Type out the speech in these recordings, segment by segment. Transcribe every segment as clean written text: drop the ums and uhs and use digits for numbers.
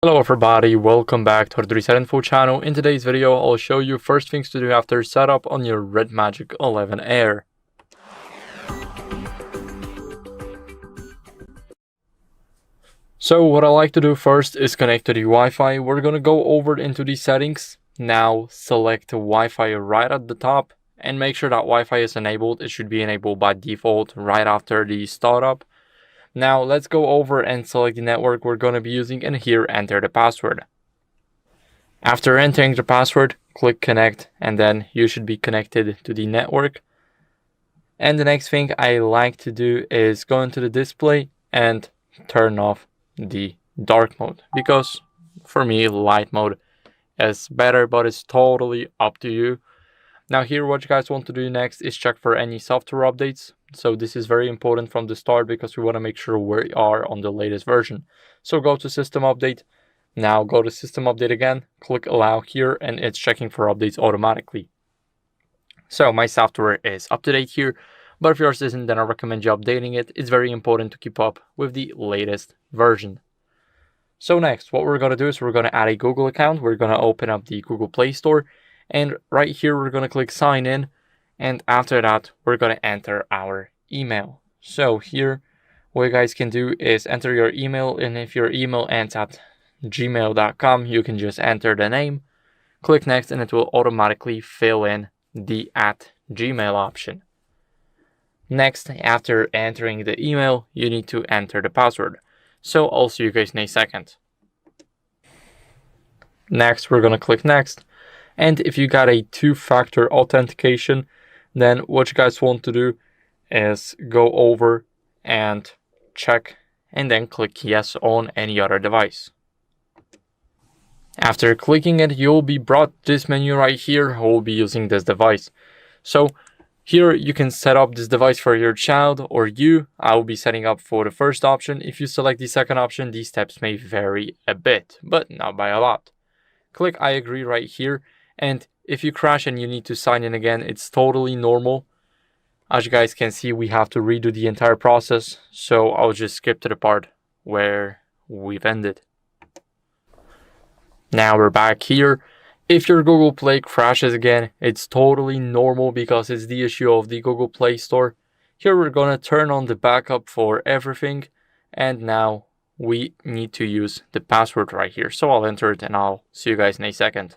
Hello everybody, welcome back to HardReset.Info channel. In today's video, I'll show you first things to do after setup on your RedMagic 11 Air. So what I like to do first is connect to the Wi-Fi. We're gonna go over into the settings. Now select Wi-Fi right at the top and make sure that Wi-Fi is enabled. It should be enabled by default right after the startup. Now let's go over and select the network we're going to be using, and here enter the password. After entering the password, click connect, and then you should be connected to the network. And the next thing I like to do is go into the display and turn off the dark mode, because for me light mode is better, but it's totally up to you. Now here, what you guys want to do next is check for any software updates. So this is very important from the start because we want to make sure we are on the latest version. So go to system update. Now go to system update again, click allow here, and it's checking for updates automatically. So my software is up to date here, but if yours isn't, then I recommend you updating it. It's very important to keep up with the latest version. So next, what we're going to do is we're going to add a Google account. We're going to open up the Google Play Store. And right here, we're going to click sign in. And after that, we're going to enter our email. So here, what you guys can do is enter your email. And if your email ends at gmail.com, you can just enter the name, click next, and it will automatically fill in the @Gmail option. Next, after entering the email, you need to enter the password. So I'll see you guys in a second. Next, we're going to click next. And if you got a two-factor authentication, then what you guys want to do is go over and check and then click yes on any other device. After clicking it, you'll be brought to this menu right here. We'll be using this device. So here you can set up this device for your child or you. I will be setting up for the first option. If you select the second option, these steps may vary a bit, but not by a lot. Click I agree right here. And if you crash and you need to sign in again, it's totally normal. As you guys can see, we have to redo the entire process. So I'll just skip to the part where we've ended. Now we're back here. If your Google Play crashes again, it's totally normal because it's the issue of the Google Play Store. Here we're going to turn on the backup for everything. And now we need to use the password right here. So I'll enter it and I'll see you guys in a second.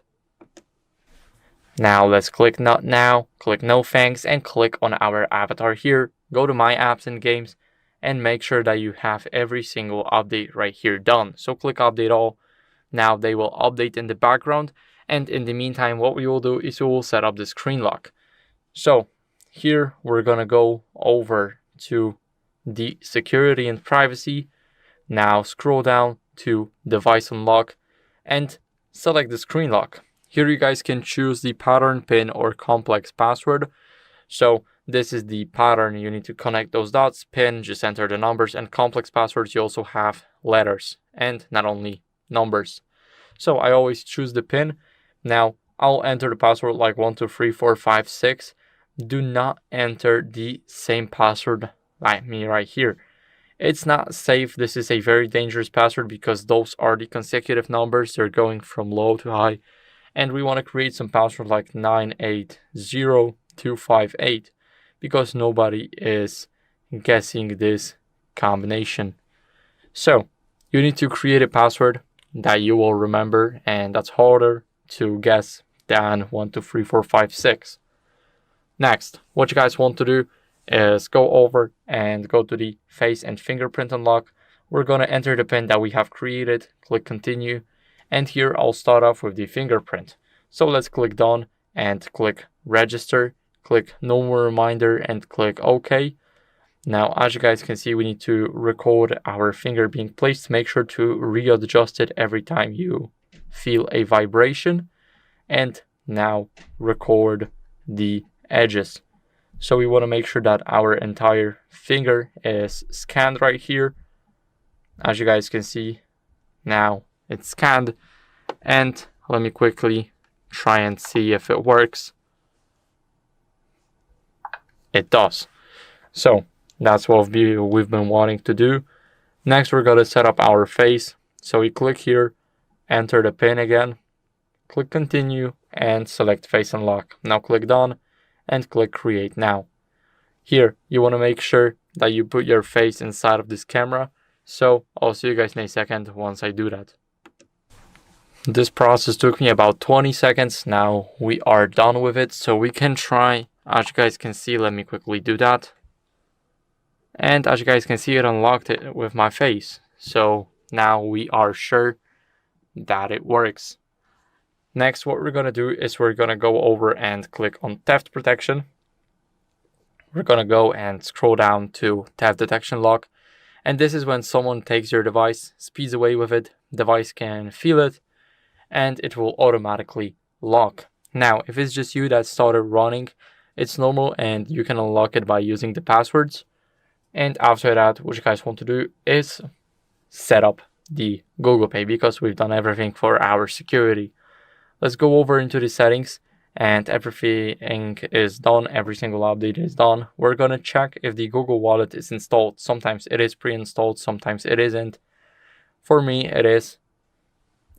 Now let's click not now, click no thanks, and click on our avatar here. Go to my apps and games and make sure that you have every single update right here done. So click update all. Now they will update in the background, and in the meantime what we will do is we will set up the screen lock. So here we're gonna go over to the security and privacy. Now scroll down to device unlock and select the screen lock. Here you guys can choose the pattern, pin, or complex password. So this is the pattern. You need to connect those dots. Pin, just enter the numbers, and complex passwords, you also have letters and not only numbers. So I always choose the pin. Now I'll enter the password like 1, 2, 3, 4, 5, 6. Do not enter the same password like me right here. It's not safe. This is a very dangerous password because those are the consecutive numbers. They're going from low to high. And we want to create some password like 980258 because nobody is guessing this combination. So you need to create a password that you will remember, and that's harder to guess than 1, 2, 3, 4, 5, 6. Next, what you guys want to do is go over and go to the face and fingerprint unlock. We're going to enter the pin that we have created, click continue. And here I'll start off with the fingerprint. So let's click done and click register, click no more reminder and click OK. Now, as you guys can see, we need to record our finger being placed. Make sure to readjust it every time you feel a vibration. And now record the edges. So we want to make sure that our entire finger is scanned right here. As you guys can see, now it's scanned, and let me quickly try and see if it works. It does. So that's what we've been wanting to do. Next, we're going to set up our face. So we click here, enter the PIN again, click continue and select face unlock. Now click done and click create now. Here, you want to make sure that you put your face inside of this camera. So I'll see you guys in a second once I do that. This process took me about 20 seconds. Now we are done with it, so we can try. As you guys can see, let me quickly do that. And as you guys can see, it unlocked it with my face. So now we are sure that it works. Next, what we're going to do is we're going to go over and click on theft protection. We're going to go and scroll down to theft detection lock. And this is when someone takes your device, speeds away with it, device can feel it, and it will automatically lock. Now, if it's just you that started running, it's normal and you can unlock it by using the passwords. And after that, what you guys want to do is set up the Google Pay, because we've done everything for our security. Let's go over into the settings, and everything is done. Every single update is done. We're going to check if the Google Wallet is installed. Sometimes it is pre-installed, sometimes it isn't. For me, it is.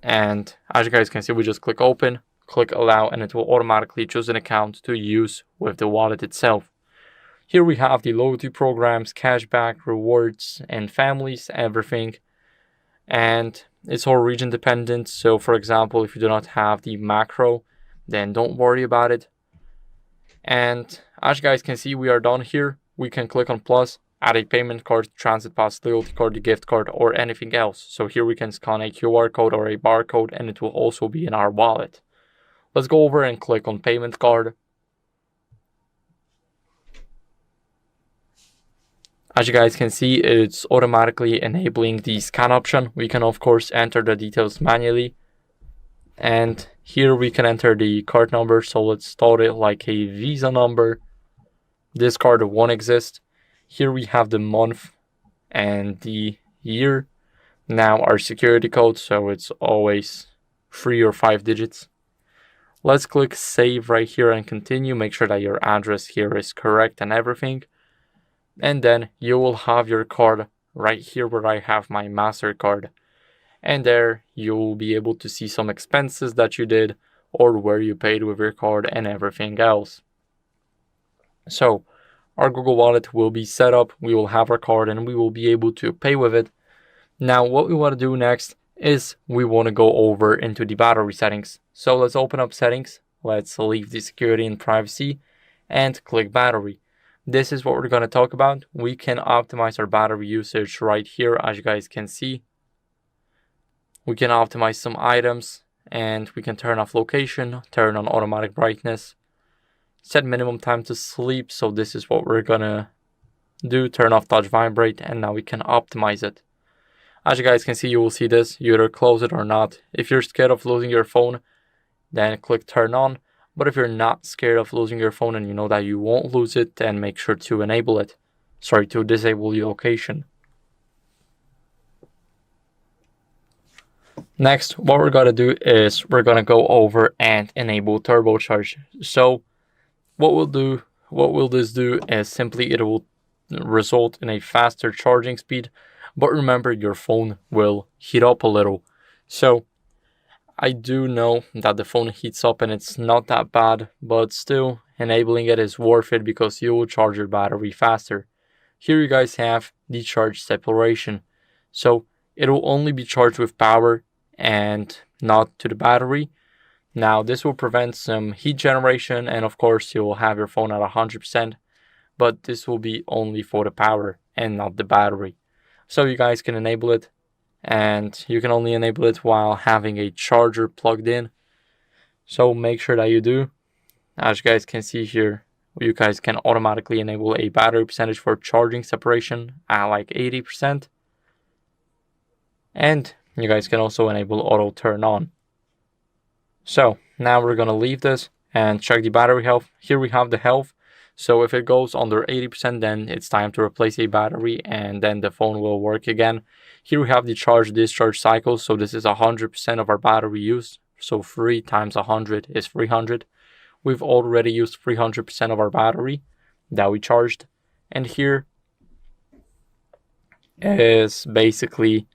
And as you guys can see, we just click open, click allow, and it will automatically choose an account to use with the wallet itself. Here we have the loyalty programs, cashback, rewards, and families, everything. And it's all region dependent. So for example, if you do not have the macro, then don't worry about it. And as you guys can see, we are done here. We can click on plus, add a payment card, transit pass, loyalty card, gift card, or anything else. So here we can scan a QR code or a barcode, and it will also be in our wallet. Let's go over and click on payment card. As you guys can see, it's automatically enabling the scan option. We can of course enter the details manually. And here we can enter the card number. So let's start it like a Visa number. This card won't exist. Here we have the month and the year. Now our security code, so it's always 3 or 5 digits. Let's click save right here and continue. Make sure that your address here is correct and everything. And then you will have your card right here where I have my MasterCard. And there you will be able to see some expenses that you did or where you paid with your card and everything else. So our Google Wallet will be set up. We will have our card and we will be able to pay with it. Now what we want to do next is we want to go over into the battery settings. So let's open up settings. Let's leave the security and privacy and click battery. This is what we're going to talk about. We can optimize our battery usage right here, as you guys can see. We can optimize some items, and we can turn off location, turn on automatic brightness, set minimum time to sleep. So this is what we're going to do. Turn off touch vibrate, and now we can optimize it. As you guys can see, you will see this. You either close it or not. If you're scared of losing your phone, then click turn on. But if you're not scared of losing your phone and you know that you won't lose it, then make sure to enable it. To disable the location. Next, what we're going to do is we're going to go over and enable turbocharge. So what will this do is simply it will result in a faster charging speed. But remember, your phone will heat up a little. So I do know that the phone heats up and it's not that bad, but still enabling it is worth it because you will charge your battery faster. Here you guys have the charge separation. So it will only be charged with power and not to the battery. Now this will prevent some heat generation, and of course you will have your phone at 100%, but this will be only for the power and not the battery. So you guys can enable it, and you can only enable it while having a charger plugged in. So make sure that you do. As you guys can see here, you guys can automatically enable a battery percentage for charging separation at like 80%. And you guys can also enable auto turn on. So now we're going to leave this and check the battery health. Here we have the health. So if it goes under 80%, then it's time to replace a battery and then the phone will work again. Here we have the charge discharge cycle. So this is 100% of our battery use. So 3 times 100 is 300. We've already used 300% of our battery that we charged. And here is basically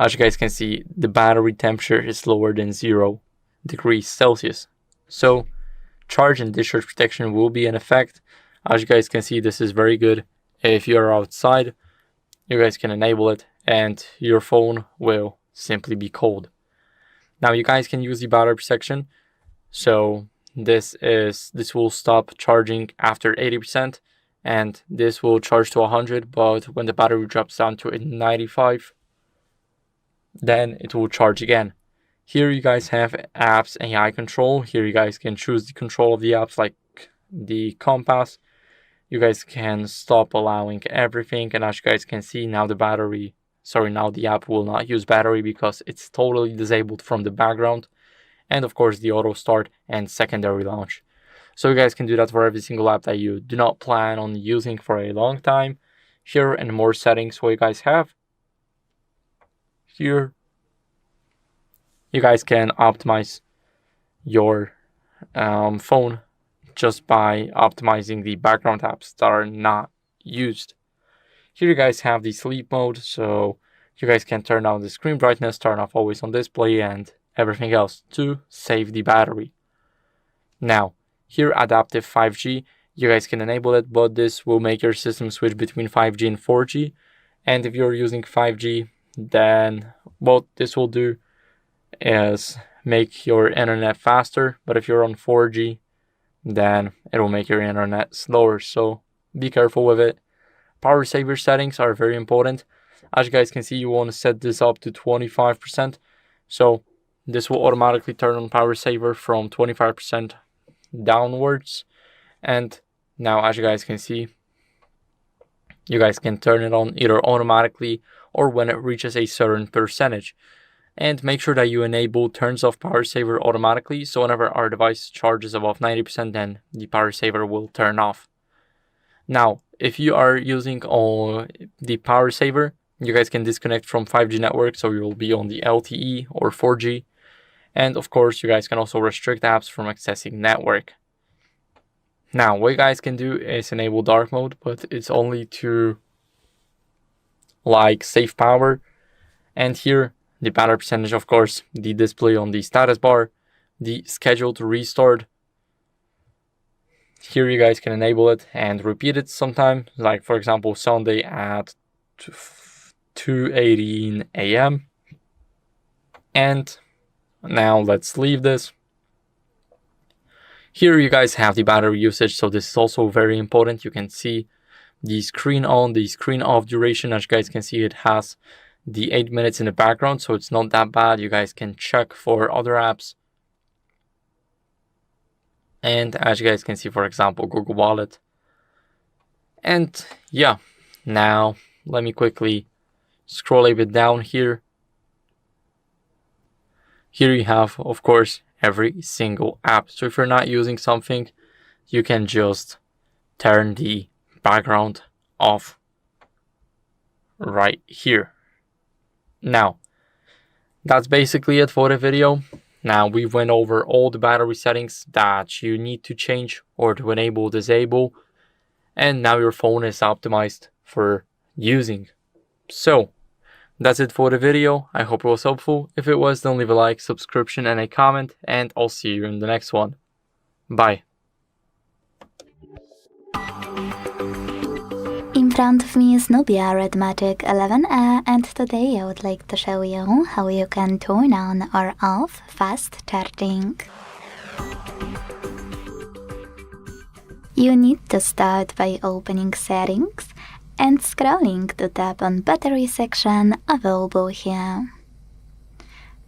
as you guys can see, the battery temperature is lower than 0 degrees Celsius. So charge and discharge protection will be in effect. As you guys can see, this is very good. If you're outside, you guys can enable it and your phone will simply be cold. Now you guys can use the battery protection. So this will stop charging after 80%, and this will charge to 100, but when the battery drops down to 95, then it will charge again. Here you guys have apps AI control. Here you guys can choose the control of the apps, like the compass. You guys can stop allowing everything, and as you guys can see, now the app will not use battery because it's totally disabled from the background. And of course the auto start and secondary launch. So you guys can do that for every single app that you do not plan on using for a long time. Here and more settings what you guys have. Here you guys can optimize your phone just by optimizing the background apps that are not used. Here you guys have the sleep mode, so you guys can turn down the screen brightness, turn off always on display, and everything else to save the battery. Now, here adaptive 5G, you guys can enable it, but this will make your system switch between 5G and 4G. And if you're using 5G, then what this will do is make your internet faster, but if you're on 4G, then it will make your internet slower, so be careful with it. Power saver settings are very important. As you guys can see, you want to set this up to 25%, so this will automatically turn on power saver from 25% downwards. And now, as you guys can see, you guys can turn it on either automatically or when it reaches a certain percentage. And make sure that you enable turns off power saver automatically, so whenever our device charges above 90%, then the power saver will turn off. Now, if you are using the power saver, you guys can disconnect from 5G network, so you'll be on the LTE or 4G. And of course, you guys can also restrict apps from accessing network. Now, what you guys can do is enable dark mode, but it's only to save power. And here, the battery percentage, of course, the display on the status bar, the schedule to restart. Here you guys can enable it and repeat it sometime, like for example, Sunday at 2:18 a.m. And now let's leave this. Here you guys have the battery usage, so this is also very important. You can see the screen on, the screen off duration. As you guys can see, it has the 8 minutes in the background, so it's not that bad. You guys can check for other apps. And as you guys can see, for example, Google Wallet. And yeah, now let me quickly scroll a bit down here. Here you have, of course, every single app. So if you're not using something, you can just turn the background off right here. Now, that's basically it for the video. Now we went over all the battery settings that you need to change or to enable, disable, and now your phone is optimized for using. So that's it for the video. I hope it was helpful. If it was, then leave a like, subscription, and a comment, and I'll see you in the next one. Bye. In front of me is Nubia RedMagic 11A, and today I would like to show you how you can turn on or off fast charging. You need to start by opening settings and scrolling to tap on battery section available here.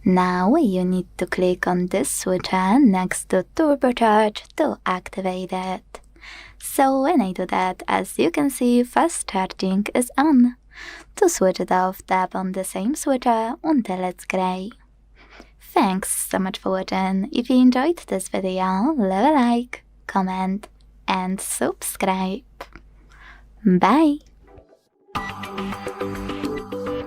Now you need to click on this switcher next to turbocharge to activate it. So when I do that, as you can see, fast charging is on. To switch it off, tap on the same switcher until it's gray. Thanks so much for watching. If you enjoyed this video, leave a like, comment, and subscribe. Bye!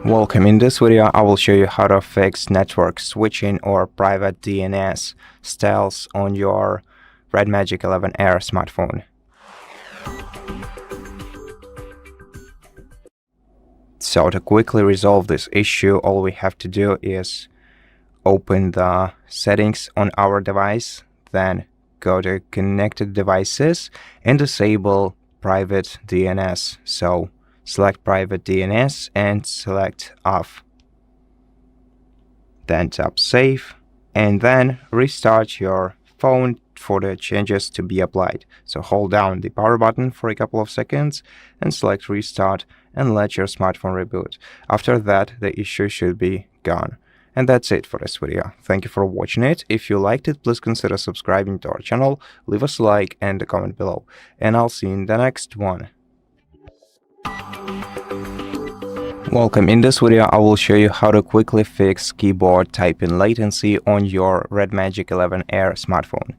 Welcome. In this video, I will show you how to fix network switching or private DNS styles on your RedMagic 11R smartphone. So to quickly resolve this issue, all we have to do is open the settings on our device, then go to connected devices and disable private DNS. So select private DNS and select off. Then tap save and then restart your phone for the changes to be applied. So hold down the power button for a couple of seconds and select restart and let your smartphone reboot. After that, the issue should be gone. And that's it for this video. Thank you for watching it. If you liked it, please consider subscribing to our channel, leave us a like and a comment below. And I'll see you in the next one. Welcome. In this video, I will show you how to quickly fix keyboard typing latency on your RedMagic 11 Air smartphone.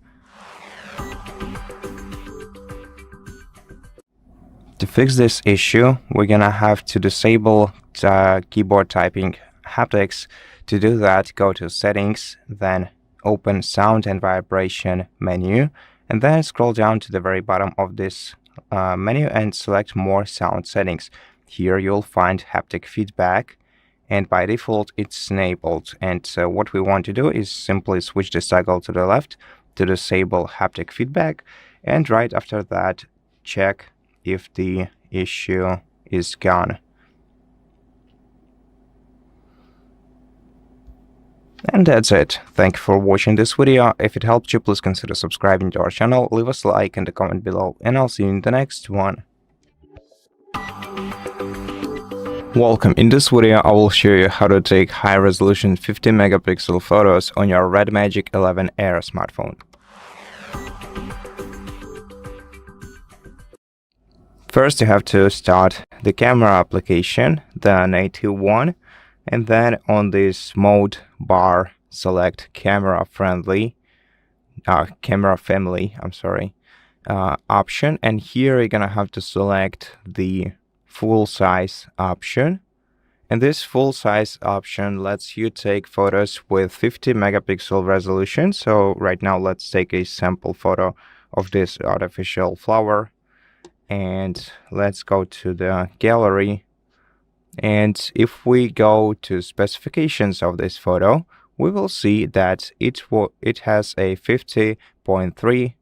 To fix this issue, we're gonna have to disable the keyboard typing haptics. To do that, go to Settings, then open Sound and Vibration menu, and then scroll down to the very bottom of this menu and select More Sound Settings. Here you'll find haptic feedback, and by default it's enabled. And what we want to do is simply switch this toggle to the left to disable haptic feedback, and right after that check if the issue is gone. And that's it. Thank you for watching this video. If it helped you, please consider subscribing to our channel, leave us a like and a comment below, and I'll see you in the next one. Welcome. In this video, I will show you how to take high-resolution 50 megapixel photos on your RedMagic 11 Air smartphone. First, you have to start the camera application, the native one, and then on this mode bar, select camera family option, and here you're gonna have to select the full size option, and this full size option lets you take photos with 50 megapixel resolution. So right now let's take a sample photo of this artificial flower, and let's go to the gallery, and if we go to specifications of this photo, we will see that it has a 50.3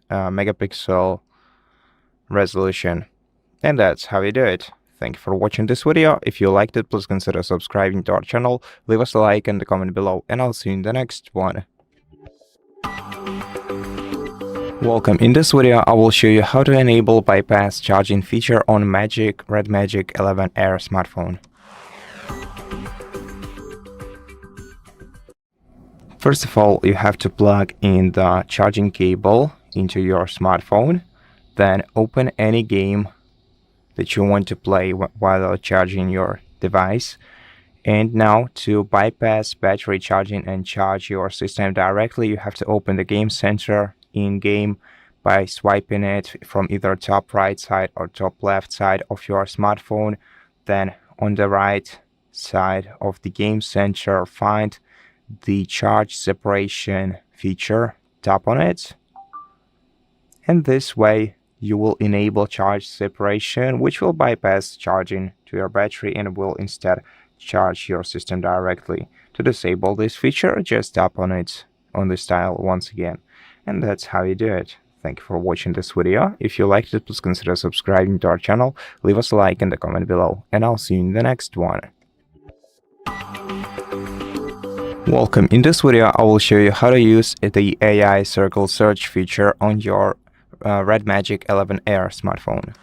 megapixel resolution. And that's how you do it. Thank you for watching this video. If you liked it, please consider subscribing to our channel, leave us a like and a comment below, and I'll see you in the next one. Welcome. In this video, I will show you how to enable bypass charging feature on RedMagic 11 Air smartphone. First of all, you have to plug in the charging cable into your smartphone, then open any game that you want to play while charging your device. And now, to bypass battery charging and charge your system directly, you have to open the game center in-game by swiping it from either top right side or top left side of your smartphone. Then on the right side of the game center, find the charge separation feature, tap on it, and this way you will enable charge separation, which will bypass charging to your battery and will instead charge your system directly. To disable this feature, just tap on it on this tile once again. And that's how you do it. Thank you for watching this video. If you liked it, please consider subscribing to our channel, leave us a like and a comment below, and I'll see you in the next one. Welcome. In this video, I will show you how to use the AI circle search feature on your RedMagic 11 Air smartphone.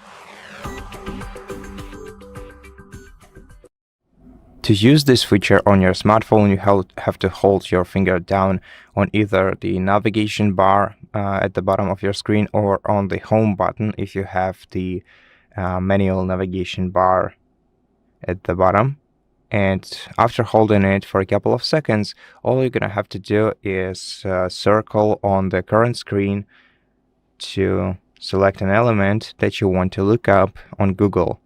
To use this feature on your smartphone, you have to hold your finger down on either the navigation bar at the bottom of your screen or on the home button if you have the manual navigation bar at the bottom. And after holding it for a couple of seconds, all you're gonna have to do is circle on the current screen to select an element that you want to look up on Google,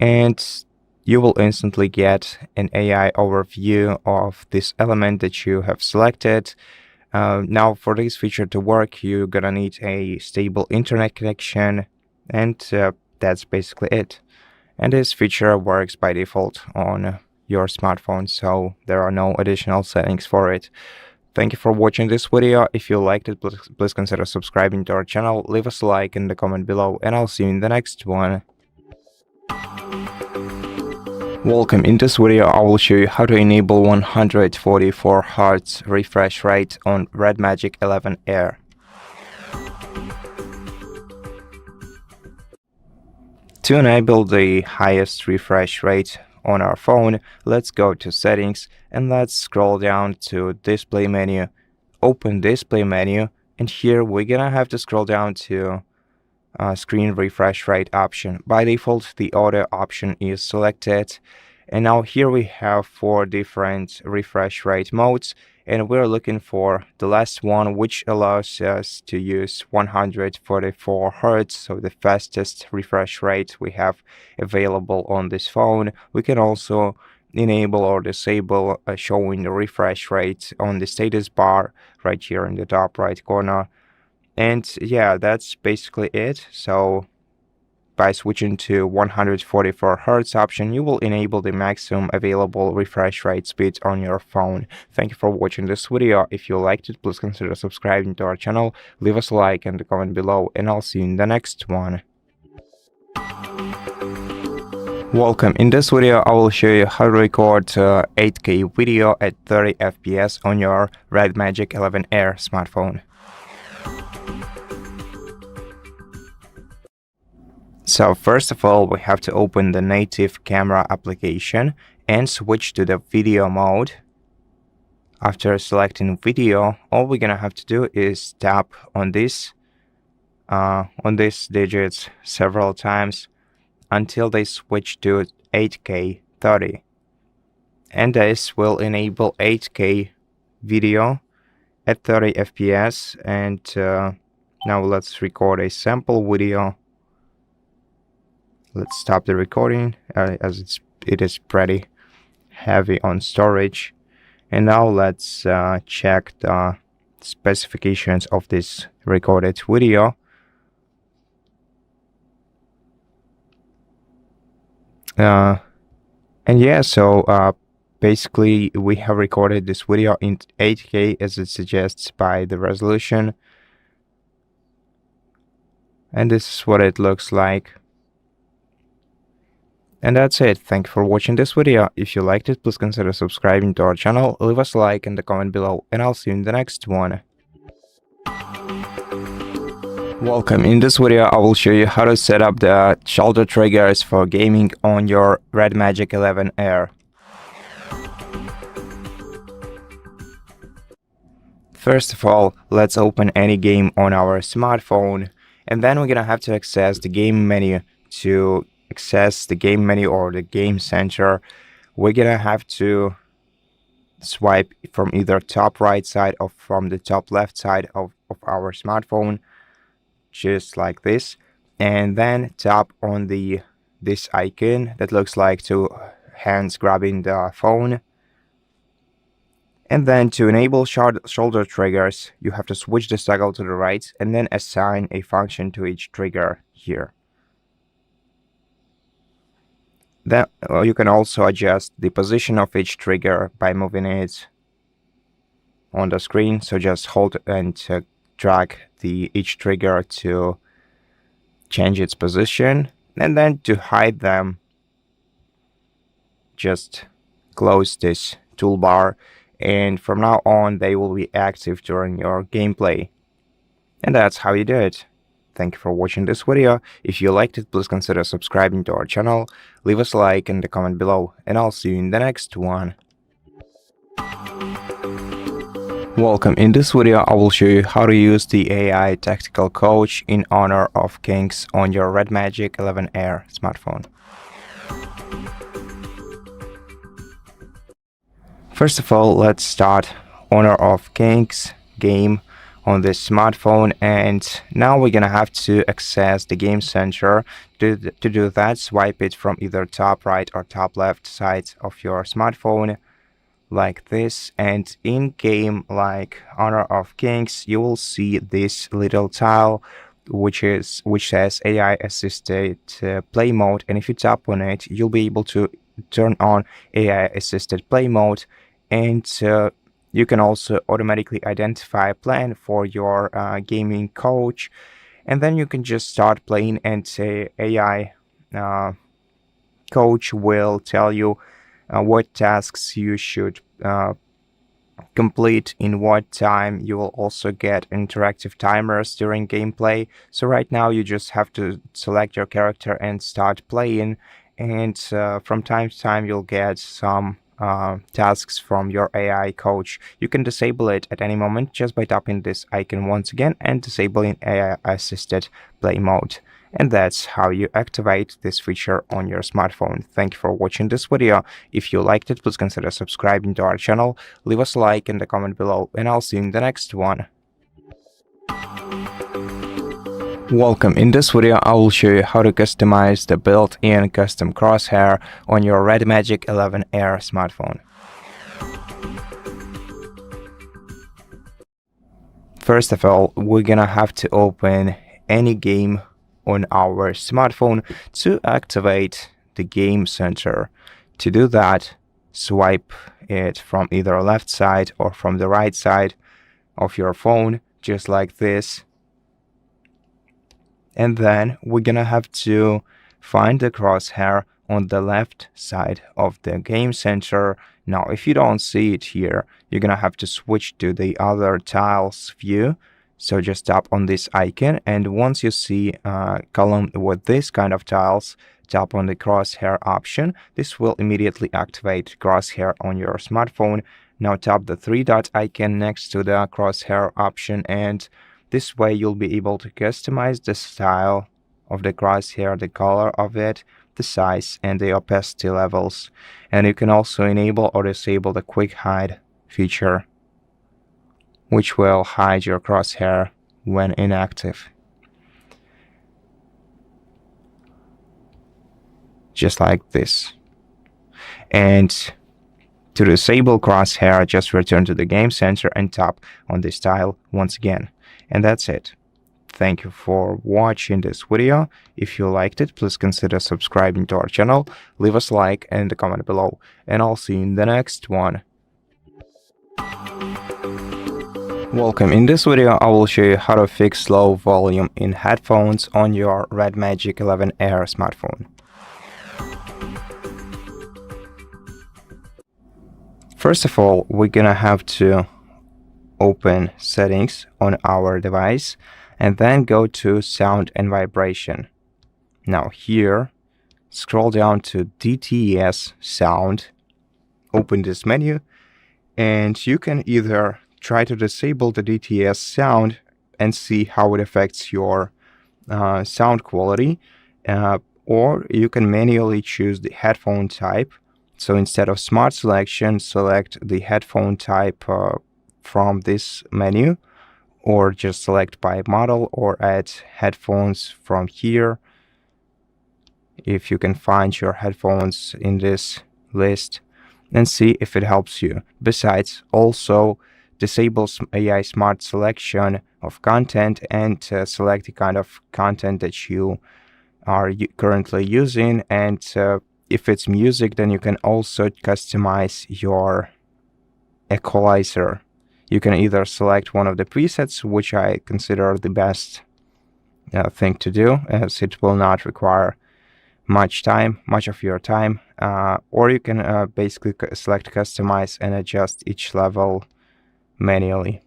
and you will instantly get an AI overview of this element that you have selected. Now, for this feature to work, you're gonna need a stable internet connection, and that's basically it. And this feature works by default on your smartphone, so there are no additional settings for it. Thank you for watching this video. If you liked it, please consider subscribing to our channel, leave us a like in the comment below, and I'll see you in the next one. Welcome. In this video, I will show you how to enable 144 Hz refresh rate on RedMagic 11 Air. To enable the highest refresh rate on our phone, let's go to settings and let's scroll down to display menu, open display menu, and here we're gonna have to scroll down to screen refresh rate option. By default, the auto option is selected, and now here we have 4 different refresh rate modes, and we're looking for the last one, which allows us to use 144 Hz, so the fastest refresh rate we have available on this phone. We can also enable or disable showing the refresh rate on the status bar right here in the top right corner. And yeah, that's basically it. So by switching to 144 Hz option, you will enable the maximum available refresh rate speed on your phone. Thank you for watching this video. If you liked it, please consider subscribing to our channel, leave us a like and a comment below, and I'll see you in the next one. Welcome. In this video, I will show you how to record 8K video at 30 FPS on your RedMagic 11 Air smartphone. So first of all, we have to open the native camera application and switch to the video mode. After selecting video, all we're gonna have to do is tap on these digits several times until they switch to 8K 30. And this will enable 8K video at 30 FPS. And now let's record a sample video. Let's stop the recording as it is pretty heavy on storage. And now let's check the specifications of this recorded video. And yeah, so basically we have recorded this video in 8K as it suggests by the resolution. And this is what it looks like. And that's it. Thank you for watching this video. If you liked it, please consider subscribing to our channel, leave us a like in the comment below, and I'll see you in the next one. Welcome. In this video, I will show you how to set up the shoulder triggers for gaming on your RedMagic 11 Air. First of all, let's open any game on our smartphone, and then we're gonna have to access the game menu. To access the game menu or the game center, we're gonna have to swipe from either top right side or from the top left side of our smartphone, just like this, and then tap on this icon that looks like 2 hands grabbing the phone. And then to enable shoulder triggers, you have to switch the toggle to the right and then assign a function to each trigger here. Then you can also adjust the position of each trigger by moving it on the screen. So just hold and drag each trigger to change its position. And then to hide them, just close this toolbar. And from now on, they will be active during your gameplay. And that's how you do it. Thank you for watching this video. If you liked it, please consider subscribing to our channel, leave us a like in the comment below, and I'll see you in the next one. Welcome. In this video, I will show you how to use the AI Tactical Coach in Honor of Kings on your RedMagic 11 Air smartphone. First of all, let's start Honor of Kings game on this smartphone, and now we're gonna have to access the game center. To do that, swipe it from either top right or top left side of your smartphone like this, and in game like Honor of Kings you will see this little tile which says AI assisted play mode, and if you tap on it, you'll be able to turn on AI assisted play mode, and you can also automatically identify a plan for your gaming coach, and then you can just start playing, and AI coach will tell you what tasks you should complete in what time. You will also get interactive timers during gameplay. So right now you just have to select your character and start playing, and from time to time you'll get some tasks from your AI coach. You can disable it at any moment just by tapping this icon once again and disabling AI assisted play mode. And that's how you activate this feature on your smartphone. Thank you for watching this video. If you liked it, please consider subscribing to our channel, leave us a like in the comment below, and I'll see you in the next one. Welcome. In this video, I will show you how to customize the built-in custom crosshair on your RedMagic 11 Air smartphone. First of all, we're gonna have to open any game on our smartphone to activate the game center. To do that, swipe it from either left side or from the right side of your phone, just like this. And then we're gonna have to find the crosshair on the left side of the game center. Now, if you don't see it here, you're gonna have to switch to the other tiles view. So just tap on this icon, and once you see a column with this kind of tiles, tap on the crosshair option. This will immediately activate crosshair on your smartphone. Now tap the three dot icon next to the crosshair option, and this way you'll be able to customize the style of the crosshair, the color of it, the size, and the opacity levels. And you can also enable or disable the quick hide feature, which will hide your crosshair when inactive. Just like this. And to disable crosshair, just return to the game center and tap on this tile once again. And that's it. Thank you for watching this video. If you liked it, please consider subscribing to our channel, leave us a like in the comment below, and I'll see you in the next one. Welcome. In this video, I will show you how to fix low volume in headphones on your RedMagic 11 Air smartphone. First of all, we're gonna have to open settings on our device and then go to sound and vibration. Now here, scroll down to DTS sound, open this menu, and you can either try to disable the DTS sound and see how it affects your sound quality, or you can manually choose the headphone type. So instead of smart selection, select the headphone type from this menu, or just select by model or add headphones from here if you can find your headphones in this list, and see if it helps you. Besides, also disable AI smart selection of content and select the kind of content that you are currently using. And if it's music, then you can also customize your equalizer. You can either select one of the presets, which I consider the best thing to do, as it will not require much of your time, or you can basically select customize and adjust each level manually.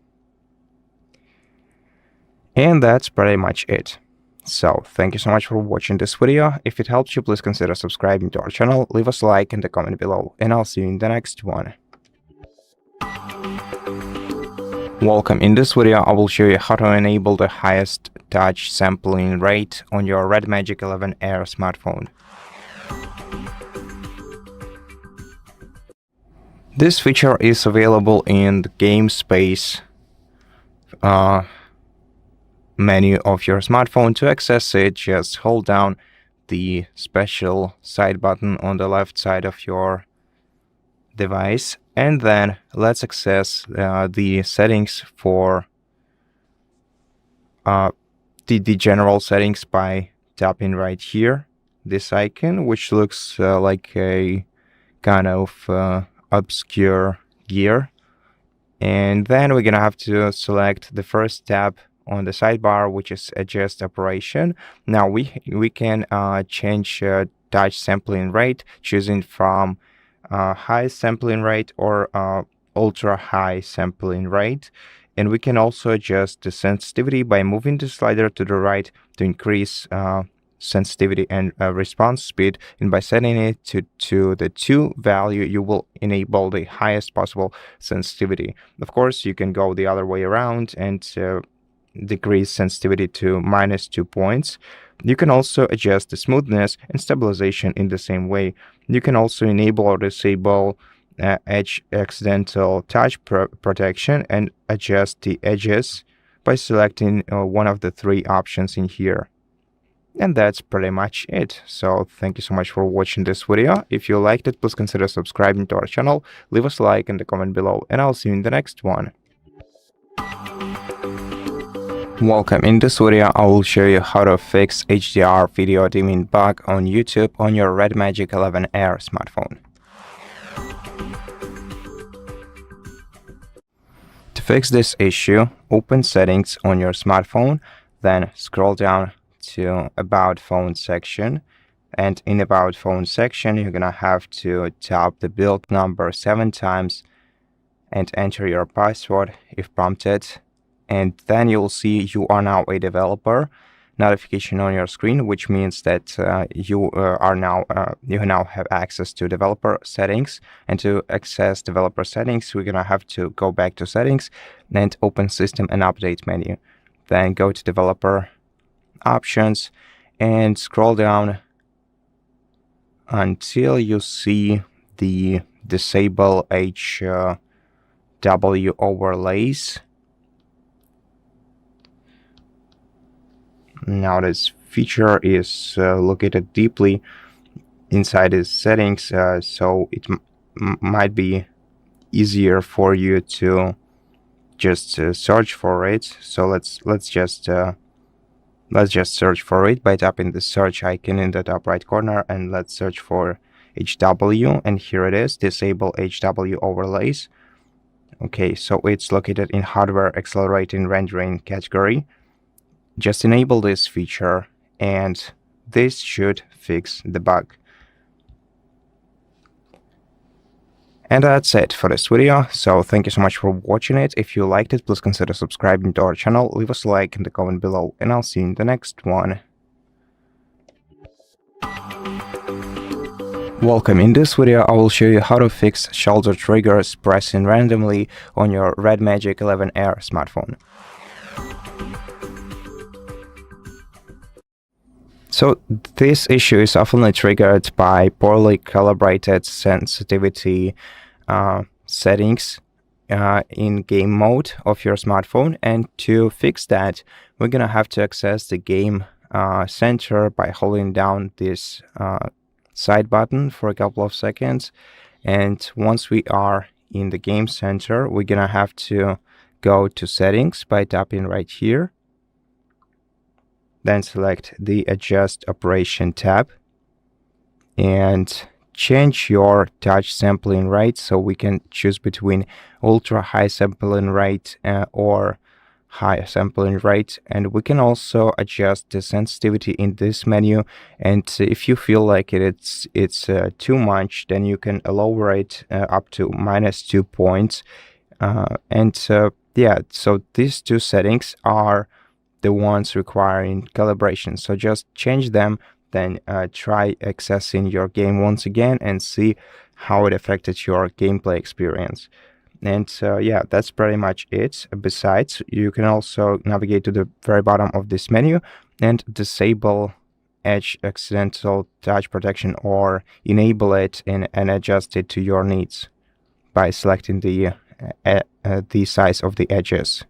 And that's pretty much it. So thank you so much for watching this video. If it helped you, please consider subscribing to our channel, leave us a like in the comment below, and I'll see you in the next one. Welcome. In this video, I will show you how to enable the highest touch sampling rate on your RedMagic 11 Air smartphone. This feature is available in the game space menu of your smartphone. To access it, just hold down the special side button on the left side of your device, and then let's access the settings for the general settings by tapping right here, this icon, which looks like a kind of obscure gear. And then we're gonna have to select the first tab on the sidebar, which is adjust operation. Now we can change touch sampling rate, choosing from high sampling rate or ultra high sampling rate. And we can also adjust the sensitivity by moving the slider to the right to increase sensitivity and response speed, and by setting it to the 2 value, you will enable the highest possible sensitivity. Of course, you can go the other way around and decrease sensitivity to -2 points. You can also adjust the smoothness and stabilization in the same way. You can also enable or disable edge accidental touch protection and adjust the edges by selecting one of the 3 options in here. And that's pretty much it. So thank you so much for watching this video. If you liked it, please consider subscribing to our channel, leave us a like in the comment below, and I'll see you in the next one. Welcome. In this video, I will show you how to fix HDR video dimming bug on YouTube on your RedMagic 11 Air smartphone. To fix this issue, open Settings on your smartphone, then scroll down to About Phone section, and in About Phone section you're gonna have to tap the build number 7 times and enter your password if prompted, and then you'll see you are now a developer notification on your screen, which means that you now have access to developer settings. And to access developer settings, we're gonna have to go back to settings and open System and Update menu, then go to developer options and scroll down until you see the disable HW overlays. Now this feature is located deeply inside the settings, so it might be easier for you to just search for it. So let's just search for it by tapping the search icon in the top right corner, and let's search for HW, and here it is, disable HW overlays. Okay, so it's located in hardware accelerating rendering category. Just enable this feature and this should fix the bug. And that's it for this video, so thank you so much for watching it. If you liked it, please consider subscribing to our channel, leave us a like in the comment below, and I'll see you in the next one. Welcome. In this video, I will show you how to fix shoulder triggers pressing randomly on your RedMagic 11 Air smartphone. So this issue is often triggered by poorly calibrated sensitivity settings in game mode of your smartphone, and to fix that, we're gonna have to access the game center by holding down this side button for a couple of seconds. And once we are in the game center, we're gonna have to go to settings by tapping right here, then select the adjust operation tab and change your touch sampling rate, so we can choose between ultra high sampling rate or high sampling rate. And we can also adjust the sensitivity in this menu, and if you feel like it's too much, then you can lower it up to -2 points. Yeah, so these 2 settings are the ones requiring calibration, so just change them, then try accessing your game once again and see how it affected your gameplay experience. And yeah, that's pretty much it. Besides, you can also navigate to the very bottom of this menu and disable edge accidental touch protection, or enable it and adjust it to your needs by selecting the size of the edges.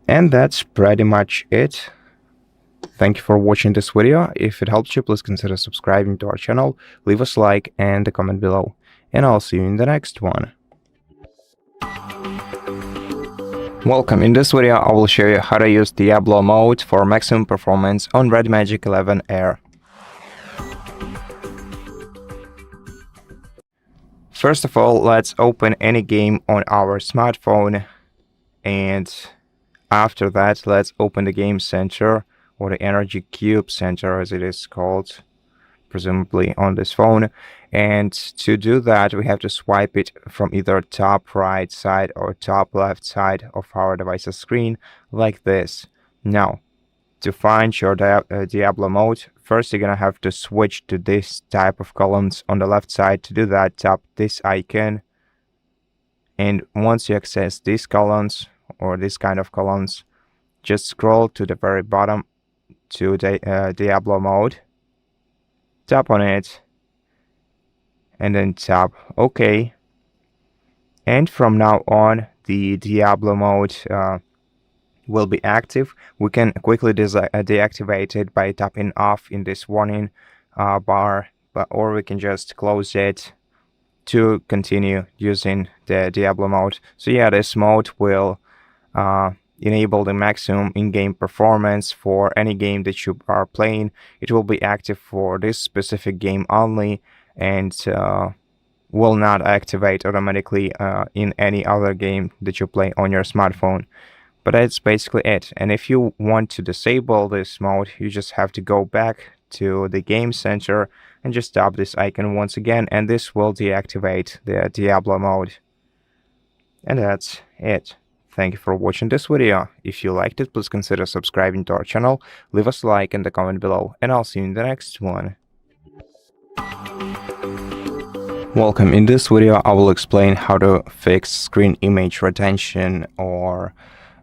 And that's pretty much it. Thank you for watching this video. If it helped you, please consider subscribing to our channel, leave us a like and a comment below, and I'll see you in the next one. Welcome. In this video, I will show you how to use Diablo mode for maximum performance on RedMagic 11 Air. First of all, let's open any game on our smartphone, and after that, let's open the game center, or the energy cube center as it is called, presumably on this phone. And to do that, we have to swipe it from either top right side or top left side of our device's screen like this. Now, to find your Diablo mode, first you're gonna have to switch to this type of columns on the left side. To do that, tap this icon, and once you access these columns or this kind of columns, just scroll to the very bottom to the Diablo mode, tap on it, and then tap OK. And from now on, the Diablo mode will be active. We can quickly deactivate it by tapping off in this warning bar, or we can just close it to continue using the Diablo mode. So yeah, this mode will enable the maximum in-game performance for any game that you are playing. It will be active for this specific game only, and will not activate automatically in any other game that you play on your smartphone. But that's basically it. And if you want to disable this mode, you just have to go back to the game center and just tap this icon once again, and this will deactivate the Diablo mode. And that's it. Thank you for watching this video. If you liked it, please consider subscribing to our channel, leave us a like in the comment below, and I'll see you in the next one. Welcome. In this video, I will explain how to fix screen image retention or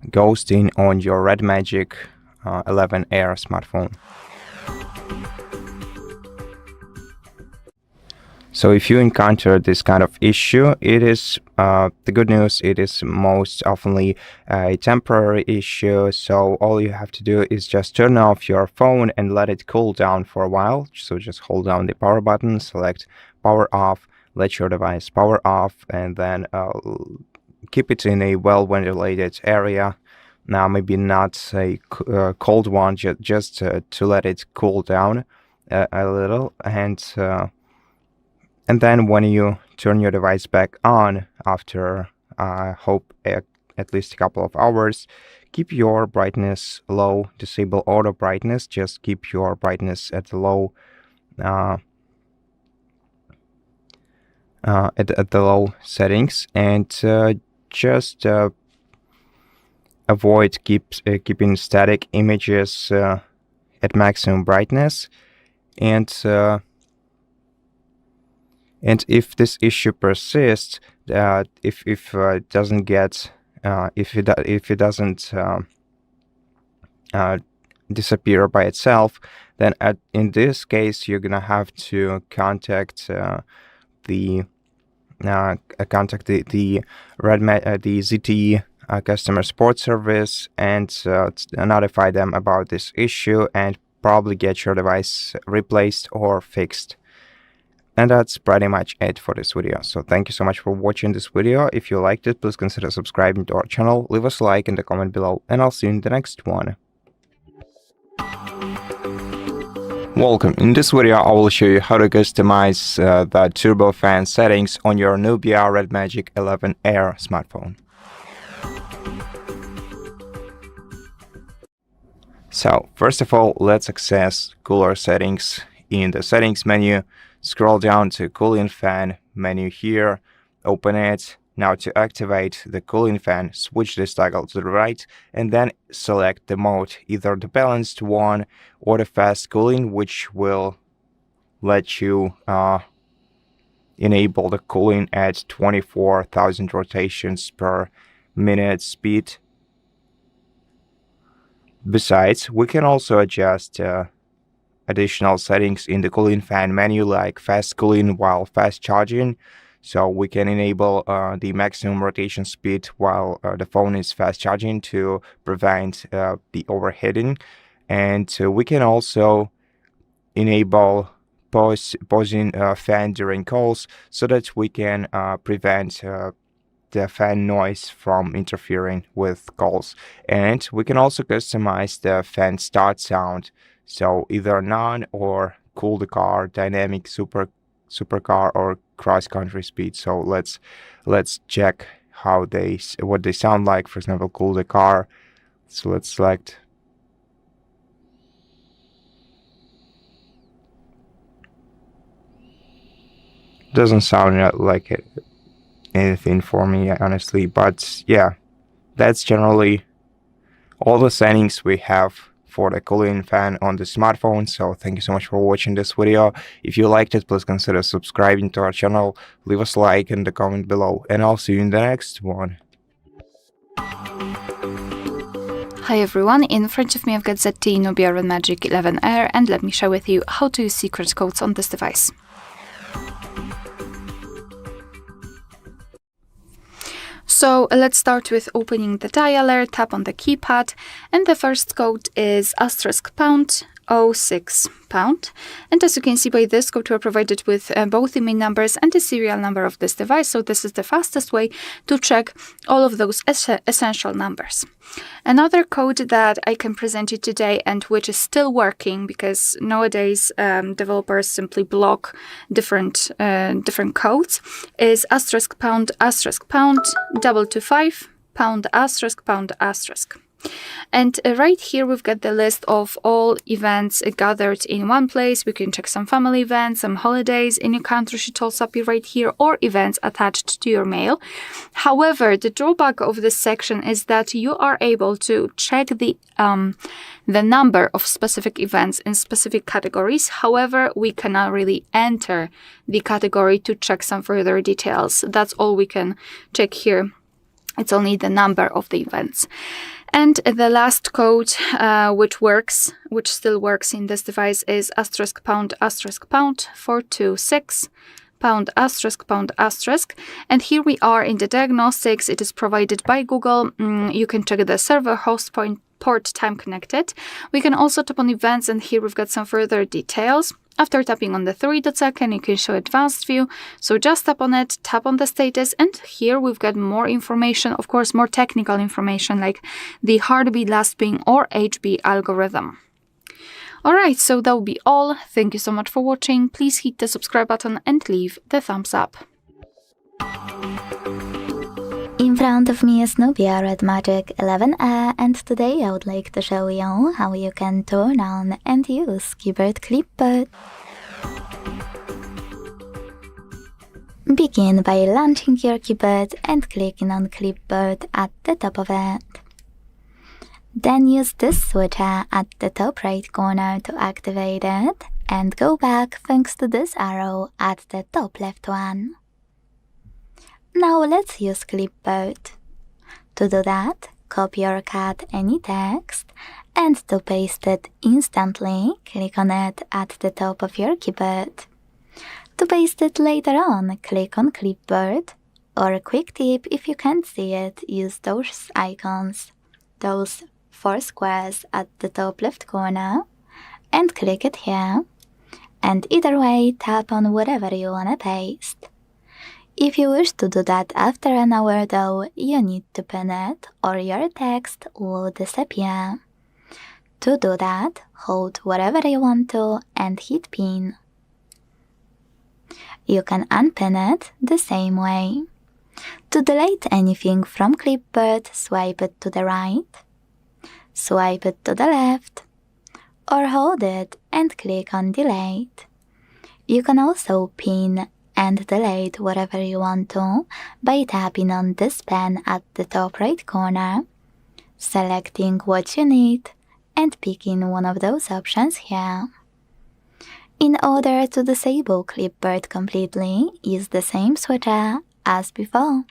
ghosting on your RedMagic 11 Air smartphone. So if you encounter this kind of issue, it is the good news, it is most oftenly a temporary issue. So all you have to do is just turn off your phone and let it cool down for a while. So just hold down the power button, select power off, let your device power off, and then keep it in a well-ventilated area. Now, maybe not a cold one, just to let it cool down a little. And then when you turn your device back on after, I hope, at least a couple of hours, keep your brightness low, disable auto brightness, just keep your brightness at the low, at the low settings, and just avoid keeping static images at maximum brightness. And if this issue persists, if it doesn't get if it doesn't disappear by itself, then in this case you're gonna have to contact the ZTE customer support service and notify them about this issue, and probably get your device replaced or fixed. And that's pretty much it for this video. So thank you so much for watching this video. If you liked it, please consider subscribing to our channel, leave us a like in the comment below, and I'll see you in the next one. Welcome. In this video, I will show you how to customize the turbo fan settings on your Nubia RedMagic 11 Air smartphone. So first of all, let's access cooler settings. In the settings menu, scroll down to cooling fan menu here, open it. Now to activate the cooling fan, switch this toggle to the right, and then select the mode, either the balanced one or the fast cooling, which will let you enable the cooling at 24,000 rotations per minute speed. Besides, we can also adjust additional settings in the cooling fan menu, like fast cooling while fast charging. So we can enable the maximum rotation speed while the phone is fast charging to prevent the overheating. And we can also enable pausing fan during calls, so that we can prevent the fan noise from interfering with calls. And we can also customize the fan start sound, so either none or cool the car, dynamic supercar, or cross country speed. So let's check what they sound like. For example, cool the car. So let's select. Doesn't sound like anything for me, honestly, but yeah, that's generally all the settings we have for the cooling fan on the smartphone. So thank you so much for watching this video. If you liked it, please consider subscribing to our channel, leave us a like in the comment below, and I'll see you in the next one. Hi everyone, in front of me I've got ZTE Nubia RedMagic 11R, and let me share with you how to use secret codes on this device. So let's start with opening the dialer, tap on the keypad, and the first code is *##06#. And as you can see by this code, we're provided with both the main numbers and the serial number of this device. So this is the fastest way to check all of those essential numbers. Another code that I can present you today, and which is still working because nowadays developers simply block different codes, is *##225###. And right here we've got the list of all events gathered in one place. We can check some family events, some holidays in your country should also appear right here, or events attached to your mail. However, the drawback of this section is that you are able to check the number of specific events in specific categories. However, we cannot really enter the category to check some further details. That's all we can check here. It's only the number of the events. And the last code, which still works in this device, is *##426###. And here we are in the diagnostics. It is provided by Google. You can check the server host port time connected. We can also tap on events, and here we've got some further details. After tapping on the three dots icon, you can show advanced view. So just tap on it, tap on the status, and here we've got more information, of course, more technical information like the heartbeat, last ping, or HB algorithm. Alright, so that will be all. Thank you so much for watching. Please hit the subscribe button and leave the thumbs up. In front of me is Nubia RedMagic 11A, and today I would like to show you how you can turn on and use keyboard clipboard. Begin by launching your keyboard and clicking on clipboard at the top of it. Then use this switcher at the top right corner to activate it, and go back thanks to this arrow at the top left one. Now let's use clipboard. To do that, copy or cut any text, and to paste it instantly, click on it at the top of your keyboard. To paste it later on, click on clipboard, or a quick tip, if you can't see it, use those icons, those 4 squares at the top left corner, and click it here. And either way, tap on whatever you wanna paste. If you wish to do that after an hour though, you need to pin it or your text will disappear. To do that, hold wherever you want to and hit pin. You can unpin it the same way. To delete anything from clipboard, swipe it to the right, swipe it to the left, or hold it and click on delete. You can also pin and delete whatever you want to by tapping on this pen at the top right corner, selecting what you need, and picking one of those options here. In order to disable clipboard completely, use the same switcher as before.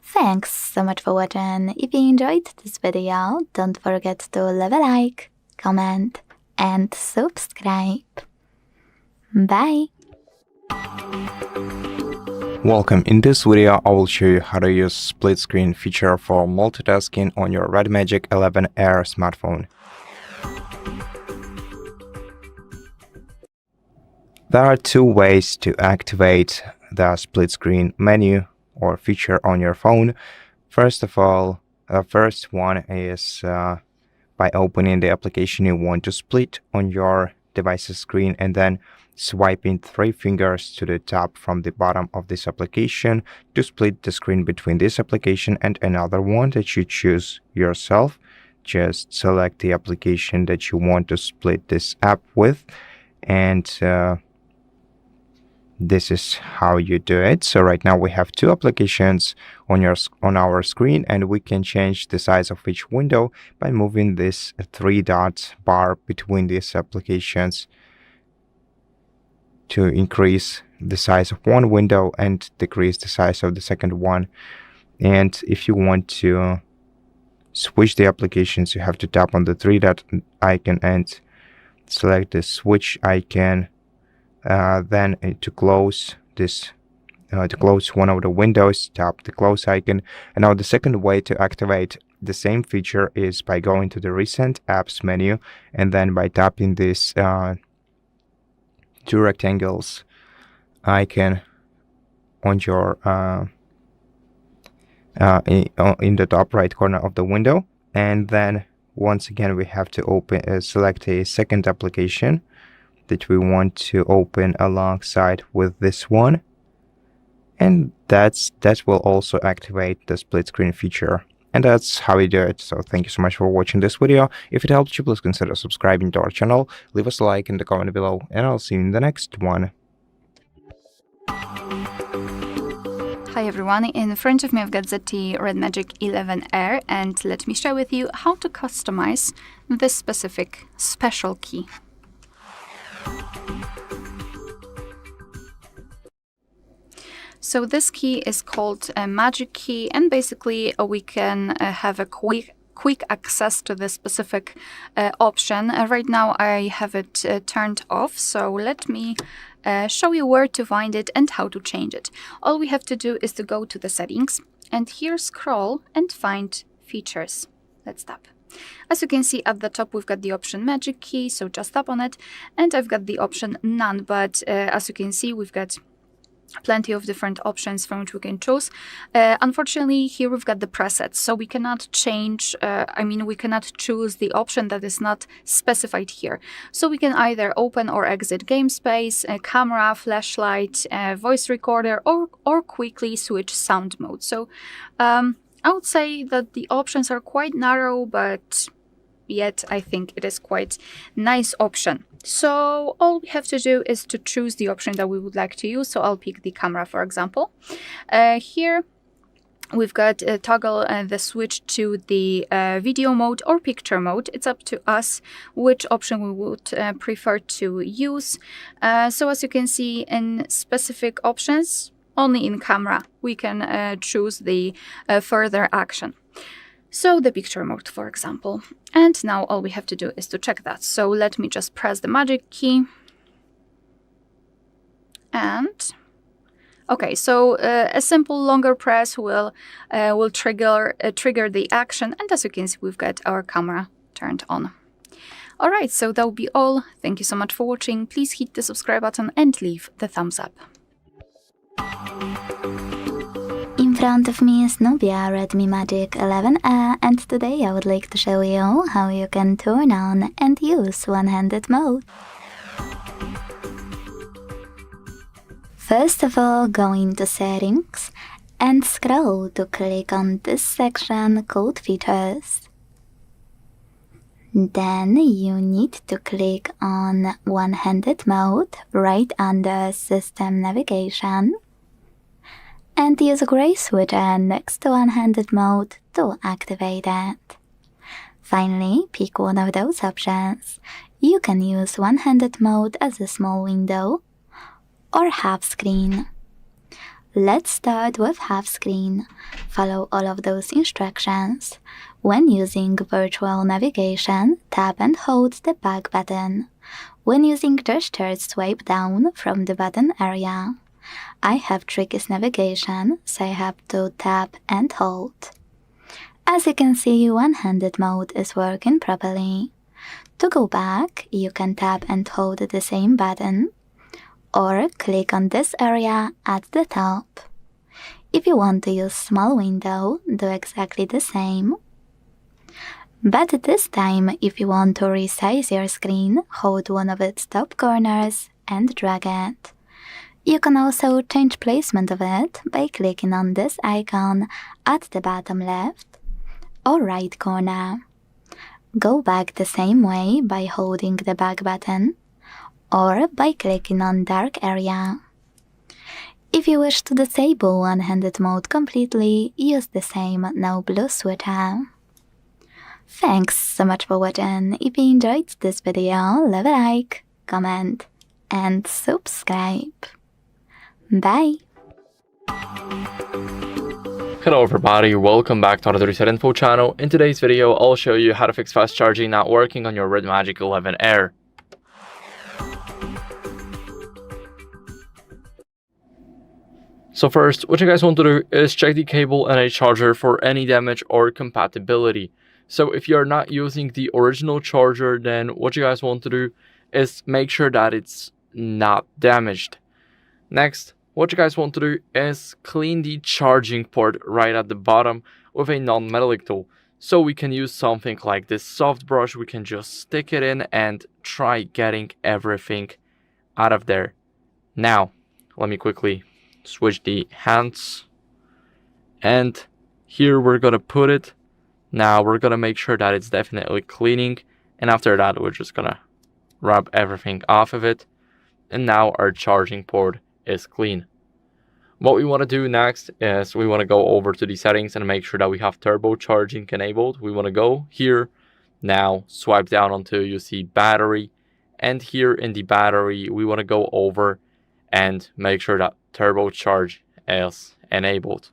Thanks so much for watching. If you enjoyed this video, don't forget to leave a like, comment, and subscribe. Bye! Welcome. In this video, I will show you how to use split screen feature for multitasking on your RedMagic 11R smartphone. There are two ways to activate the split screen menu or feature on your phone. First of all, first one is by opening the application you want to split on your device's screen and then swiping 3 fingers to the top from the bottom of this application to split the screen between this application and another one that you choose yourself. Just select the application that you want to split this app with, and this is how you do it. So right now we have 2 applications on our screen, and we can change the size of each window by moving this 3-dot bar between these applications to increase the size of one window and decrease the size of the second one. And if you want to switch the applications, you have to tap on the 3-dot icon and select the switch icon. Then to close this, to close one of the windows, tap the close icon. And now the second way to activate the same feature is by going to the recent apps menu and then by tapping this 2 rectangles icon on your in the top right corner of the window. And then once again we have to select a second application that we want to open alongside with this one, and that will also activate the split screen feature. And that's how we do it. So thank you so much for watching this video. If it helped you, please consider subscribing to our channel, leave us a like in the comment below, and I'll see you in the next one. Hi everyone, in front of me I've got ZTE RedMagic 11R, and let me share with you how to customize this specific special key. So this key is called a magic key, and basically we can have a quick access to this specific option. Right now I have it turned off, so let me show you where to find it and how to change it. All we have to do is to go to the settings and here scroll and find features. Let's tap. As you can see at the top we've got the option magic key, so just tap on it, and I've got the option none, but as you can see we've got plenty of different options from which we can choose. Unfortunately, here we've got the presets, so we cannot change, we cannot choose the option that is not specified here. So we can either open or exit game space, camera, flashlight, voice recorder, or quickly switch sound mode. So I would say that the options are quite narrow, but yet I think it is quite nice option. So all we have to do is to choose the option that we would like to use. So I'll pick the camera, for example. Here we've got toggle the switch to the video mode or picture mode. It's up to us which option we would prefer to use. So as you can see in specific options, only in camera we can choose the further action. So the picture mode, for example. And now all we have to do is to check that. So let me just press the magic key. And okay, so a simple longer press will trigger the action. And as you can see, we've got our camera turned on. All right, so that will be all. Thank you so much for watching. Please hit the subscribe button and leave the thumbs up. In front of me is Nubia RedMagic 11R, and today I would like to show you how you can turn on and use one-handed mode. First of all, go into Settings and scroll to click on this section called Features. Then you need to click on one-handed mode right under System Navigation, and use a gray switcher next to one-handed mode to activate it. Finally, pick one of those options. You can use one-handed mode as a small window or half screen. Let's start with half screen. Follow all of those instructions. When using virtual navigation, tap and hold the back button. When using gestures, swipe down from the button area. I have trickiest navigation, so I have to tap and hold. As you can see, one-handed mode is working properly. To go back, you can tap and hold the same button, or click on this area at the top. If you want to use small window, do exactly the same. But this time, if you want to resize your screen, hold one of its top corners and drag it. You can also change placement of it by clicking on this icon at the bottom left or right corner. Go back the same way by holding the back button or by clicking on dark area. If you wish to disable one-handed mode completely, use the same no blue switcher. Thanks so much for watching. If you enjoyed this video, leave a like, comment, and subscribe. Bye! Hello everybody, welcome back to the HardReset.Info channel. In today's video, I'll show you how to fix fast charging not working on your RedMagic 11 Air. So first, what you guys want to do is check the cable and a charger for any damage or compatibility. So if you're not using the original charger, then what you guys want to do is make sure that it's not damaged. Next, what you guys want to do is clean the charging port right at the bottom with a non-metallic tool. So we can use something like this soft brush. We can just stick it in and try getting everything out of there. Now, let me quickly switch the hands. And here we're going to put it. Now we're going to make sure that it's definitely cleaning. And after that, we're just going to rub everything off of it. And now our charging port is clean. What we want to do next is we want to go over to the settings and make sure that we have turbo charging enabled. We want to go here, now swipe down until you see battery, and here in the battery we want to go over and make sure that turbo charge is enabled.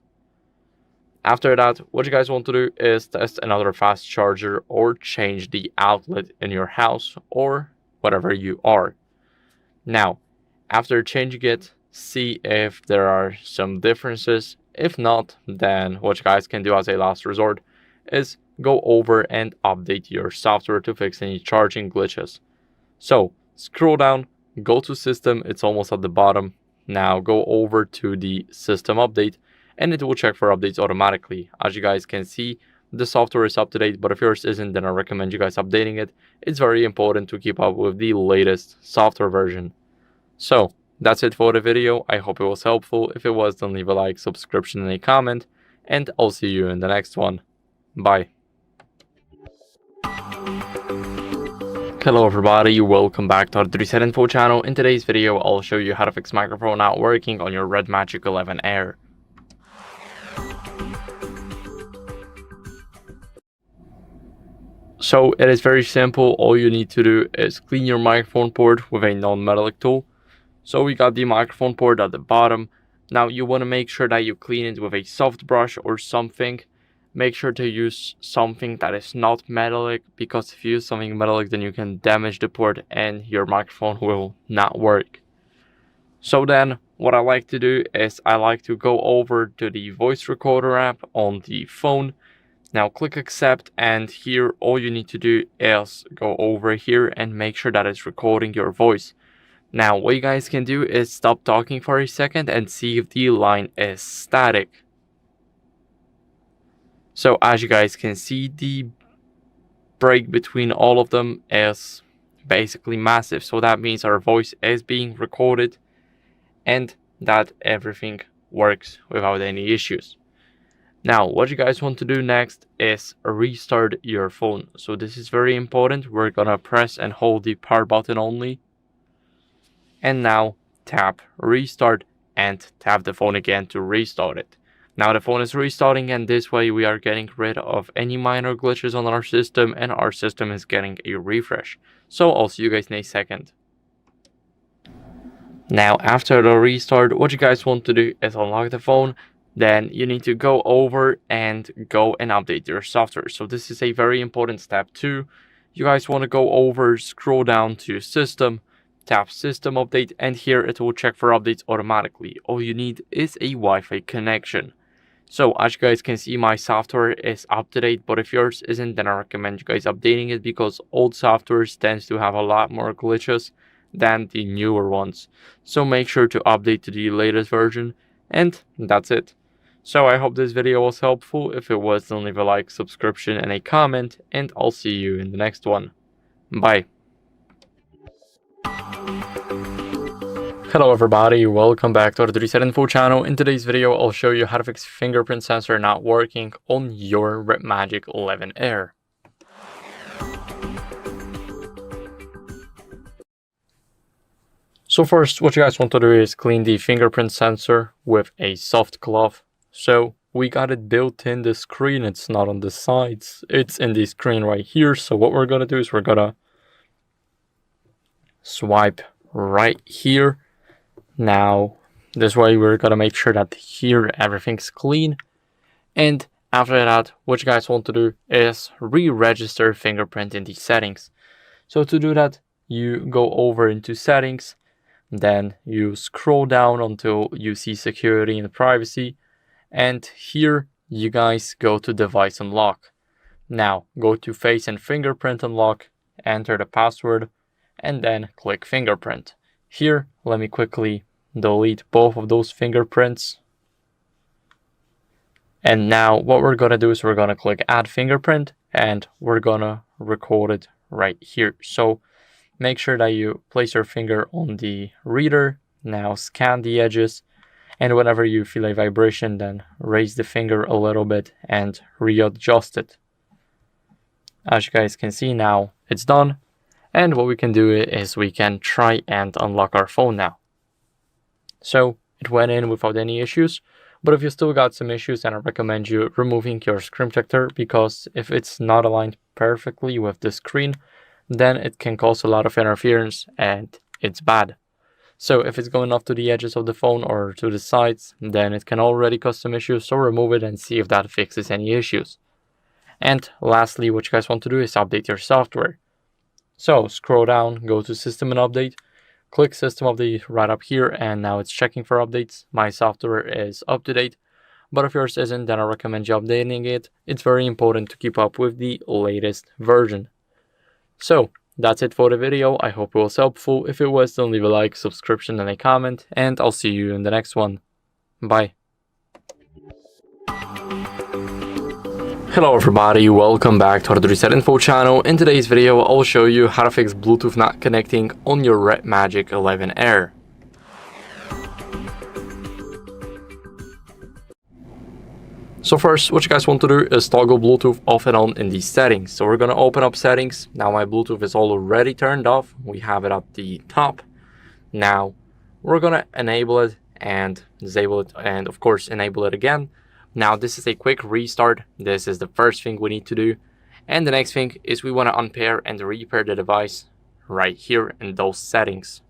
After that, what you guys want to do is test another fast charger or change the outlet in your house or whatever you are. Now, after changing it, see if there are some differences. If not, then what you guys can do as a last resort is go over and update your software to fix any charging glitches. So scroll down, go to system, it's almost at the bottom. Now go over to the system update and it will check for updates automatically. As you guys can see, the software is up to date, but if yours isn't, then I recommend you guys updating it. It's very important to keep up with the latest software version. So that's it for the video. I hope it was helpful. If it was, then leave a like, subscription, and a comment, and I'll see you in the next one. Bye. Hello everybody, welcome back to the HardReset.Info channel. In today's video, I'll show you how to fix microphone not working on your RedMagic 11 Air. So it is very simple. All you need to do is clean your microphone port with a non-metallic tool. So we got the microphone port at the bottom. Now you want to make sure that you clean it with a soft brush or something. Make sure to use something that is not metallic, because if you use something metallic, then you can damage the port and your microphone will not work. So then what I like to do is I like to go over to the voice recorder app on the phone. Now click accept, and here all you need to do is go over here and make sure that it's recording your voice. Now what you guys can do is stop talking for a second and see if the line is static. So as you guys can see, the break between all of them is basically massive. So that means our voice is being recorded and that everything works without any issues. Now what you guys want to do next is restart your phone. So this is very important. We're gonna press and hold the power button only. And now tap restart and tap the phone again to restart it. Now the phone is restarting, and this way we are getting rid of any minor glitches on our system, and our system is getting a refresh. So I'll see you guys in a second. Now after the restart, what you guys want to do is unlock the phone. Then you need to go over and go and update your software. So this is a very important step too. You guys want to go over, scroll down to system, tap system update, and here it will check for updates automatically. All you need is a Wi-Fi connection. So as you guys can see, my software is up to date, but if yours isn't, then I recommend you guys updating it, because old softwares tends to have a lot more glitches than the newer ones. So make sure to update to the latest version, and that's it. So I hope this video was helpful. If it was, then leave a like, subscription, and a comment, and I'll see you in the next one. Bye. Hello everybody, welcome back to HardReset.Info channel. In today's video, I'll show you how to fix fingerprint sensor not working on your RedMagic 11 Air. So first, what you guys want to do is clean the fingerprint sensor with a soft cloth. So we got it built in the screen, it's not on the sides, it's in the screen right here. So what we're gonna do is we're gonna swipe right here. Now, this way we're gonna make sure that here everything's clean. And after that, what you guys want to do is re-register fingerprint in the settings. So to do that, you go over into settings, then you scroll down until you see security and privacy. And here you guys go to device unlock. Now go to face and fingerprint unlock, enter the password, and then click fingerprint. Here, let me quickly delete both of those fingerprints. And now what we're gonna do is we're gonna click add fingerprint and we're gonna record it right here. So make sure that you place your finger on the reader. Now scan the edges, and whenever you feel a vibration, then raise the finger a little bit and readjust it. As you guys can see now, it's done. And what we can do is we can try and unlock our phone now. So it went in without any issues, but if you still got some issues, then I recommend you removing your screen protector, because if it's not aligned perfectly with the screen, then it can cause a lot of interference and it's bad. So if it's going off to the edges of the phone or to the sides, then it can already cause some issues. So remove it and see if that fixes any issues. And lastly, what you guys want to do is update your software. So scroll down, go to system and update, click system update right up here, and now it's checking for updates. My software is up to date, but if yours isn't, then I recommend you updating it. It's very important to keep up with the latest version. So that's it for the video. I hope it was helpful. If it was, then leave a like, subscription, and a comment, and I'll see you in the next one. Bye. Hello everybody, welcome back to HardReset.Info channel. In today's video, I'll show you how to fix Bluetooth not connecting on your RedMagic 11 Air. So first, what you guys want to do is toggle Bluetooth off and on in these settings. So we're going to open up settings. Now my Bluetooth is already turned off. We have it at the top. Now we're going to enable it and disable it, and of course enable it again. Now this is a quick restart. This is the first thing we need to do. And the next thing is we want to unpair and repair the device right here in those settings.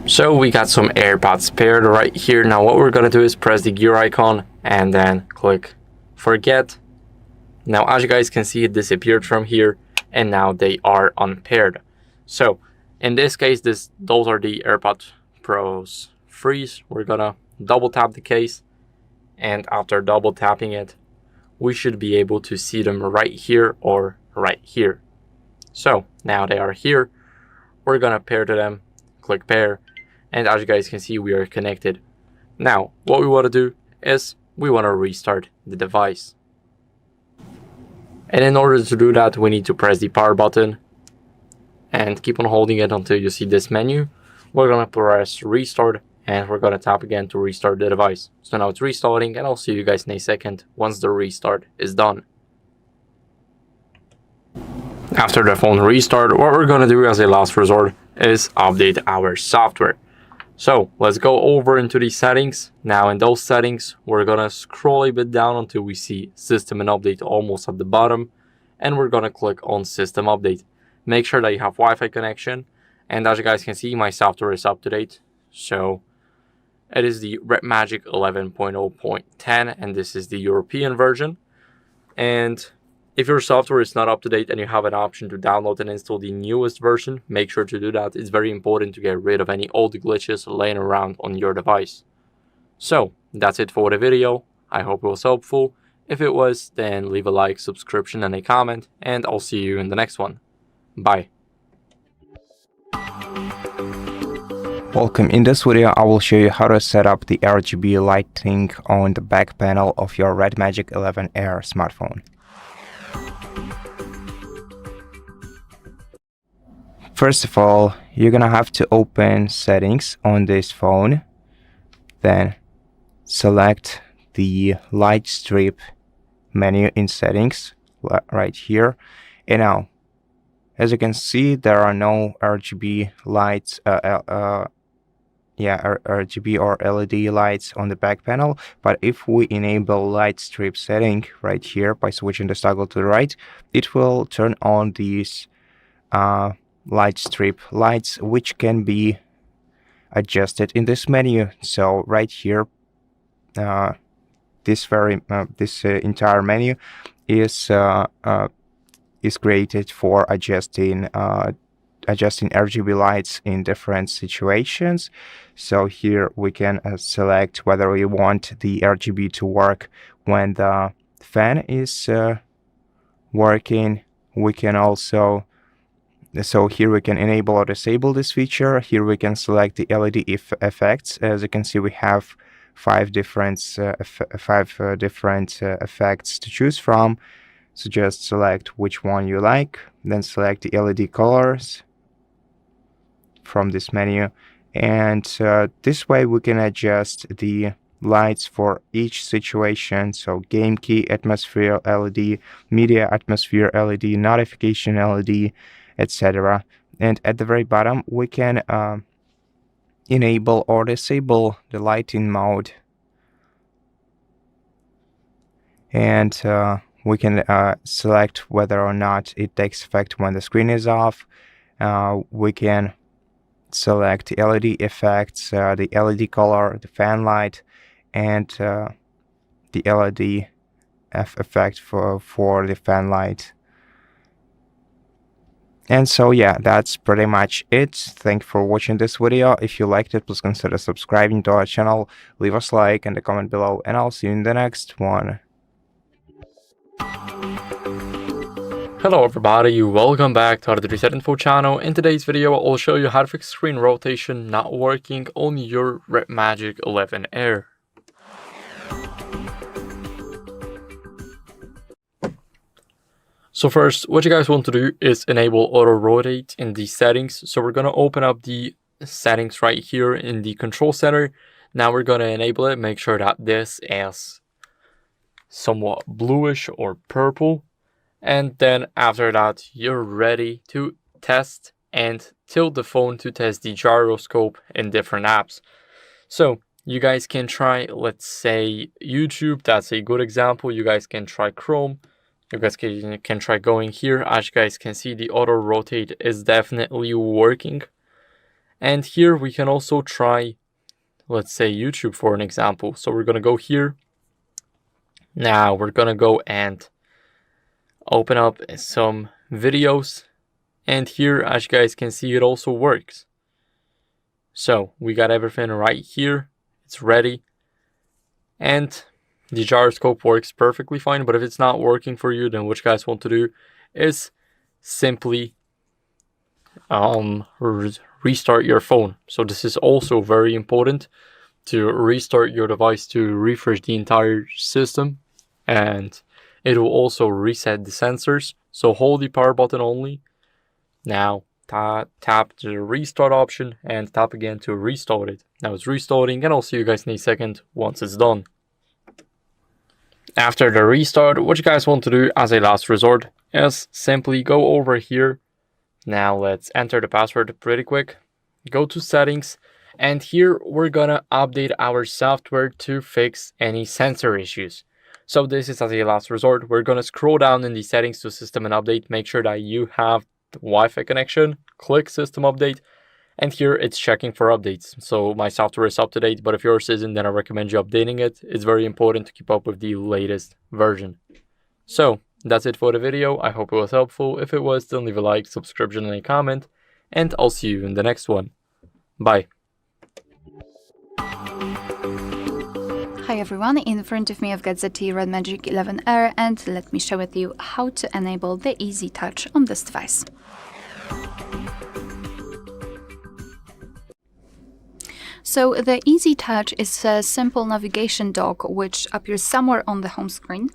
So we got some AirPods paired right here. Now what we're going to do is press the gear icon and then click forget. Now as you guys can see, it disappeared from here and now they are unpaired. So in this case, those are the AirPods Pros 3s. We're going to double tap the case, and after double tapping it, we should be able to see them right here or right here. So now they are here. We're going to pair to them, click pair. And as you guys can see, we are connected. Now, what we want to do is we want to restart the device. And in order to do that, we need to press the power button and keep on holding it until you see this menu. We're going to press restart and we're going to tap again to restart the device. So now it's restarting, and I'll see you guys in a second once the restart is done. After the phone restart, what we're going to do as a last resort is update our software. So let's go over into the settings. Now in those settings, we're gonna scroll a bit down until we see system and update almost at the bottom. And we're gonna click on system update. Make sure that you have Wi-Fi connection. And as you guys can see, my software is up to date. So it is the RedMagic 11.0.10, and this is the European version. And if your software is not up to date and you have an option to download and install the newest version, make sure to do that. It's very important to get rid of any old glitches laying around on your device. So that's it for the video. I hope it was helpful. If it was, then leave a like, subscription, and a comment, and I'll see you in the next one. Bye. Welcome. In this video, I will show you how to set up the RGB lighting on the back panel of your RedMagic 11 Air smartphone. First of all, you're gonna have to open settings on this phone, then select the light strip menu in settings right here. And now, as you can see, there are no RGB lights, RGB or LED lights on the back panel. But if we enable light strip setting right here by switching the toggle to the right, it will turn on these light strip lights, which can be adjusted in this menu. So right here, this entire menu is created for adjusting RGB lights in different situations. So here we can select whether we want the RGB to work when the fan is working. We can also, so here we can enable or disable this feature. Here we can select the LED effects. As you can see, we have five different effects to choose from. So just select which one you like, then select the LED colors from this menu, and this way we can adjust the lights for each situation. So game key atmosphere LED, media atmosphere LED, notification LED, etc. And at the very bottom we can enable or disable the lighting mode, and we can select whether or not it takes effect when the screen is off. We can select the LED effects, the LED color, the fan light, and the LED effect for the fan light. And so yeah, that's pretty much it. Thank you for watching this video. If you liked it, please consider subscribing to our channel, leave us a like and a comment below, and I'll see you in the next one. Hello everybody, welcome back to HardReset.Info channel. In today's video, I'll show you how to fix screen rotation not working on your RedMagic 11 Air. So first, what you guys want to do is enable auto rotate in the settings. So we're going to open up the settings right here in the control center. Now we're going to enable it, make sure that this is somewhat bluish or purple. And then after that, you're ready to test and tilt the phone to test the gyroscope in different apps. So you guys can try, let's say, YouTube. That's a good example. You guys can try Chrome. You guys can try going here. As you guys can see, the auto rotate is definitely working. And here we can also try, let's say, YouTube for an example. So we're going to go here. Now we're going to go and open up some videos, and here, as you guys can see, it also works. So we got everything right here, it's ready, and the gyroscope works perfectly fine. But if it's not working for you, then what you guys want to do is simply restart your phone. So this is also very important, to restart your device to refresh the entire system, and it will also reset the sensors. So hold the power button only. Now tap the restart option and tap again to restart it. Now it's restarting, and I'll see you guys in a second once it's done. After the restart, what you guys want to do as a last resort is simply go over here. Now let's enter the password pretty quick. Go to settings, and here we're gonna update our software to fix any sensor issues. So this is as a last resort. We're going to scroll down in the settings to system and update. Make sure that you have the Wi-Fi connection. Click system update. And here it's checking for updates. So my software is up to date, but if yours isn't, then I recommend you updating it. It's very important to keep up with the latest version. So that's it for the video. I hope it was helpful. If it was, then leave a like, subscription, and a comment. And I'll see you in the next one. Bye. Hi everyone, in front of me I've got ZTE RedMagic 11 Air, and let me share with you how to enable the Easy Touch on this device. So the Easy Touch is a simple navigation dock which appears somewhere on the home screen,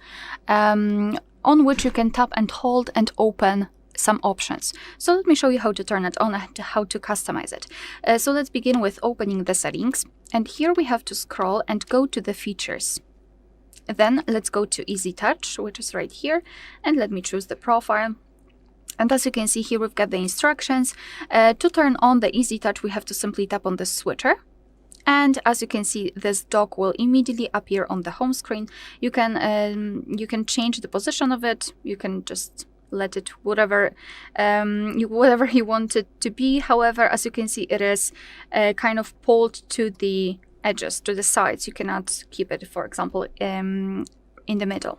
on which you can tap and hold and open some options. So let me show you how to turn it on and how to customize it. So let's begin with opening the settings. And here we have to scroll and go to the features. Then let's go to Easy Touch, which is right here. And let me choose the profile. And as you can see here, we've got the instructions. To turn on the Easy Touch, we have to simply tap on the switcher. And as you can see, this dock will immediately appear on the home screen. You can change the position of it. You can just let it whatever you want it to be. However, as you can see, it is kind of pulled to the edges, to the sides. You cannot keep it, for example, in the middle.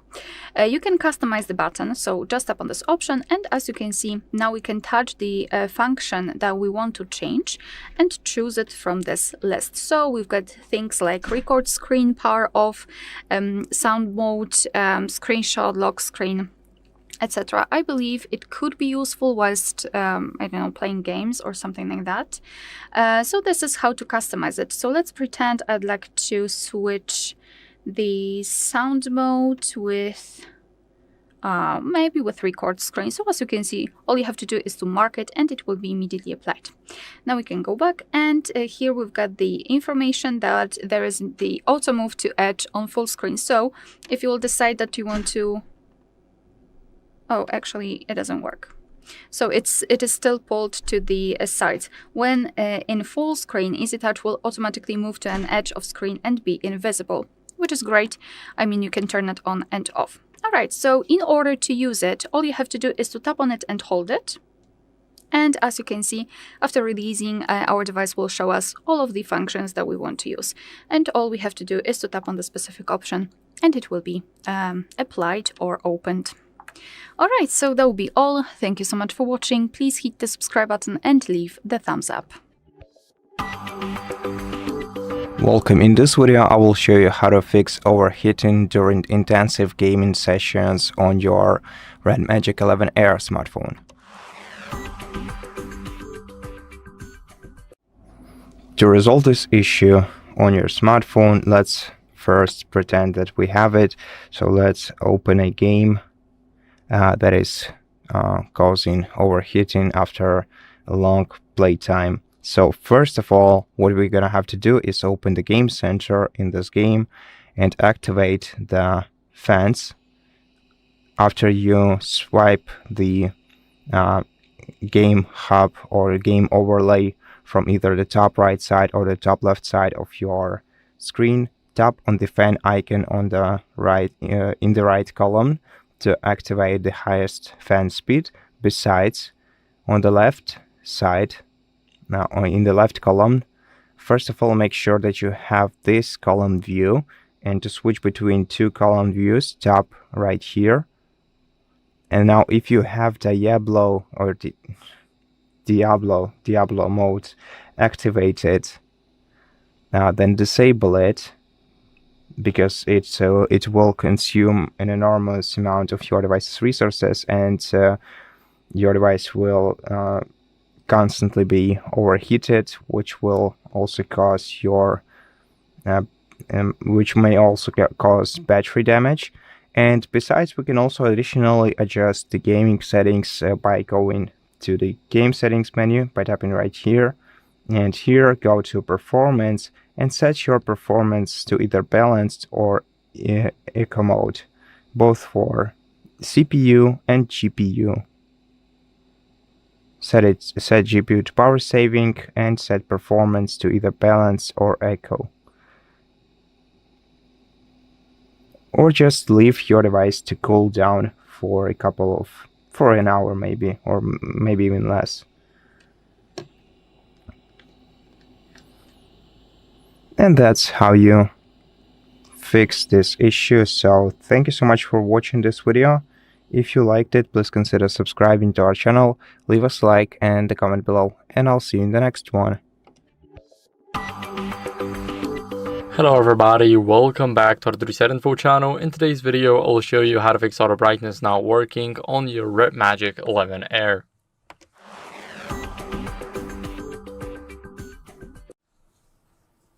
You can customize the button, so just tap on this option, and as you can see, now we can touch the function that we want to change and choose it from this list. So we've got things like record screen, power off, sound mode, screenshot, lock screen, etc. I believe it could be useful whilst, I don't know, playing games or something like that. So this is how to customize it. So let's pretend I'd like to switch the sound mode with maybe with record screen. So as you can see, all you have to do is to mark it and it will be immediately applied. Now we can go back, and here we've got the information that there is the auto move to edge on full screen. So if you will decide that you want to, oh, actually it doesn't work. So it is still pulled to the sides. When in full screen, Easy Touch will automatically move to an edge of screen and be invisible, which is great. I mean, you can turn it on and off. All right, so in order to use it, all you have to do is to tap on it and hold it. And as you can see, after releasing, our device will show us all of the functions that we want to use. And all we have to do is to tap on the specific option and it will be applied or opened. All right, so that will be all. Thank you so much for watching. Please hit the subscribe button and leave the thumbs up. Welcome. In this video, I will show you how to fix overheating during intensive gaming sessions on your RedMagic 11 Air smartphone. To resolve this issue on your smartphone, let's first pretend that we have it. So let's open a game that is causing overheating after a long playtime. So first of all, what we're gonna have to do is open the game center in this game and activate the fans. After you swipe the game hub or game overlay from either the top right side or the top left side of your screen, tap on the fan icon on the right in the right column to activate the highest fan speed. Besides, on the left side, now in the left column, first of all, make sure that you have this column view, and to switch between two column views, tap right here. And now if you have Diablo or Diablo mode activated, then disable it, because it will consume an enormous amount of your device's resources, and your device will constantly be overheated, which will also cause your which may also cause battery damage. And besides, we can also additionally adjust the gaming settings by going to the game settings menu by tapping right here, and here go to performance and set your performance to either balanced or eco mode, both for CPU and GPU. Set GPU to power saving and set performance to either balanced or eco. Or just leave your device to cool down for for an hour maybe, or maybe even less. And that's how you fix this issue. So thank you so much for watching this video. If you liked it, please consider subscribing to our channel, leave us a like and a comment below, and I'll see you in the next one. Hello everybody, welcome back to HardReset.Info channel. In today's video, I'll show you how to fix auto brightness not working on your RedMagic 11 Air.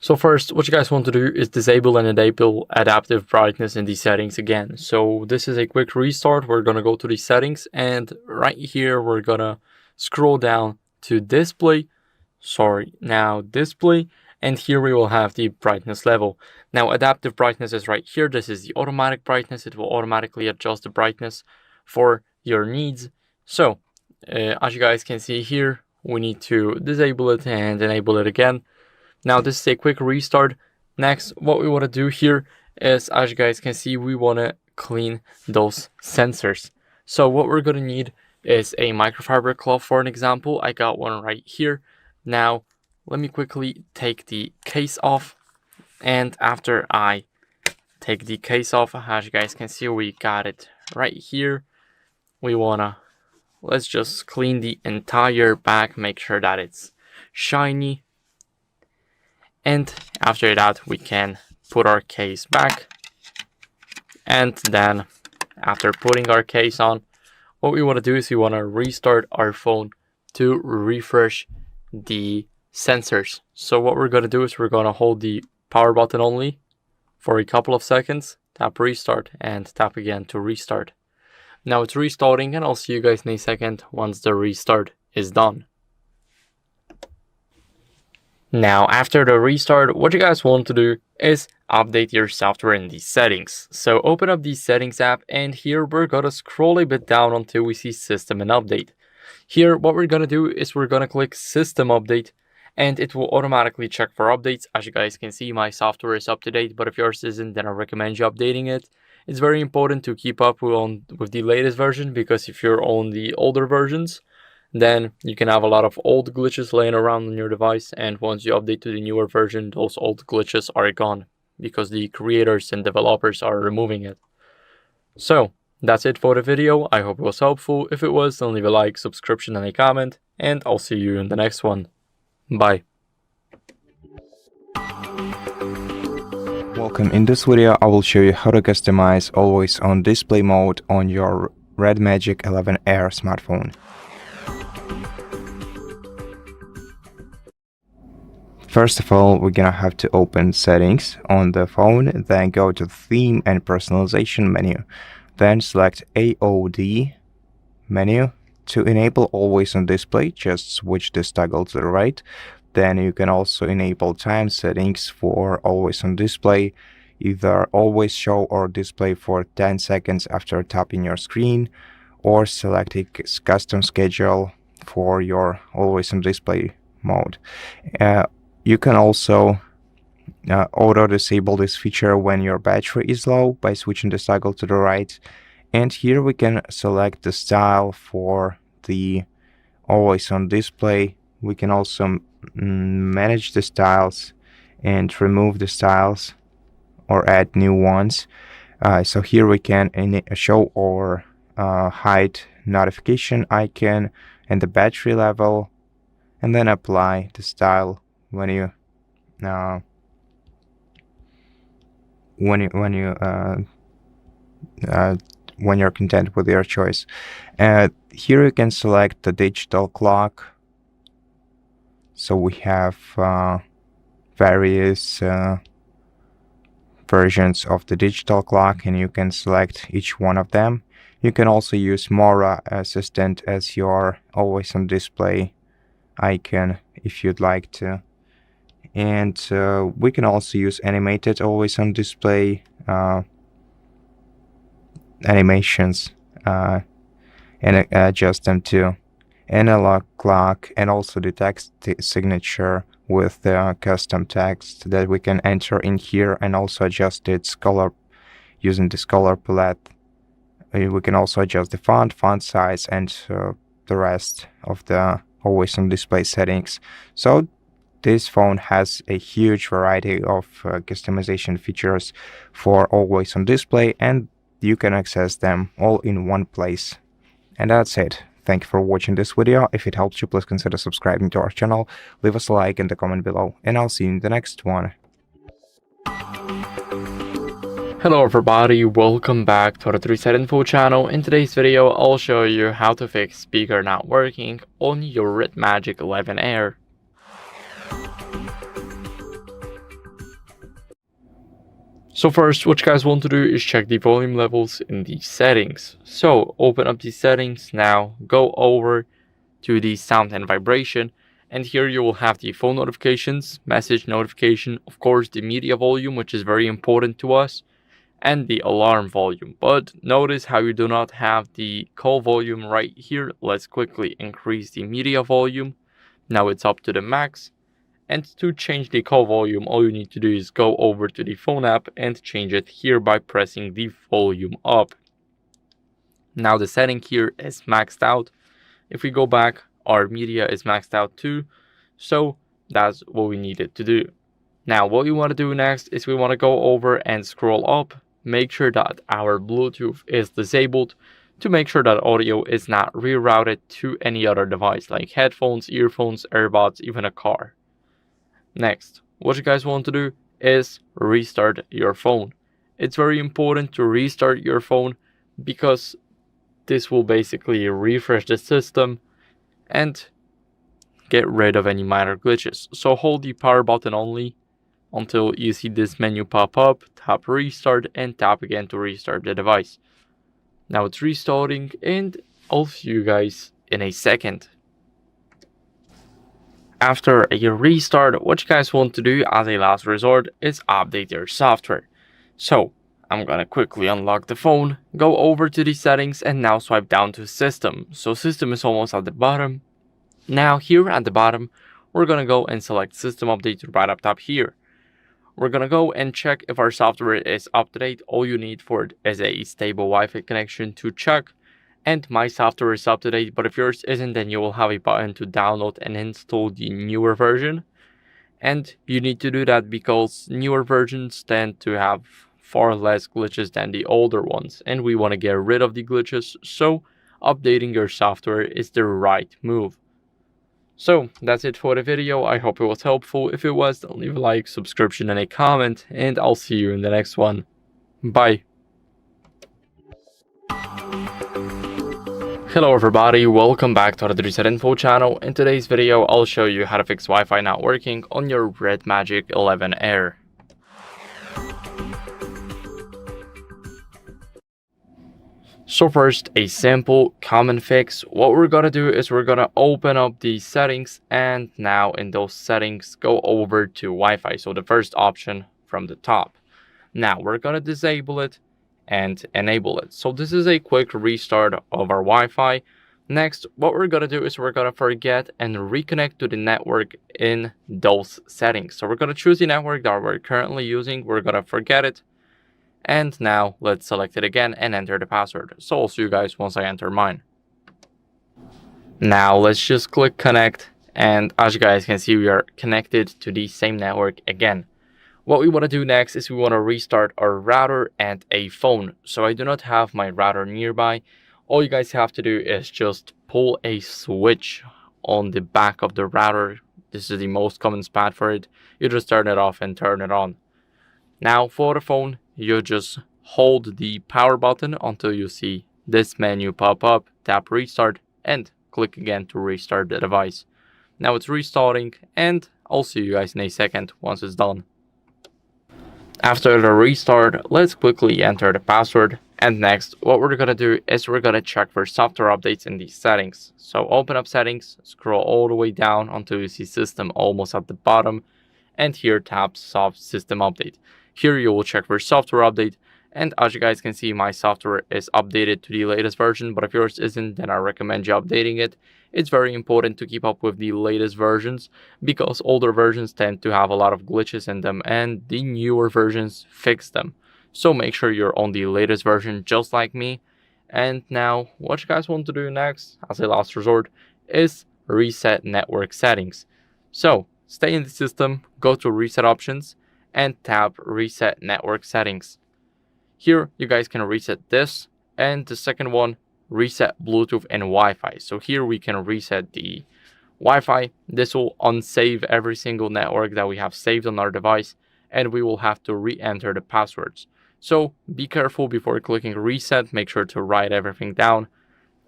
So first, what you guys want to do is disable and enable adaptive brightness in these settings again. So this is a quick restart. We're going to go to the settings, and right here we're going to scroll down to display, and here we will have the brightness level. Now adaptive brightness is right here. This is the automatic brightness. It will automatically adjust the brightness for your needs. So as you guys can see here, we need to disable it and enable it again. Now this is a quick restart. Next, what we want to do here is, as you guys can see, we want to clean those sensors. So what we're going to need is a microfiber cloth, for an example. I got one right here. Now let me quickly take the case off, and after I take the case off, as you guys can see, we got it right here. Let's just clean the entire back, make sure that it's shiny, and after that we can put our case back. And then after putting our case on, what we want to do is we want to restart our phone to refresh the sensors. So what we're going to do is we're going to hold the power button only for a couple of seconds, tap restart, and tap again to restart. Now it's restarting, and I'll see you guys in a second once the restart is done. Now after the restart, what you guys want to do is update your software in these settings. So open up the settings app, and here we're going to scroll a bit down until we see system and update. Here what we're going to do is we're going to click system update, and it will automatically check for updates. As you guys can see, my software is up to date, but if yours isn't, then I recommend you updating it. It's very important to keep up with the latest version, because if you're on the older versions, then you can have a lot of old glitches laying around on your device, and once you update to the newer version, those old glitches are gone because the creators and developers are removing it. So that's it for the video. I hope it was helpful. If it was, then leave a like, subscription, and a comment, and I'll see you in the next one. Bye. Welcome. In this video, I will show you how to customize always on display mode on your RedMagic 11 Air smartphone. First of all, we're gonna have to open settings on the phone, then go to theme and personalization menu, then select AOD menu. To enable always on display, just switch this toggle to the right. Then you can also enable time settings for always on display, either always show or display for 10 seconds after tapping your screen, or select a custom schedule for your always on display mode. You can also auto disable this feature when your battery is low by switching the toggle to the right. And here we can select the style for the always on display. We can also manage the styles and remove the styles or add new ones. So here we can show or hide notification icon and the battery level, and then apply the style when you're content with your choice. Here you can select the digital clock. So we have various versions of the digital clock, and you can select each one of them. You can also use Mora Assistant as your always on display icon if you'd like to. And we can also use animated always on display animations and adjust them to analog clock, and also the text signature with the custom text that we can enter in here, and also adjust its color using this color palette. We can also adjust the font size, and the rest of the always on display settings. So this phone has a huge variety of customization features for always on display, and you can access them all in one place. And that's it. Thank you for watching this video. If it helped you, please consider subscribing to our channel, leave us a like in the comment below, and I'll see you in the next one. Hello everybody, welcome back to the HardReset.Info channel. In today's video, I'll show you how to fix speaker not working on your RedMagic 11 Air. So first, what you guys want to do is check the volume levels in the settings. So open up the settings now, go over to the sound and vibration, and here you will have the phone notifications, message notification, of course the media volume, which is very important to us, and the alarm volume. But notice how you do not have the call volume right here. Let's quickly increase the media volume. Now it's up to the max. And to change the call volume, all you need to do is go over to the phone app and change it here by pressing the volume up. Now the setting here is maxed out. If we go back, our media is maxed out too. So that's what we needed to do. Now what we want to do next is we want to go over and scroll up, make sure that our Bluetooth is disabled to make sure that audio is not rerouted to any other device like headphones, earphones, earbuds, even a car. Next, what you guys want to do is restart your phone. It's very important to restart your phone because this will basically refresh the system and get rid of any minor glitches. So hold the power button only until you see this menu pop up, tap restart and tap again to restart the device. Now it's restarting and I'll see you guys in a second. After a restart, what you guys want to do as a last resort is update your software. So I'm gonna quickly unlock the phone, go over to the settings and now swipe down to system. So system is almost at the bottom. Now here at the bottom, we're gonna go and select system update right up top here. We're gonna go and check if our software is up to date. All you need for it is a stable Wi-Fi connection to check. And my software is up to date, but if yours isn't, then you will have a button to download and install the newer version. And you need to do that because newer versions tend to have far less glitches than the older ones. And we want to get rid of the glitches, so updating your software is the right move. So that's it for the video. I hope it was helpful. If it was, then leave a like, subscription, and a comment. And I'll see you in the next one. Bye. Hello everybody, welcome back to the HardReset.Info channel. In today's video, I'll show you how to fix Wi-Fi not working on your RedMagic 11 Air. So first, a simple common fix. What we're gonna do is we're gonna open up the settings and now in those settings, go over to Wi-Fi. So the first option from the top. Now we're gonna disable it and enable it. So this is a quick restart of our Wi-Fi. Next, what we're gonna do is we're gonna forget and reconnect to the network in those settings. So we're gonna choose the network that we're currently using. We're gonna forget it. And now let's select it again and enter the password. So I'll see you guys once I enter mine. Now let's just click connect. And as you guys can see, we are connected to the same network again. What we want to do next is we want to restart our router and a phone. So I do not have my router nearby. All you guys have to do is just pull a switch on the back of the router. This is the most common spot for it. You just turn it off and turn it on. Now for the phone, you just hold the power button until you see this menu pop up, tap restart and click again to restart the device. Now it's restarting and I'll see you guys in a second once it's done. After the restart, let's quickly enter the password. And next, what we're gonna do is we're gonna check for software updates in these settings. So open up settings, scroll all the way down until you see system almost at the bottom. And here tap soft system update. Here you will check for software update. And as you guys can see, my software is updated to the latest version, but if yours isn't, then I recommend you updating it. It's very important to keep up with the latest versions because older versions tend to have a lot of glitches in them and the newer versions fix them. So make sure you're on the latest version just like me. And now what you guys want to do next as a last resort is reset network settings. So stay in the system, go to reset options and tap reset network settings. Here you guys can reset this and the second one, reset Bluetooth and Wi-Fi. So here we can reset the Wi-Fi. This will unsave every single network that we have saved on our device and we will have to re-enter the passwords. So be careful before clicking reset, make sure to write everything down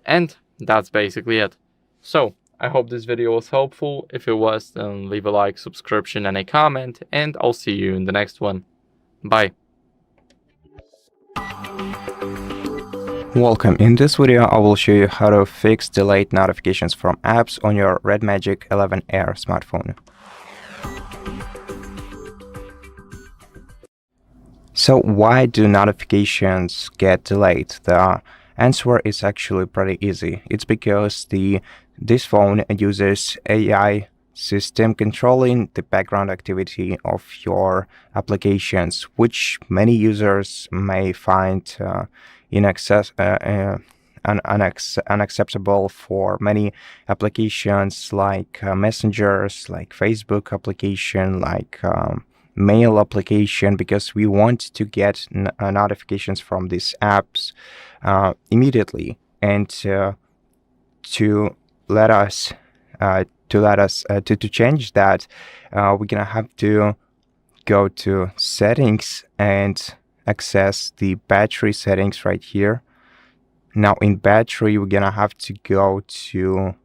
and that's basically it. So I hope this video was helpful. If it was, then leave a like, subscription and a comment and I'll see you in the next one. Bye. Welcome. In this video, I will show you how to fix delayed notifications from apps on your RedMagic 11 Air smartphone. So why do notifications get delayed? The answer is actually pretty easy. It's because this phone uses AI system controlling the background activity of your applications, which many users may find unacceptable for many applications like messengers, like Facebook application, like mail application, because we want to get notifications from these apps immediately, and to change that, we're gonna have to go to settings and access the battery settings right here. Now in battery, we're gonna have to go to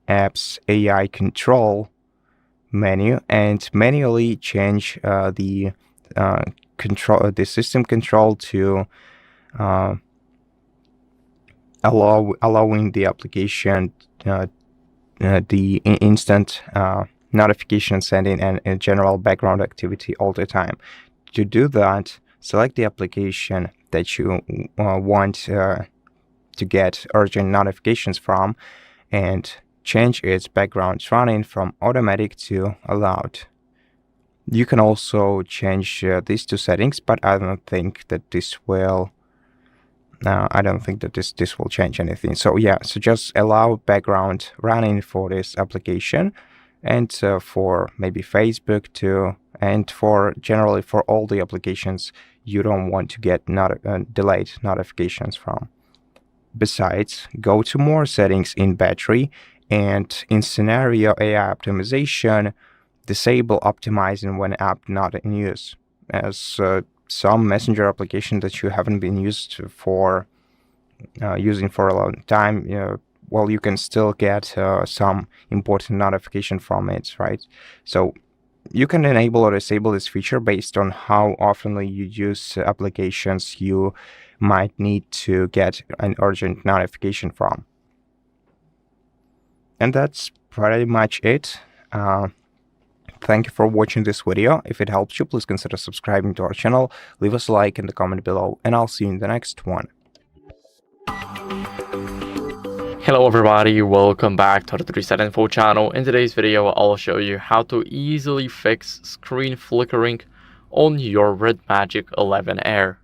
apps AI control menu and manually change the system control to allowing the application the instant notification sending and general background activity all the time. To do that, select the application that you want to get urgent notifications from and change its background running from automatic to allowed. You can also change these two settings, but I don't think that this will this will change anything. So yeah, so just allow background running for this application, and for maybe Facebook too, and for generally for all the applications you don't want to get delayed notifications from. Besides, go to more settings in battery, and in scenario AI optimization, disable optimizing when app not in use, as some messenger application that you haven't been using for a long time, well, you can still get some important notification from it, right? So you can enable or disable this feature based on how often you use applications you might need to get an urgent notification from. And that's pretty much it. Thank you for watching this video. If it helps you, please consider subscribing to our channel, leave us a like in the comment below, and I'll see you in the next one. Hello everybody, welcome back to the HardReset.Info channel. In today's video, I'll show you how to easily fix screen flickering on your RedMagic 11 Air.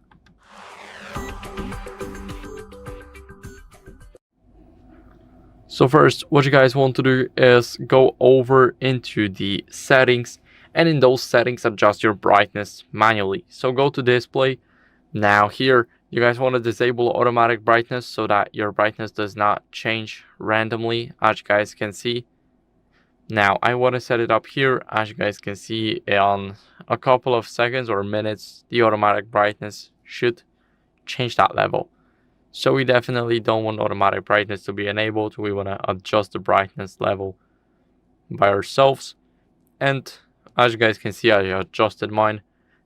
So first, what you guys want to do is go over into the settings, and in those settings, adjust your brightness manually. So go to display. Now here, you guys want to disable automatic brightness so that your brightness does not change randomly, as you guys can see. Now I want to set it up here. As you guys can see, in a couple of seconds or minutes, the automatic brightness should change that level. So we definitely don't want automatic brightness to be enabled. We want to adjust the brightness level by ourselves. And as you guys can see, I adjusted mine.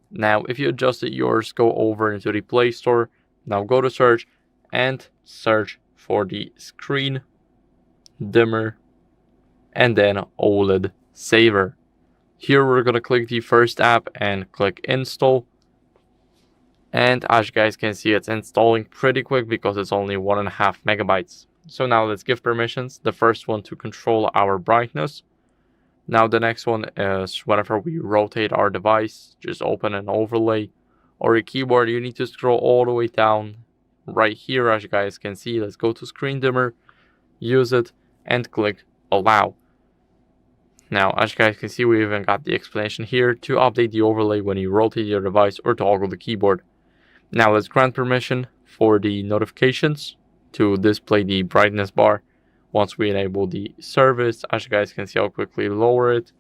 Now, if you adjusted yours, go over into the Play Store. Now go to search and search for the screen dimmer and then OLED saver. Here we're going to click the first app and click install. And as you guys can see, it's installing pretty quick because it's only 1.5 megabytes. So now let's give permissions. The first one to control our brightness. Now the next one is whenever we rotate our device, just open an overlay or a keyboard. You need to scroll all the way down right here, as you guys can see. Let's go to screen dimmer, use it, and click allow. Now, as you guys can see, we even got the explanation here to update the overlay when you rotate your device or toggle the keyboard. Now let's grant permission for the notifications to display the brightness bar. Once we enable the service, as you guys can see, I'll quickly lower it.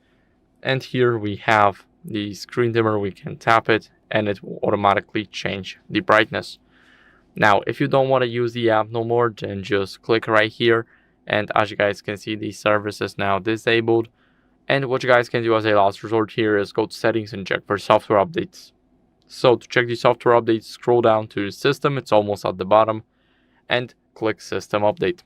And here we have the screen dimmer. We can tap it and it will automatically change the brightness. Now, if you don't want to use the app no more, then just click right here. And as you guys can see, the service is now disabled. And what you guys can do as a last resort here is go to settings and check for software updates. So to check the software updates, scroll down to system. It's almost at the bottom. and click System Update.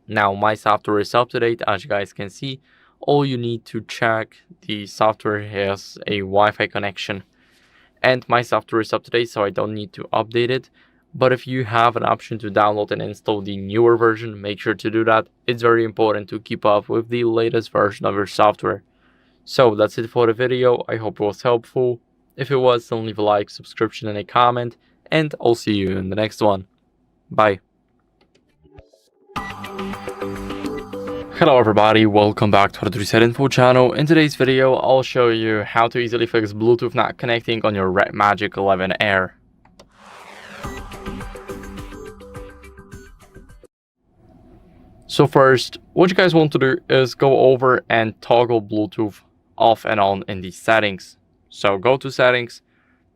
Now my software is up to date, as you guys can see. All you need to check, the software has a Wi-Fi connection, and my software is up to date, so I don't need to update it. But if you have an option to download and install the newer version, make sure to do that. It's very important to keep up with the latest version of your software. So that's it for the video. I hope it was helpful. If it was, then leave a like, subscription, and a comment, and I'll see you in the next one. Bye. Hello everybody, welcome back to HardReset.Info channel. In today's video, I'll show you how to easily fix Bluetooth not connecting on your RedMagic 11 Air. So first, what you guys want to do is go over and toggle Bluetooth off and on in the settings. So go to settings.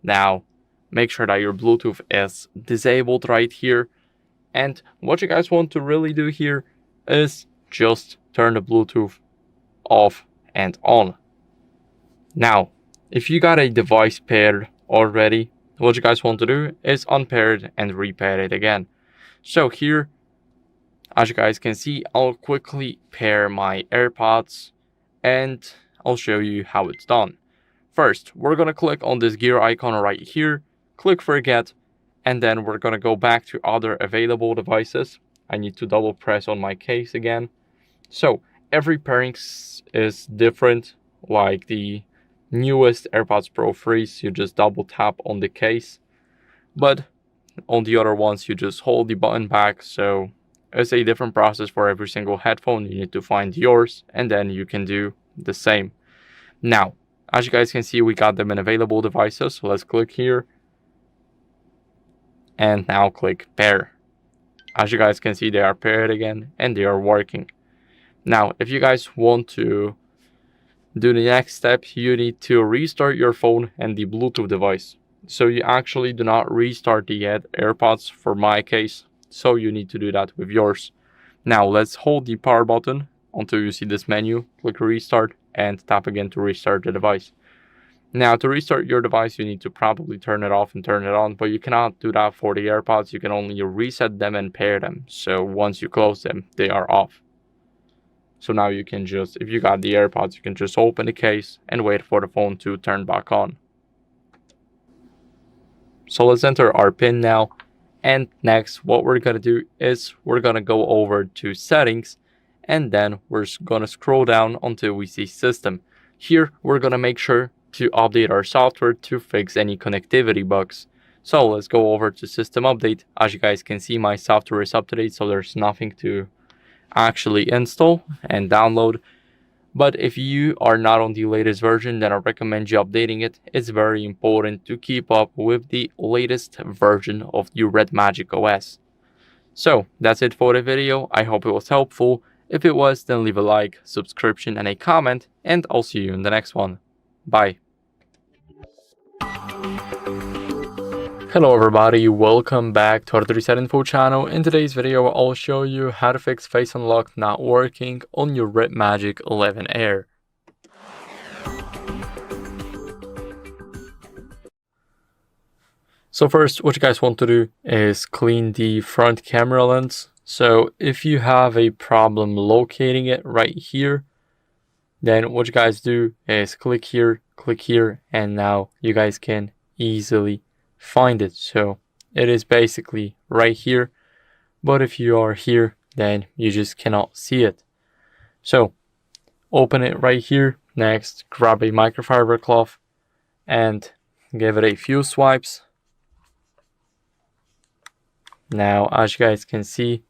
Now, make sure that your Bluetooth is disabled right here. And what you guys want to really do here is just turn the Bluetooth off and on. Now, if you got a device paired already, what you guys want to do is unpair it and repair it again. So here, as you guys can see, I'll quickly pair my AirPods and I'll show you how it's done. First, we're going to click on this gear icon right here, click forget, and then we're going to go back to other available devices. I need to double press on my case again. So every pairing is different, like the newest AirPods Pro 3s, you just double tap on the case. But on the other ones, you just hold the button back, so it's a different process for every single headphone. You need to find yours and then you can do the same. Now, as you guys can see, we got them in available devices. So let's click here and now click pair. As you guys can see, they are paired again and they are working. Now, if you guys want to do the next step, you need to restart your phone and the Bluetooth device. So you actually do not restart the AirPods for my case. So you need to do that with yours. Now let's hold the power button until you see this menu, click restart and tap again to restart the device. Now to restart your device, you need to probably turn it off and turn it on, but you cannot do that for the AirPods. You can only reset them and pair them. So once you close them, they are off. So now you can just, if you got the AirPods, you can just open the case and wait for the phone to turn back on. So let's enter our PIN now. And next, what we're going to do is we're going to go over to settings and then we're going to scroll down until we see system. Here, we're going to make sure to update our software to fix any connectivity bugs. So let's go over to system update. As you guys can see, my software is up to date, so there's nothing to actually install and download. But if you are not on the latest version, then I recommend you updating it. It's very important to keep up with the latest version of your RedMagic OS. So that's it for the video. I hope it was helpful. If it was, then leave a like, subscription, and a comment, and I'll see you in the next one. Bye. Hello everybody, welcome back to HardReset.Info channel. In today's video, I'll show you how to fix Face Unlock not working on your RedMagic 11 Air. So first, what you guys want to do is clean the front camera lens. So if you have a problem locating it right here, then what you guys do is click here, and now you guys can easily find it. So it is basically right here, but if you are here, then you just cannot see it. So open it right here. Next, grab a microfiber cloth and give it a few swipes. Now, as you guys can see,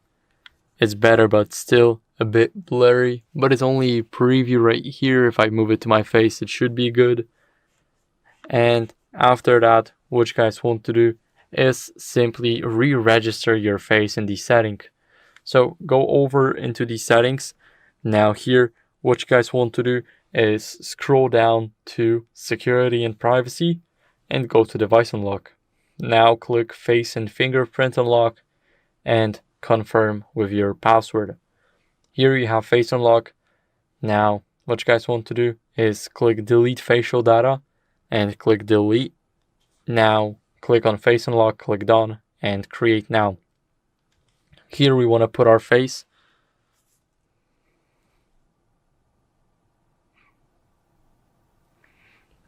it's better, but still a bit blurry, but it's only a preview right here. If I move it to my face, it should be good. And after that, what you guys want to do is simply re-register your face in the setting. So go over into the settings. Now here, what you guys want to do is scroll down to security and privacy and go to device unlock. Now click face and fingerprint unlock and confirm with your password. Here you have face unlock. Now what you guys want to do is click delete facial data and click delete. Now click on face unlock, click done and create now. Here we want to put our face.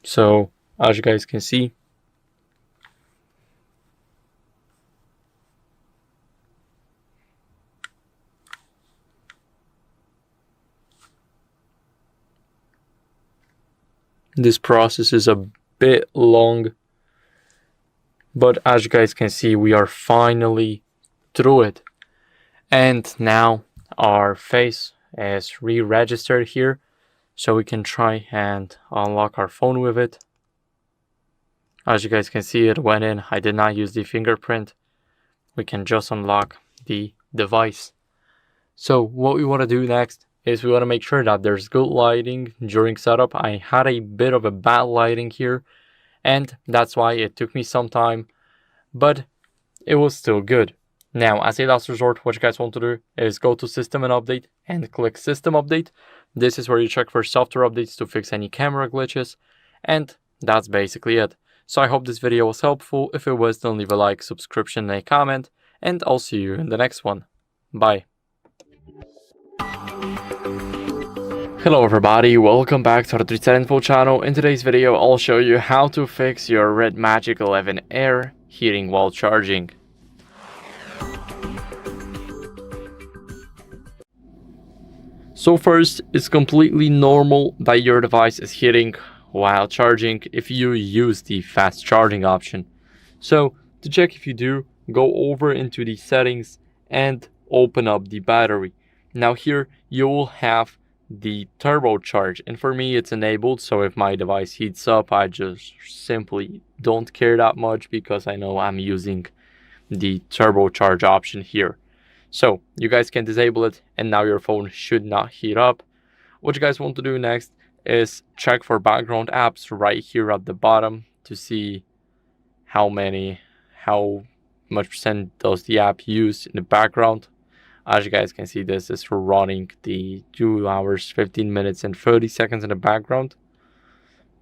So as you guys can see, this process is a bit long, but as you guys can see, we are finally through it. And now our face is re-registered here, so we can try and unlock our phone with it. As you guys can see, it went in. I did not use the fingerprint. We can just unlock the device. So what we want to do next is we want to make sure that there's good lighting during setup. I had a bit of a bad lighting here, and that's why it took me some time, but it was still good. Now, as a last resort, what you guys want to do is go to System and Update and click System Update. This is where you check for software updates to fix any camera glitches, and that's basically it. So I hope this video was helpful. If it was, then leave a like, subscription, and a comment, and I'll see you in the next one. Bye. Hello everybody, welcome back to the HardReset.Info channel. In today's video, I'll show you how to fix your RedMagic 11 Air heating while charging. So first, it's completely normal that your device is heating while charging if you use the fast charging option. So to check if you do, go over into the settings and open up the battery. Now here you will have the turbocharge, and for me it's enabled, so if my device heats up I just simply don't care that much because I know I'm using the turbocharge option here. So you guys can disable it and now your phone should not heat up. What you guys want to do next is check for background apps right here at the bottom to see how much percent does the app use in the background. As you guys can see, this is running the 2 hours, 15 minutes and 30 seconds in the background.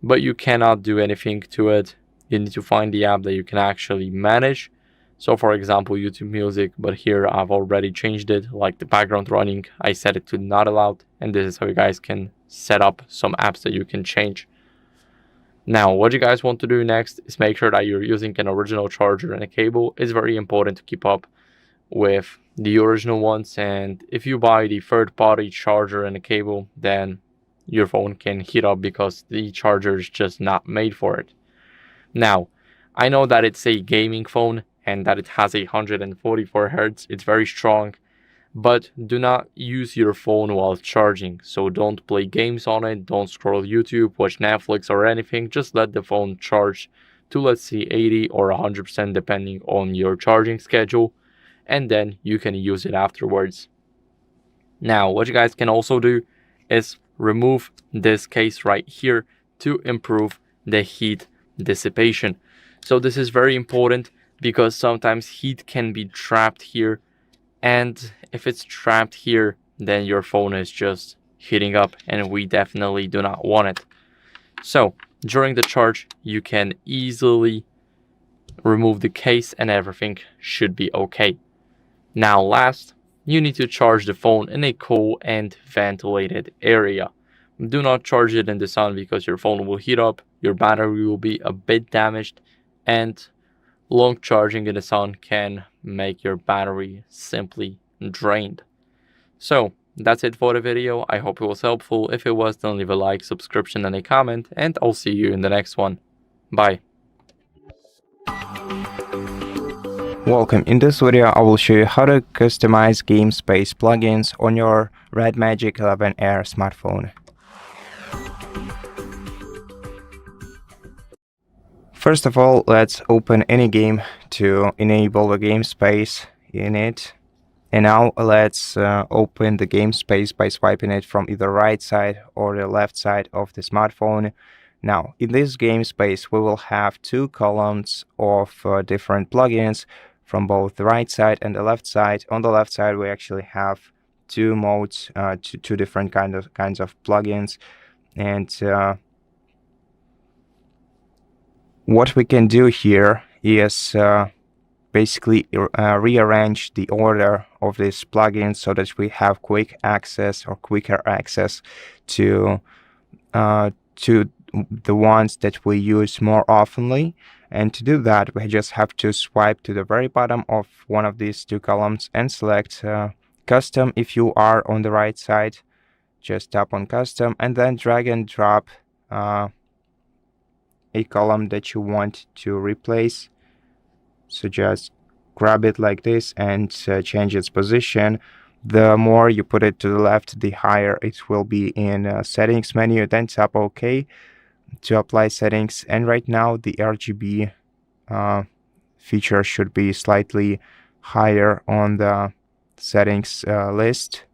But you cannot do anything to it. You need to find the app that you can actually manage. So for example, YouTube Music, but here I've already changed it, like the background running, I set it to not allowed, and this is how you guys can set up some apps that you can change. Now, what you guys want to do next is make sure that you're using an original charger and a cable. It's very important to keep up with the original ones, and if you buy the third-party charger and a cable, then your phone can heat up because the charger is just not made for it. Now, I know that it's a gaming phone and that it has 144 Hz, it's very strong, but do not use your phone while charging. So don't play games on it, don't scroll YouTube, watch Netflix or anything, just let the phone charge to, let's say, 80 or 100% depending on your charging schedule, and then you can use it afterwards. Now, what you guys can also do is remove this case right here to improve the heat dissipation. So this is very important because sometimes heat can be trapped here, and if it's trapped here, then your phone is just heating up, and we definitely do not want it. So during the charge, you can easily remove the case and everything should be okay. Now last, you need to charge the phone in a cool and ventilated area. Do not charge it in the sun because your phone will heat up, your battery will be a bit damaged, and long charging in the sun can make your battery simply drained. So that's it for the video. I hope it was helpful. If it was, then leave a like, subscription, and a comment, and I'll see you in the next one. Bye. Welcome. In this video, I will show you how to customize game space plugins on your RedMagic 11 Air smartphone. First of all, let's open any game to enable the game space in it. And now let's open the game space by swiping it from either right side or the left side of the smartphone. Now, in this game space, we will have two columns of different plugins from both the right side and the left side. On the left side, we actually have two modes, two different kinds of plugins. And what we can do here is basically rearrange the order of this plugin so that we have quick access or quicker access to the ones that we use more oftenly. And to do that, we just have to swipe to the very bottom of one of these two columns and select custom. If you are on the right side, just tap on custom and then drag and drop a column that you want to replace. So just grab it like this and change its position. The more you put it to the left, the higher it will be in settings menu. Then tap OK to apply settings. And right now the RGB feature should be slightly higher on the settings list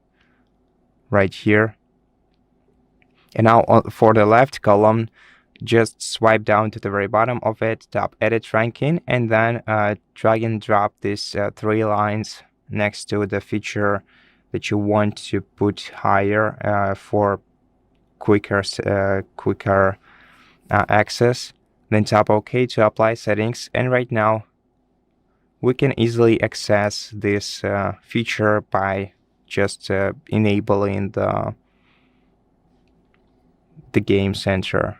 right here. And now for the left column, just swipe down to the very bottom of it, tap edit ranking, and then drag and drop these 3 lines next to the feature that you want to put higher for quicker access. Then tap OK to apply settings, and right now we can easily access this feature by just enabling the game center.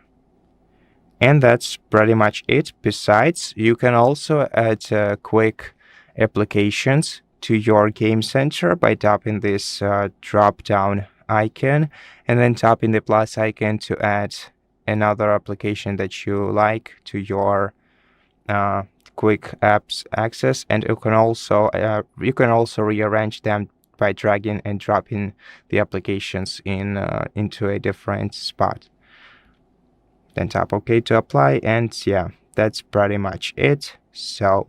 And that's pretty much it. Besides, you can also add quick applications to your game center by tapping this drop down icon and then tapping the plus icon to add another application that you like to your quick apps access. And you can also rearrange them by dragging and dropping the applications into a different spot. Then tap OK to apply, and yeah, that's pretty much it. So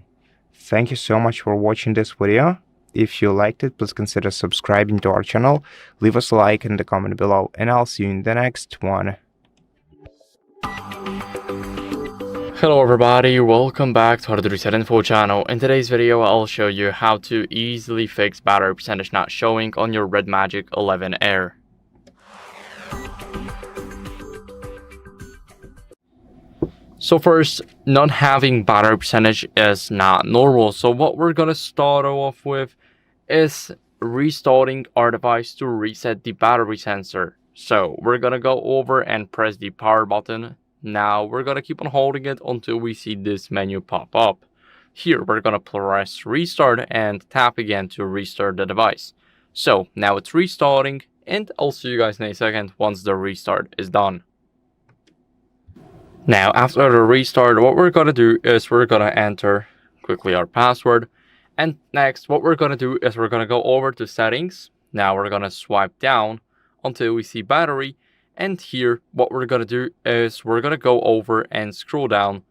thank you so much for watching this video. If you liked it, please consider subscribing to our channel, leave us a like in the comment below, and I'll see you in the next one. Hello everybody, welcome back to HardReset.Info channel. In today's video, I'll show you how to easily fix battery percentage not showing on your RedMagic 11 Air. So first, not having battery percentage is not normal. So what we're gonna start off with is restarting our device to reset the battery sensor. So we're gonna go over and press the power button. Now we're gonna keep on holding it until we see this menu pop up. Here we're gonna press restart and tap again to restart the device. So now it's restarting, and I'll see you guys in a second once the restart is done. Now, after the restart, what we're going to do is we're going to enter quickly our password. And next, what we're going to do is we're going to go over to settings. Now, we're going to swipe down until we see battery. And here, what we're going to do is we're going to go over and scroll down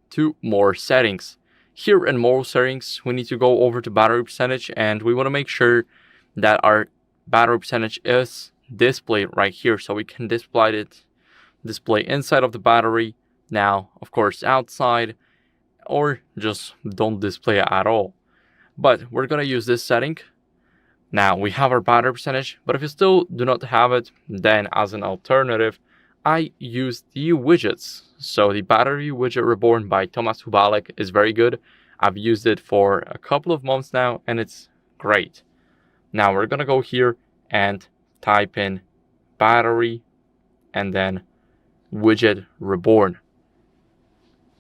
to more settings. Here in more settings, we need to go over to battery percentage. And we want to make sure that our battery percentage is displayed right here. So we can display inside of the battery. Now, of course, outside, or just don't display it at all. But we're going to use this setting. Now, we have our battery percentage, but if you still do not have it, then as an alternative, I use the widgets. So the battery widget reborn by Thomas Hubalik is very good. I've used it for a couple of months now, and it's great. Now, we're going to go here and type in battery and then widget reborn.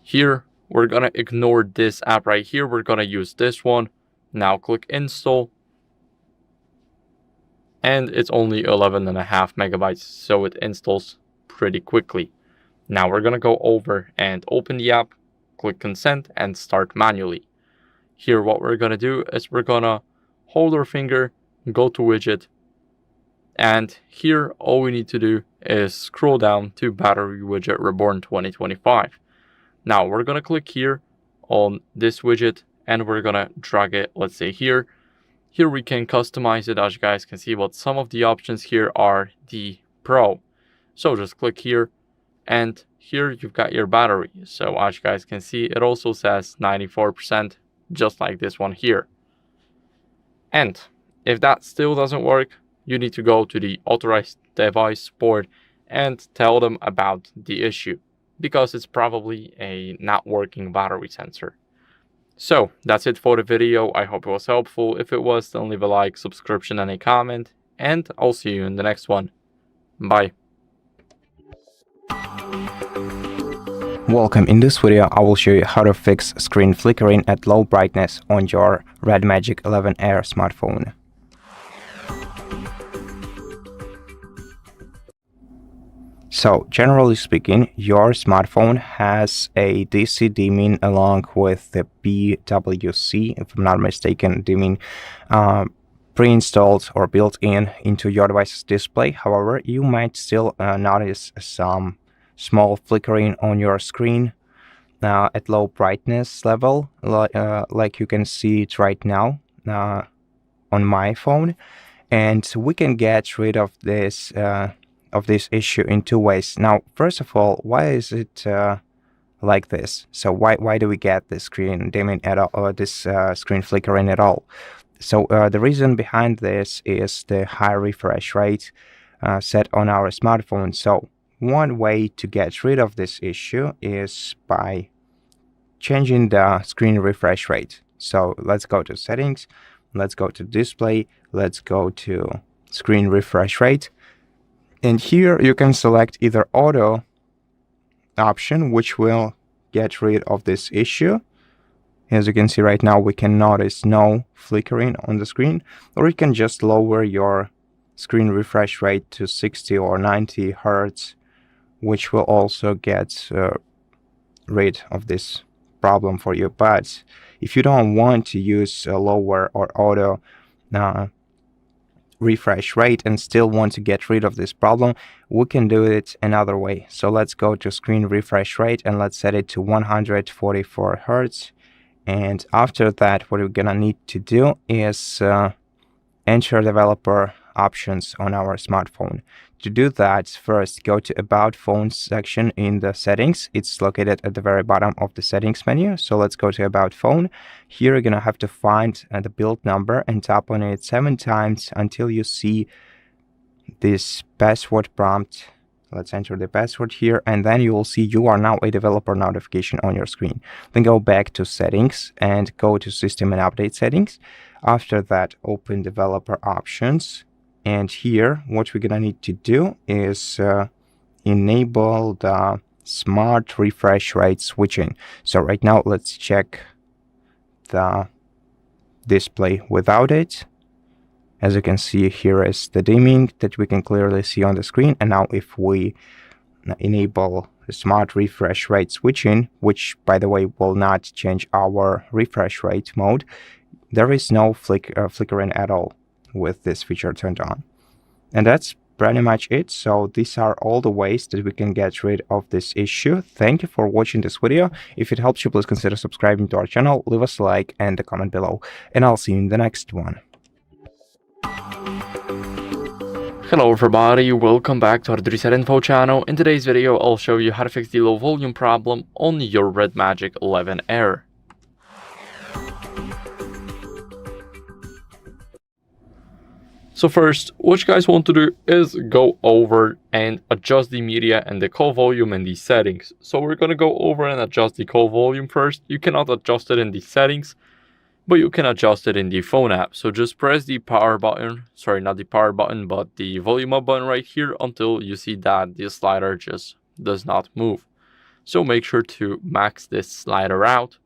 Here, we're going to ignore this app right here. We're going to use this one. Now click install. And it's only 11.5 megabytes, so it installs pretty quickly. Now we're going to go over and open the app, click consent, and start manually. Here, what we're going to do is we're going to hold our finger, go to widget. And here, all we need to do is scroll down to battery widget reborn 2025. Now we're going to click here on this widget and we're going to drag it, let's say here. Here we can customize it, as you guys can see, but some of the options here are the Pro. So just click here and here you've got your battery. So as you guys can see, it also says 94%, just like this one here. And if that still doesn't work, you need to go to the authorized device support and tell them about the issue, because it's probably a not working battery sensor. So that's it for the video. I hope it was helpful. If it was, then leave a like, subscription, and a comment, and I'll see you in the next one. Bye. Welcome. In this video, I will show you how to fix screen flickering at low brightness on your RedMagic 11 Air smartphone. So, generally speaking, your smartphone has a DC dimming along with the BWC, if I'm not mistaken, dimming pre-installed or built into your device's display. However, you might still notice some small flickering on your screen at low brightness level, like you can see it right now on my phone. And we can get rid of this issue in two ways. Now, first of all, why is it like this? So why do we get this screen dimming at all, or this screen flickering at all? So the reason behind this is the high refresh rate set on our smartphone. So one way to get rid of this issue is by changing the screen refresh rate. So let's go to settings, let's go to display, let's go to screen refresh rate. And here you can select either auto option, which will get rid of this issue. As you can see right now, we can notice no flickering on the screen, or you can just lower your screen refresh rate to 60 or 90 Hertz, which will also get rid of this problem for you. But if you don't want to use a lower or auto refresh rate and still want to get rid of this problem, we can do it another way. So let's go to screen refresh rate and let's set it to 144 Hertz. And after that, what we're gonna need to do is enter developer options on our smartphone. To do that, first go to About Phone section in the settings. It's located at the very bottom of the settings menu. So let's go to About Phone. Here you're gonna have to find the build number and tap on it 7 times until you see this password prompt. Let's enter the password here, and then you will see you are now a developer notification on your screen. Then go back to settings and go to system and update settings. After that, open developer options. And here, what we're gonna need to do is enable the smart refresh rate switching. So right now, let's check the display without it. As you can see, here is the dimming that we can clearly see on the screen. And now if we enable the smart refresh rate switching, which by the way will not change our refresh rate mode, there is no flickering at all with this feature turned on. And that's pretty much it. So these are all the ways that we can get rid of this issue. Thank you for watching this video. If it helps you, please consider subscribing to our channel, leave us a like and a comment below, and I'll see you in the next one. Hello everybody, welcome back to HardReset.Info channel. In today's video, I'll show you how to fix the low volume problem on your RedMagic 11 Air. So first, what you guys want to do is go over and adjust the media and the call volume in these settings. So we're going to go over and adjust the call volume first. You cannot adjust it in the settings, but you can adjust it in the phone app. So just press the power button, sorry, not the power button, but the volume up button right here until you see that the slider just does not move. So make sure to max this slider out.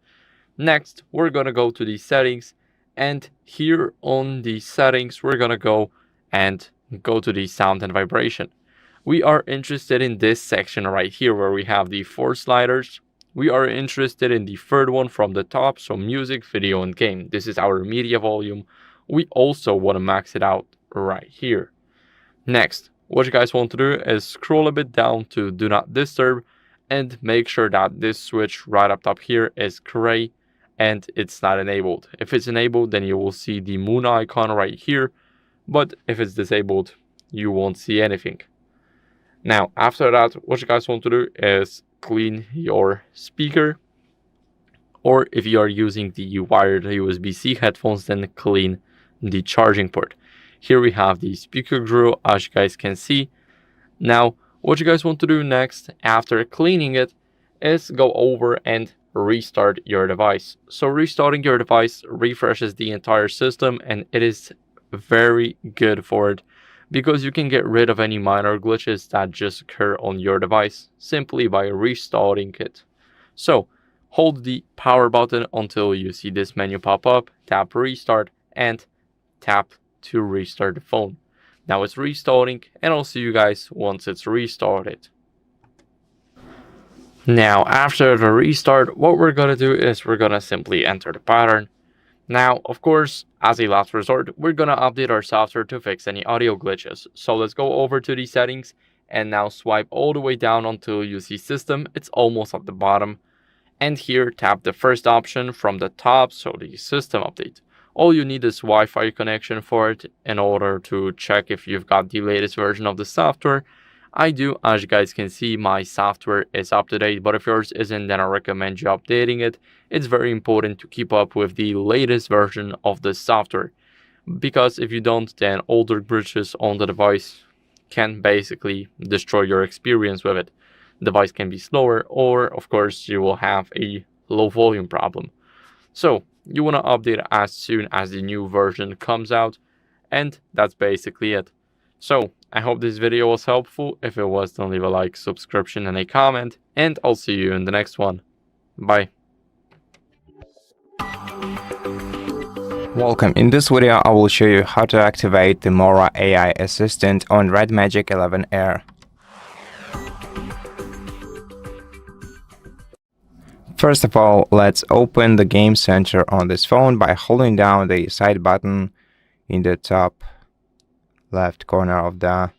Next, we're gonna go to the settings, and here on the settings, we're gonna go to the sound and vibration. We are interested in this section right here where we have the 4 sliders. We are interested in the third one from the top, so music, video, and game. This is our media volume. We also want to max it out right here. Next, what you guys want to do is scroll a bit down to Do Not Disturb and make sure that this switch right up top here is gray and it's not enabled. If it's enabled, then you will see the moon icon right here, but if it's disabled, you won't see anything. Now, after that, what you guys want to do is clean your speaker, or if you are using the wired USB-C headphones, then clean the charging port. Here we have the speaker grill, as you guys can see. Now, what you guys want to do next after cleaning it is go over and restart your device. So restarting your device refreshes the entire system, and it is very good for it because you can get rid of any minor glitches that just occur on your device simply by restarting it. So hold the power button until you see this menu pop up, tap restart, and tap to restart the phone. Now it's restarting, and I'll see you guys once it's restarted. Now after the restart, what we're gonna do is we're gonna simply enter the pattern. Now, of course, as a last resort, we're gonna update our software to fix any audio glitches. So let's go over to the settings and now swipe all the way down until you see system. It's almost at the bottom. And here tap the first option from the top, so the system update. All you need is Wi-Fi connection for it in order to check if you've got the latest version of the software. I do. As you guys can see, my software is up to date, but if yours isn't, then I recommend you updating it. It's very important to keep up with the latest version of the software, because if you don't, then older glitches on the device can basically destroy your experience with it. The device can be slower, or of course you will have a low volume problem. So you want to update it as soon as the new version comes out, and that's basically it. So I hope this video was helpful. If it was, then leave a like, subscription, and a comment, and I'll see you in the next one. Bye. Welcome. In this video, I will show you how to activate the Mora AI assistant on RedMagic 11 Air. First of all, let's open the game center on this phone by holding down the side button in the top left corner of the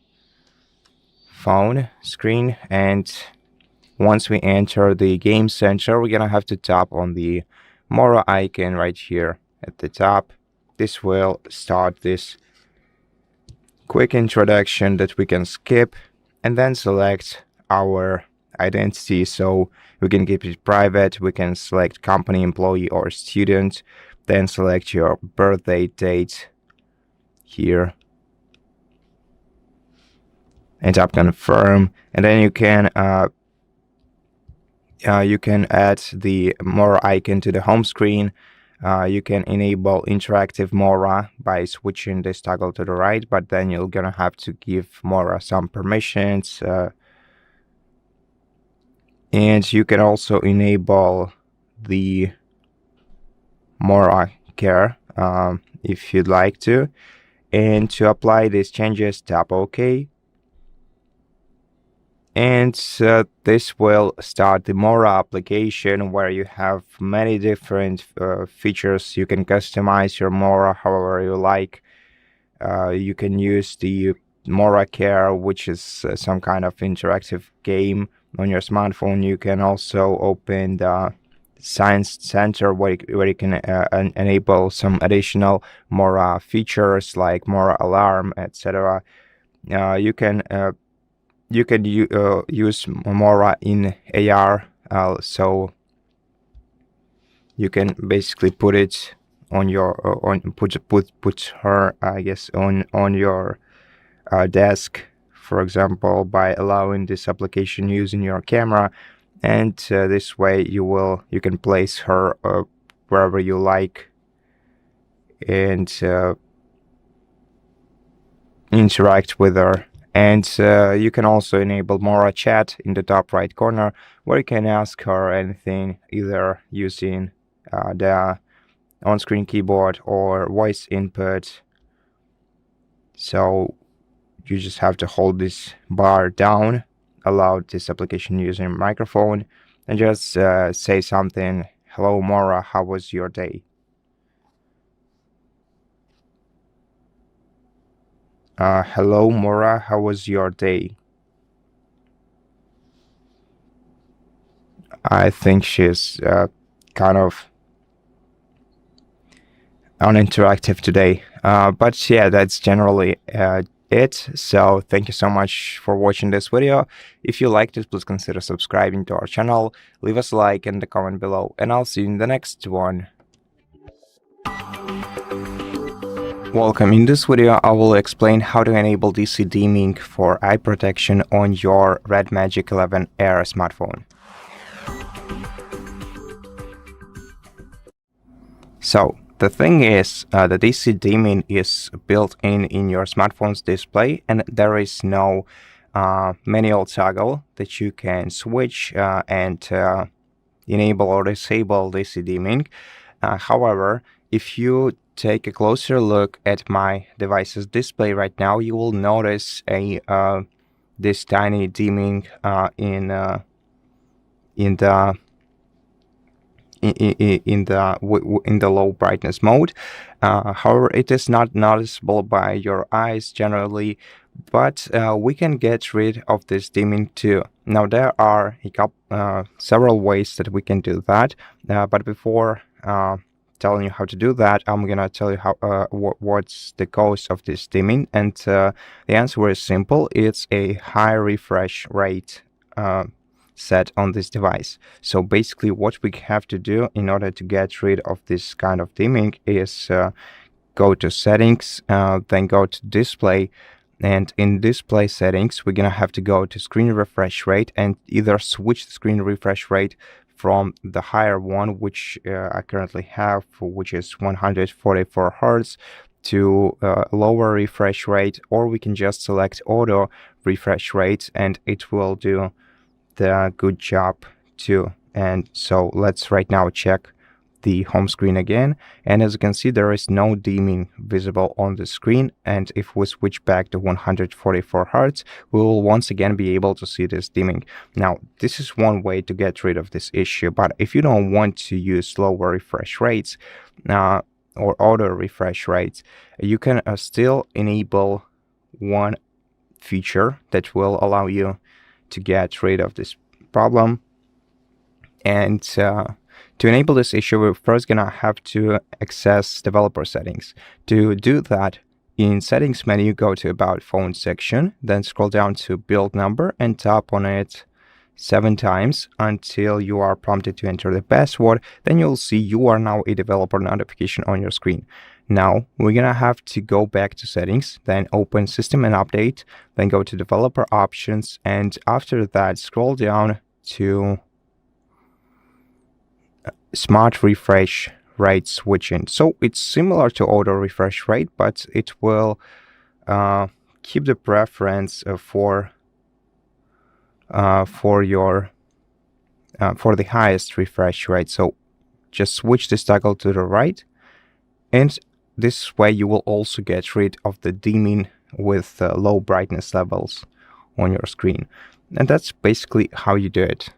phone screen, and once we enter the game center, we're gonna have to tap on the Mora icon right here at the top. This will start this quick introduction that we can skip, and then select our identity, so we can keep it private. We can select company, employee, or student, then select your birthday date here and tap confirm, and then you can add the Mora icon to the home screen. You can enable interactive Mora by switching this toggle to the right, but then you're gonna have to give Mora some permissions, and you can also enable the Mora care if you'd like to. And to apply these changes, tap OK. And this will start the Mora application, where you have many different features. You can customize your Mora however you like. You can use the Mora Care, which is some kind of interactive game on your smartphone. You can also open the Science Center, where you can enable some additional Mora features like Mora Alarm, etc. You can use Mora in AR, so you can basically put it on your put her, I guess, on your desk, for example, by allowing this application using your camera, and this way you can place her wherever you like, and interact with her. And you can also enable Mora Chat in the top right corner, where you can ask her anything, either using the on-screen keyboard or voice input. So you just have to hold this bar down, allow this application using microphone, and just say something. Hello Mora, how was your day? Hello Mora, how was your day? I think she's kind of uninteractive today, but yeah, that's generally it. So thank you so much for watching this video. If you liked it, please consider subscribing to our channel, leave us a like in the comment below, and I'll see you in the next one. Welcome. In this video, I will explain how to enable DC dimming for eye protection on your RedMagic 11 Air smartphone. So the thing is, the DC dimming is built in your smartphone's display, and there is no manual toggle that you can switch and enable or disable DC dimming. However, if you take a closer look at my device's display right now, you will notice this tiny dimming in the low brightness mode. However, it is not noticeable by your eyes generally, but we can get rid of this dimming too. Now there are several ways that we can do that, but before telling you how to do that, I'm gonna tell you what's the cause of this dimming, and the answer is simple. It's a high refresh rate set on this device. So basically what we have to do in order to get rid of this kind of dimming is go to settings, then go to display, and in display settings we're gonna have to go to screen refresh rate and either switch the screen refresh rate from the higher one, which I currently have, which is 144 Hz, to lower refresh rate, or we can just select auto refresh rate and it will do the good job too. And so let's right now check the home screen again, and as you can see, there is no dimming visible on the screen, and if we switch back to 144 Hz, we will once again be able to see this dimming. Now this is one way to get rid of this issue, but if you don't want to use lower refresh rates or auto refresh rates, you can still enable one feature that will allow you to get rid of this problem. And to enable this issue, we're first gonna have to access developer settings. To do that, in settings menu, go to about phone section, then scroll down to build number and tap on it 7 times until you are prompted to enter the password. Then you'll see you are now a developer notification on your screen. Now we're gonna have to go back to settings, then open system and update, then go to developer options, and after that scroll down to smart refresh rate switching. So it's similar to auto refresh rate, but it will keep the preference for the highest refresh rate. So just switch this toggle to the right, and this way you will also get rid of the dimming with low brightness levels on your screen. And that's basically how you do it.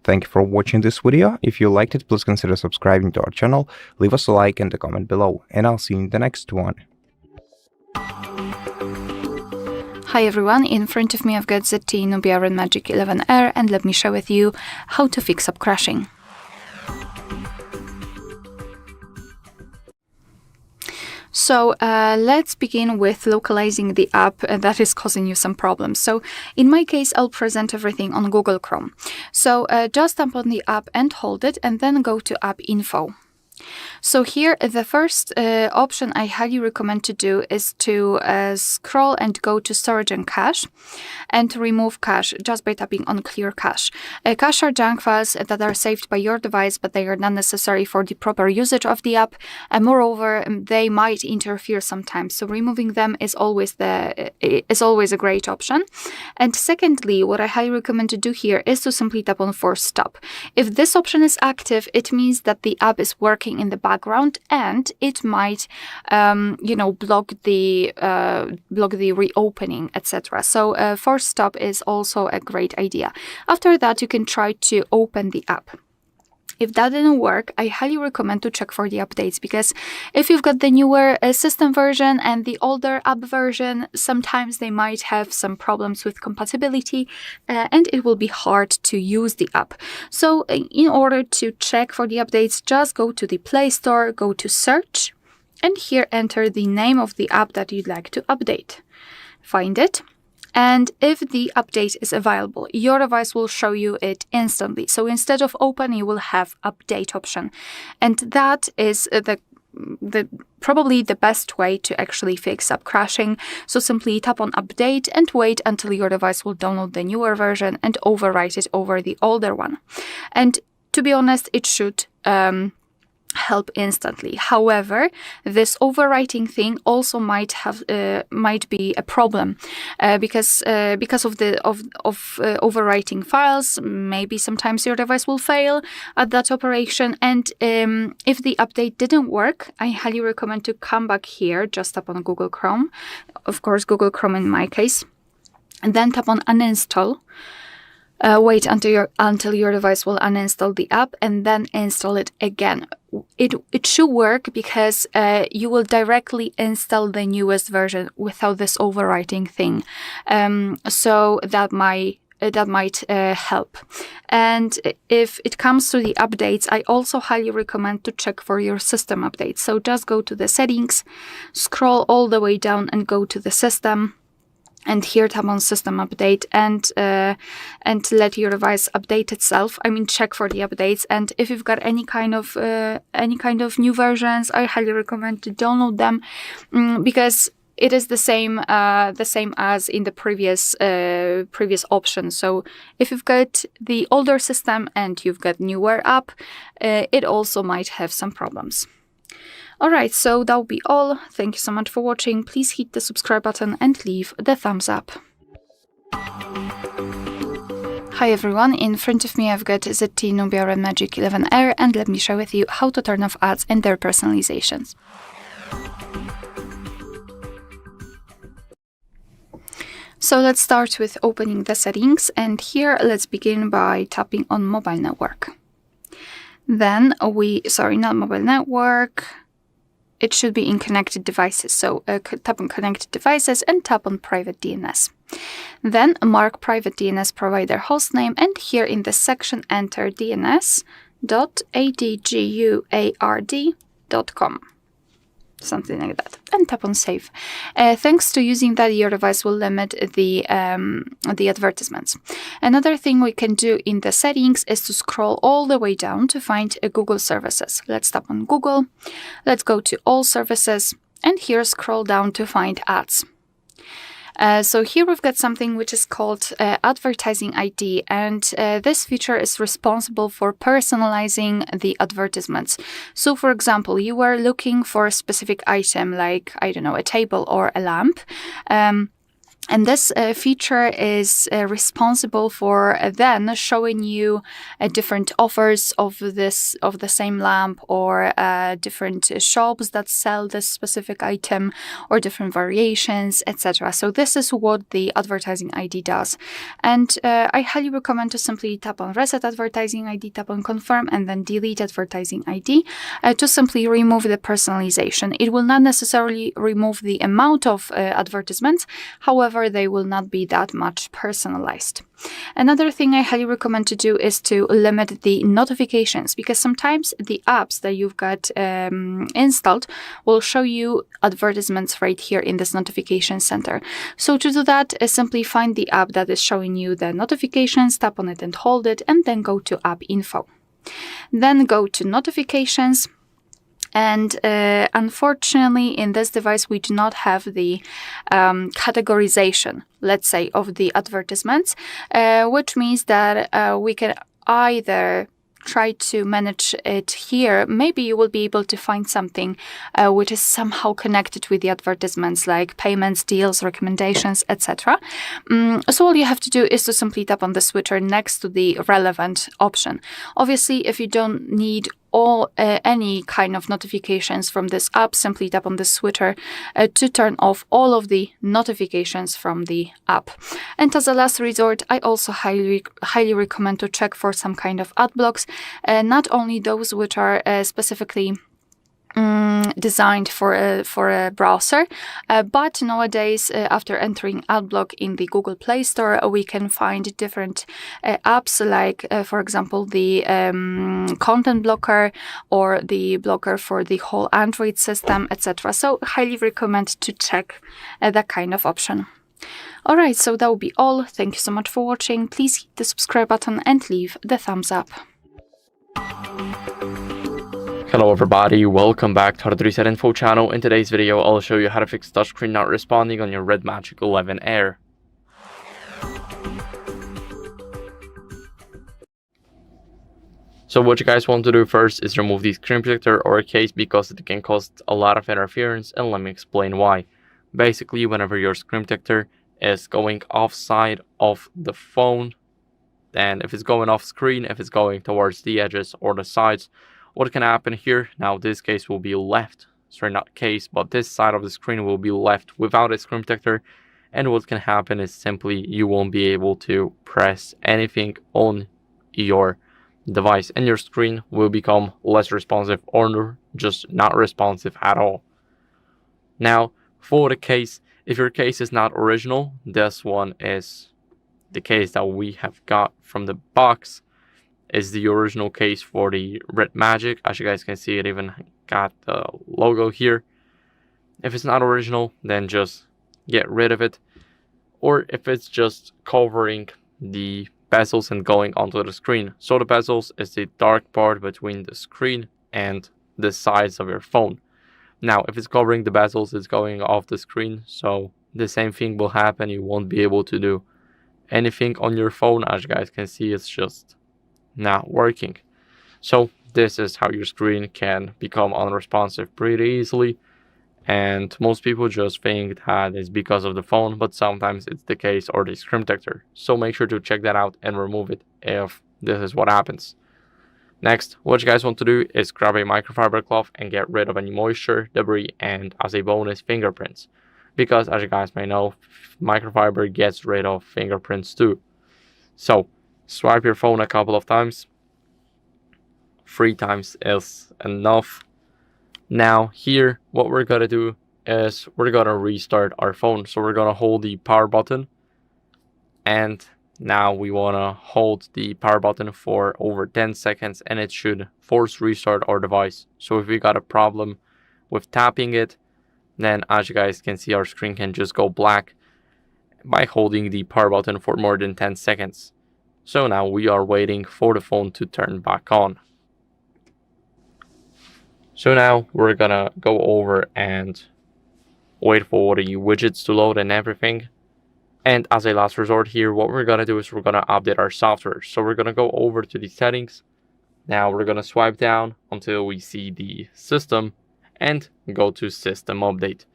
Thank you for watching this video. If you liked it, please consider subscribing to our channel, leave us a like and a comment below, and I'll see you in the next one. Hi everyone, in front of me I've got ZTE Nubia RedMagic 11R, and let me share with you how to fix up crashing. So let's begin with localizing the app that is causing you some problems. So in my case, I'll present everything on Google Chrome. So just tap on the app and hold it, and then go to App Info. So here, the first option I highly recommend to do is to scroll and go to Storage and Cache, and to remove cache just by tapping on Clear Cache. Cache are junk files that are saved by your device, but they are not necessary for the proper usage of the app. And moreover, they might interfere sometimes. So removing them is always a great option. And secondly, what I highly recommend to do here is to simply tap on Force Stop. If this option is active, it means that the app is working in the background, and it might block the reopening, etc. So Force Stop is also a great idea. After that, you can try to open the app. If that didn't work, I highly recommend to check for the updates, because if you've got the newer system version and the older app version, sometimes they might have some problems with compatibility and it will be hard to use the app. So in order to check for the updates, just go to the Play Store, go to Search, and here enter the name of the app that you'd like to update. Find it. And if the update is available, your device will show you it instantly. So instead of open, you will have update option. And that is probably the best way to actually fix up crashing. So simply tap on update and wait until your device will download the newer version and overwrite it over the older one. And to be honest, it should help instantly. However, this overwriting thing also might be a problem because of overwriting files. Maybe sometimes your device will fail at that operation, and if the update didn't work, I highly recommend to come back here, just tap on Google Chrome, of course Google Chrome in my case, and then tap on uninstall. Wait until your device will uninstall the app and then install it again. It should work because you will directly install the newest version without this overwriting thing. So that might help. And if it comes to the updates, I also highly recommend to check for your system updates. So just go to the settings, scroll all the way down and go to the system. And here tap on system update and let your device update itself. I mean, check for the updates. And if you've got any kind of new versions, I highly recommend to download them because it is the same as in the previous option. So if you've got the older system and you've got newer app, it also might have some problems. Alright, so that will be all. Thank you so much for watching. Please hit the subscribe button and leave the thumbs up. Hi everyone, in front of me I've got ZTE Nubia RedMagic 11R, and let me share with you how to turn off ads and their personalizations. So let's start with opening the settings, and here let's begin by tapping on mobile network. Then not mobile network. It should be in connected devices, so tap on connected devices and tap on private DNS. Then mark private DNS provider hostname, and here in this section enter dns.adguard.com. Something like that, and tap on save. Thanks to using that, your device will limit the advertisements. Another thing we can do in the settings is to scroll all the way down to find Google services. Let's tap on Google. Let's go to all services, and here scroll down to find ads. So here we've got something which is called advertising ID, and this feature is responsible for personalizing the advertisements. So for example, you were looking for a specific item like, I don't know, a table or a lamp. And this feature is responsible for then showing you different offers of the same lamp, or different shops that sell this specific item, or different variations, etc. So this is what the advertising ID does. And I highly recommend to simply tap on Reset Advertising ID, tap on Confirm, and then Delete Advertising ID to simply remove the personalization. It will not necessarily remove the amount of advertisements. However, they will not be that much personalized. Another thing I highly recommend to do is to limit the notifications, because sometimes the apps that you've got installed will show you advertisements right here in this notification center. So to do that, simply find the app that is showing you the notifications, tap on it and hold it, and then go to App Info. Then go to Notifications. And unfortunately, in this device, we do not have the categorization, let's say, of the advertisements, which means that we can either try to manage it here. Maybe you will be able to find something which is somehow connected with the advertisements, like payments, deals, recommendations, etc. So all you have to do is to simply tap on the switcher next to the relevant option. Obviously, if you don't need any kind of notifications from this app, simply tap on the switcher to turn off all of the notifications from the app. And as a last resort, I also highly recommend to check for some kind of ad blocks, not only those which are specifically designed for a browser, but nowadays, after entering AdBlock in the Google Play Store, we can find different apps, like for example the content blocker, or the blocker for the whole Android system, etc. So highly recommend to check that kind of option. Alright, so that will be all. Thank you so much for watching. Please hit the subscribe button and leave the thumbs up. Hello everybody, welcome back to HardReset.Info channel. In today's video, I'll show you how to fix touchscreen not responding on your RedMagic 11R. So what you guys want to do first is remove the screen protector or case because it can cause a lot of interference, and let me explain why. Basically, whenever your screen protector is going offside of the phone, and if it's going off screen, if it's going towards the edges or the sides, what can happen here? Now this case will be left, sorry, not case, but this side of the screen will be left without a screen protector, and what can happen is simply you won't be able to press anything on your device, and your screen will become less responsive or just not responsive at all. Now for the case, if your case is not original, this one is the case that we have got from the box, is the original case for the RedMagic. As you guys can see, it even got the logo here. If it's not original, then just get rid of it. Or if it's just covering the bezels and going onto the screen. So the bezels is the dark part between the screen and the sides of your phone. Now if it's covering the bezels, it's going off the screen, so the same thing will happen. You won't be able to do anything on your phone. As you guys can see, it's just not working. So this is how your screen can become unresponsive pretty easily, and most people just think that it's because of the phone, but sometimes it's the case or the screen protector. So make sure to check that out and remove it if this is what happens. Next, what you guys want to do is grab a microfiber cloth and get rid of any moisture, debris, and as a bonus, fingerprints. Because as you guys may know, microfiber gets rid of fingerprints too. So swipe your phone a couple of times. 3 times is enough. Now here, what we're gonna do is we're gonna restart our phone. So we're gonna hold the power button, and now we wanna hold the power button for over 10 seconds, and it should force restart our device. So if we got a problem with tapping it, then as you guys can see, our screen can just go black by holding the power button for more than 10 seconds. So now we are waiting for the phone to turn back on. So now we're gonna go over and wait for the widgets to load and everything. And as a last resort here, what we're gonna do is we're gonna update our software. So we're gonna go over to the settings. Now we're gonna swipe down until we see the system and go to system update.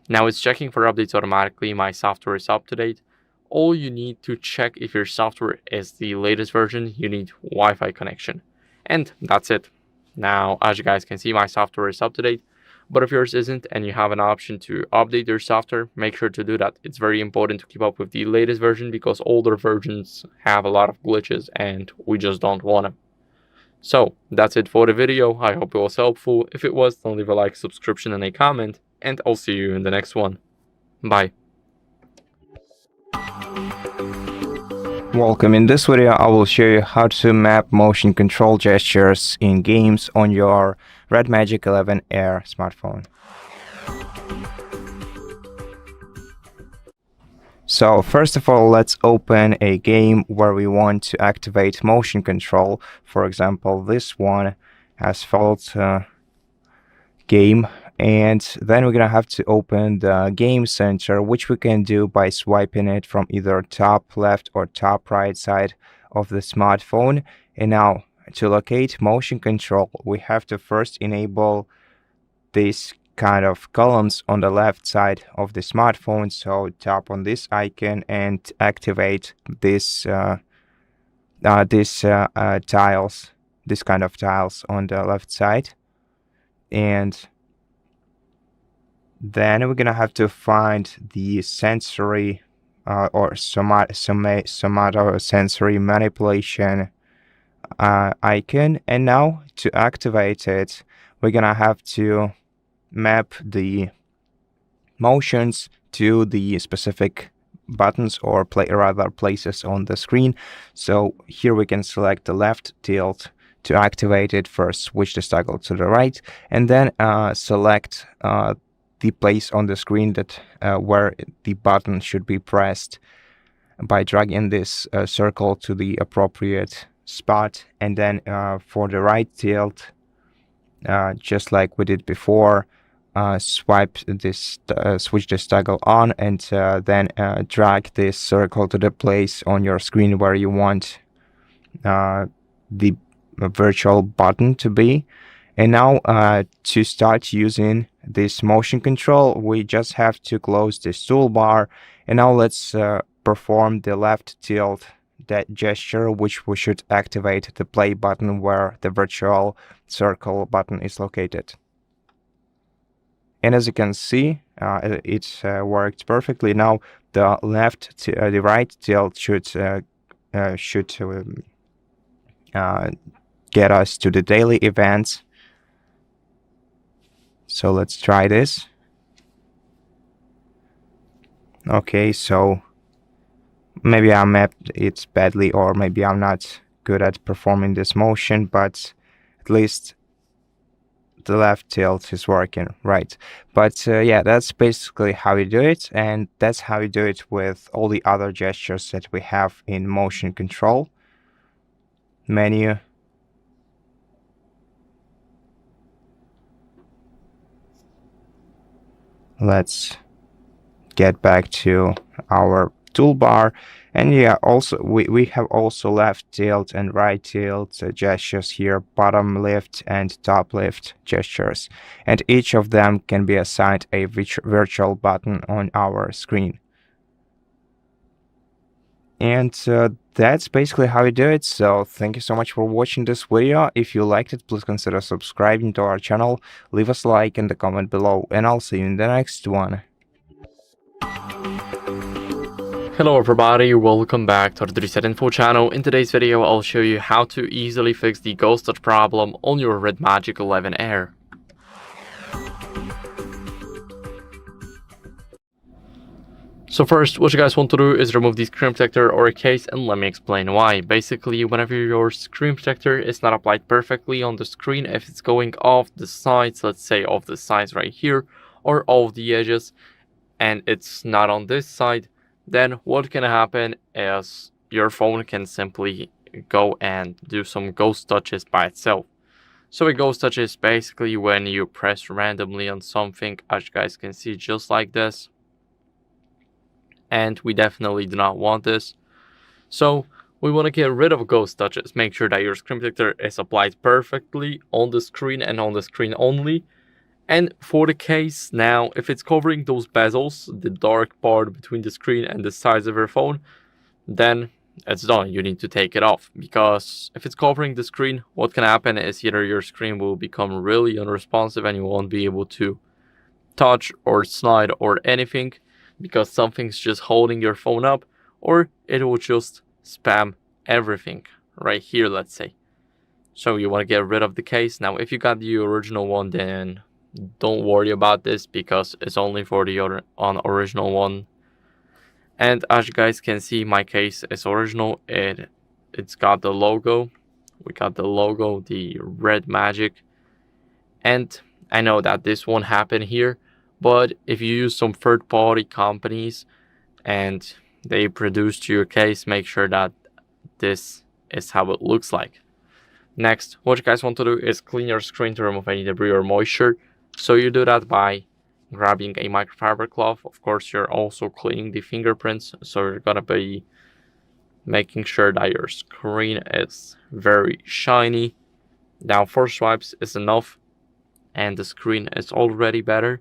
Now it's checking for updates automatically. My software is up to date. All you need to check if your software is the latest version, you need Wi-Fi connection. And that's it. Now, as you guys can see, my software is up to date, but if yours isn't and you have an option to update your software, make sure to do that. It's very important to keep up with the latest version because older versions have a lot of glitches and we just don't want them. So that's it for the video. I hope it was helpful. If it was, don't leave a like, subscription, and a comment, and I'll see you in the next one. Bye. Welcome. In this video, I will show you how to map motion control gestures in games on your RedMagic 11 Air smartphone. So first of all, let's open a game where we want to activate motion control. For example, this one, Asphalt game. And then we're gonna have to open the game center, which we can do by swiping it from either top left or top right side of the smartphone. And now to locate motion control, we have to first enable these kind of columns on the left side of the smartphone. So tap on this icon and activate this tiles, this kind of tiles on the left side. And then we're gonna have to find the sensory or somatosensory manipulation icon, and now to activate it, we're gonna have to map the motions to the specific buttons or rather places on the screen. So here we can select the left tilt to activate it. First switch the toggle to the right, and then select the place on the screen that where the button should be pressed by dragging this circle to the appropriate spot. And then for the right tilt, just like we did before, switch this toggle on, and then drag this circle to the place on your screen where you want the virtual button to be. And now to start using this motion control, we just have to close this toolbar. And now let's perform the left tilt that gesture, which we should activate the play button where the virtual circle button is located. And as you can see, it worked perfectly. Now the the right tilt should get us to the daily events. So let's try this. Okay, so maybe I mapped it badly, or maybe I'm not good at performing this motion, but at least the left tilt is working right. But yeah, that's basically how you do it, and that's how you do it with all the other gestures that we have in motion control menu. Let's get back to our toolbar, and yeah, also we have also left tilt and right tilt gestures here, bottom lift and top lift gestures, and each of them can be assigned a virtual button on our screen. And that's basically how you do it. So thank you so much for watching this video. If you liked it, please consider subscribing to our channel, leave us a like in the comment below, and I'll see you in the next one. Hello everybody, welcome back to the HardReset.Info channel. In today's video, I'll show you how to easily fix the ghost touch problem on your RedMagic 11 Air. So first, what you guys want to do is remove the screen protector or a case, and let me explain why. Basically, whenever your screen protector is not applied perfectly on the screen, if it's going off the sides, let's say off the sides right here, or off the edges, and it's not on this side, then what can happen is your phone can simply go and do some ghost touches by itself. So a ghost touch is basically when you press randomly on something, as you guys can see, just like this. And we definitely do not want this. So we want to get rid of ghost touches. Make sure that your screen protector is applied perfectly on the screen and on the screen only. And for the case now, if it's covering those bezels, the dark part between the screen and the sides of your phone, then it's done. You need to take it off, because if it's covering the screen, what can happen is either your screen will become really unresponsive and you won't be able to touch or slide or anything, because something's just holding your phone up, or it will just spam everything right here, let's say. So you want to get rid of the case. Now, if you got the original one, then don't worry about this, because it's only for the original one. And as you guys can see, my case is original. It's got the logo. We got the logo, the RedMagic. And I know that this won't happen here, but if you use some third-party companies and they produce your case, make sure that this is how it looks like. Next, what you guys want to do is clean your screen to remove any debris or moisture. So you do that by grabbing a microfiber cloth. Of course, you're also cleaning the fingerprints, so you're gonna be making sure that your screen is very shiny. Now 4 swipes is enough, and the screen is already better.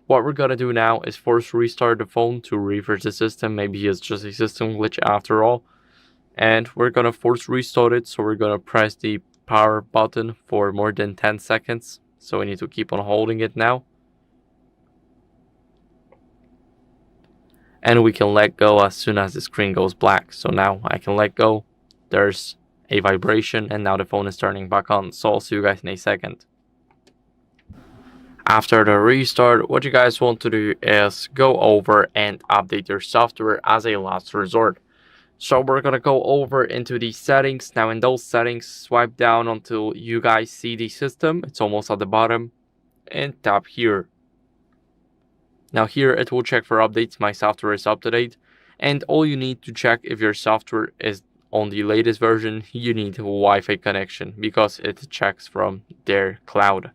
What we're gonna do now is force restart the phone to refresh the system. Maybe it's just a system glitch after all. And we're gonna force restart it, so we're gonna press the power button for more than 10 seconds. So we need to keep on holding it now. And we can let go as soon as the screen goes black. So now I can let go. There's a vibration, and now the phone is turning back on. So I'll see you guys in a second. After the restart, what you guys want to do is go over and update your software as a last resort. So we're gonna go over into the settings. Now in those settings, swipe down until you guys see the system. It's almost at the bottom, and tap here. Now here it will check for updates. My software is up to date, and all you need to check if your software is on the latest version, you need a Wi-Fi connection, because it checks from their cloud.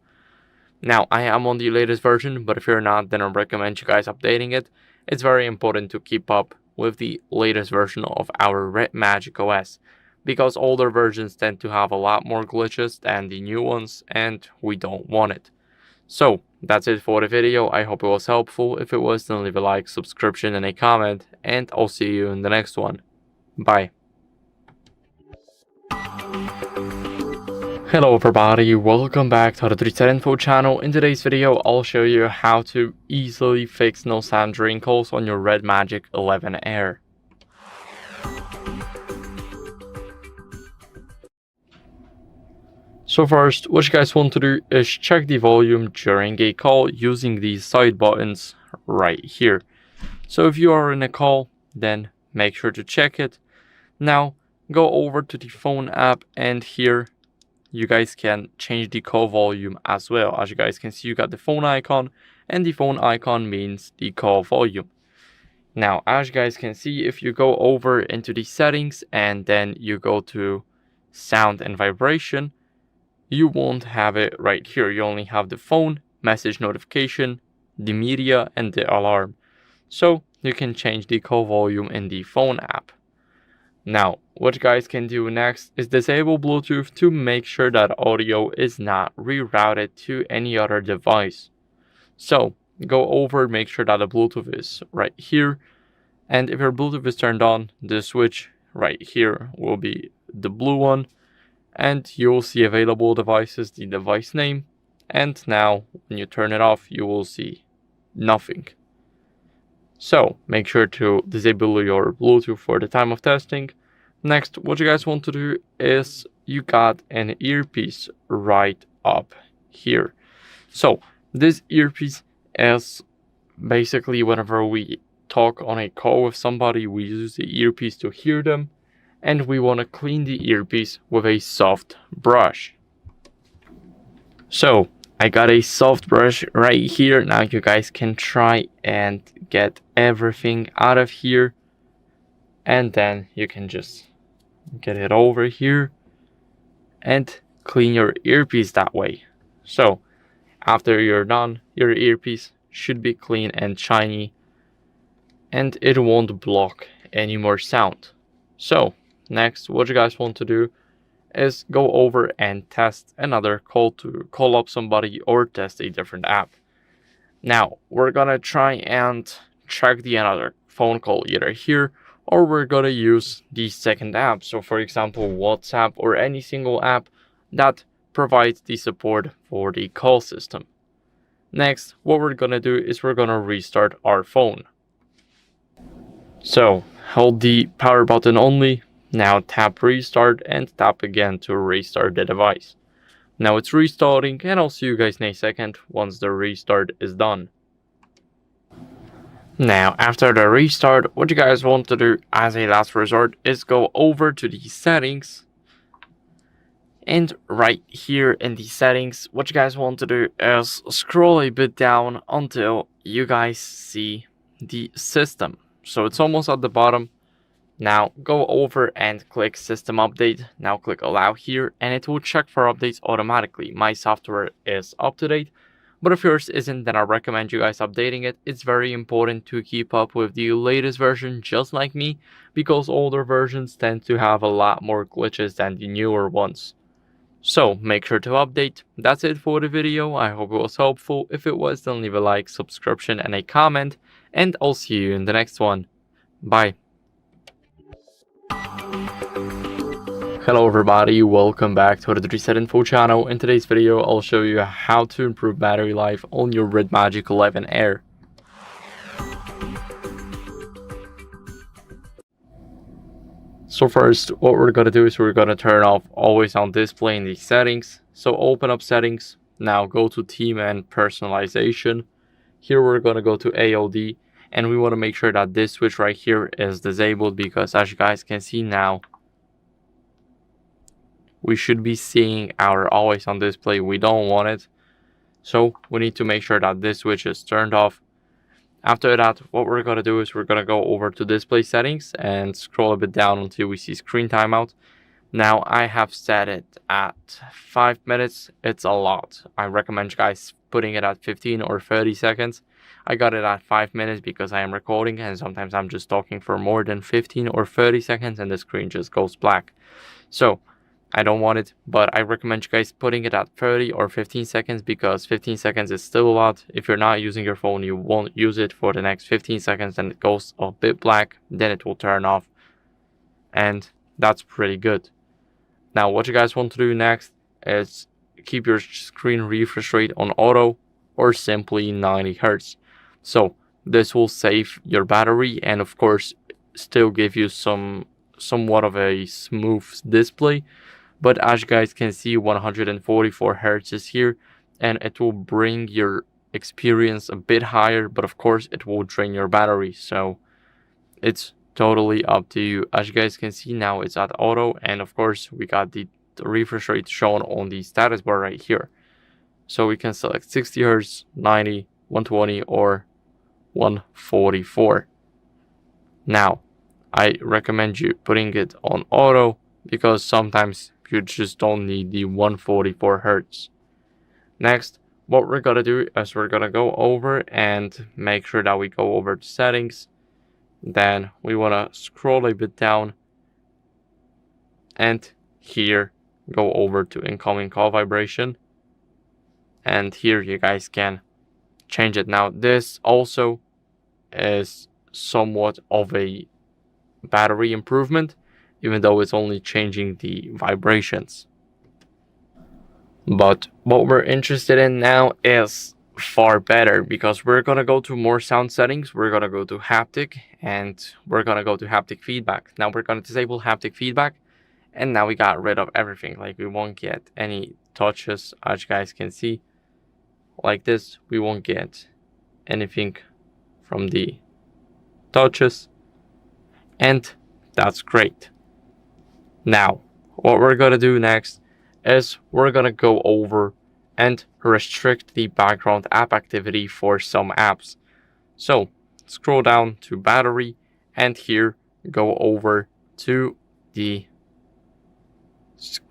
Now, I am on the latest version, but if you're not, then I recommend you guys updating it. It's very important to keep up with the latest version of our RedMagic OS. because older versions tend to have a lot more glitches than the new ones, and we don't want it. So that's it for the video. I hope it was helpful. If it was, then leave a like, subscription, and a comment, and I'll see you in the next one. Bye. Hello everybody, welcome back to the HardReset.Info channel. In today's video, I'll show you how to easily fix no sound wrinkles on your RedMagic 11 Air. So first, what you guys want to do is check the volume during a call using these side buttons right here. So if you are in a call, then make sure to check it. Now, go over to the phone app, and here you guys can change the call volume as well. As you guys can see, you got the phone icon, and the phone icon means the call volume. Now, as you guys can see, if you go over into the settings and then you go to sound and vibration, you won't have it right here. You only have the phone, message notification, the media, and the alarm. So you can change the call volume in the phone app. Now, what you guys can do next is disable Bluetooth to make sure that audio is not rerouted to any other device. So, go over, make sure that the Bluetooth is right here. And if your Bluetooth is turned on, the switch right here will be the blue one. And you'll see available devices, the device name. And now, when you turn it off, you will see nothing. So make sure to disable your Bluetooth for the time of testing. Next, what you guys want to do is you got an earpiece right up here. So this earpiece is basically whenever we talk on a call with somebody, we use the earpiece to hear them, and we want to clean the earpiece with a soft brush. So I got a soft brush right here. Now you guys can try and get everything out of here, and then you can just get it over here and clean your earpiece that way. So after you're done, your earpiece should be clean and shiny, and it won't block any more sound. So next, what you guys want to do is go over and test another call to call up somebody or test a different app. Now, we're gonna try and check the another phone call either here, or we're gonna use the second app. So for example, WhatsApp or any single app that provides the support for the call system. Next, what we're gonna do is we're gonna restart our phone. So hold the power button only. Now tap restart and tap again to restart the device. Now it's restarting, and I'll see you guys in a second once the restart is done. Now after the restart, what you guys want to do as a last resort is go over to the settings. And right here in the settings, what you guys want to do is scroll a bit down until you guys see the system. So it's almost at the bottom. Now go over and click system update. Now click allow here, and it will check for updates automatically. My software is up to date, but if yours isn't, then I recommend you guys updating it. It's very important to keep up with the latest version just like me, because older versions tend to have a lot more glitches than the newer ones. So make sure to update. That's it for the video. I hope it was helpful. If it was, then leave a like, subscription, and a comment, and I'll see you in the next one. Bye. Hello everybody, welcome back to the HardReset.Info channel. In today's video, I'll show you how to improve battery life on your RedMagic 11 Air. So first, what we're going to do is we're going to turn off always on display in the settings. So open up settings, now go to theme and personalization. Here we're going to go to AOD, and we want to make sure that this switch right here is disabled, because as you guys can see now, we should be seeing our always on display. We don't want it. So we need to make sure that this switch is turned off. After that, what we're going to do is we're going to go over to display settings and scroll a bit down until we see screen timeout. Now I have set it at 5 minutes. It's a lot. I recommend you guys putting it at 15 or 30 seconds. I got it at 5 minutes because I am recording, and sometimes I'm just talking for more than 15 or 30 seconds and the screen just goes black. So I don't want it, but I recommend you guys putting it at 30 or 15 seconds because 15 seconds is still a lot. If you're not using your phone, you won't use it for the next 15 seconds and it goes a bit black, then it will turn off. And that's pretty good. Now, what you guys want to do next is keep your screen refresh rate on auto or simply 90 Hz. So this will save your battery and of course still give you somewhat of a smooth display. But as you guys can see, 144 Hz is here and it will bring your experience a bit higher, but of course it will drain your battery. So it's totally up to you. As you guys can see now, it's at auto, and of course we got the refresh rate shown on the status bar right here. So we can select 60 Hz, 90, 120 or 144. Now I recommend you putting it on auto because sometimes you just don't need the 144 Hz. Next, what we're gonna do is we're gonna go over and make sure that we go over to settings. Then we wanna scroll a bit down and here go over to incoming call vibration. And here you guys can change it. Now this also is somewhat of a battery improvement, even though it's only changing the vibrations. But what we're interested in now is far better because we're gonna go to more sound settings, we're gonna go to haptic, and we're gonna go to haptic feedback. Now we're gonna disable haptic feedback, and now we got rid of everything. Like we won't get any touches, as you guys can see. Like this, we won't get anything from the touches, and that's great. Now what we're gonna do next is we're gonna go over and restrict the background app activity for some apps. So scroll down to battery and here go over to the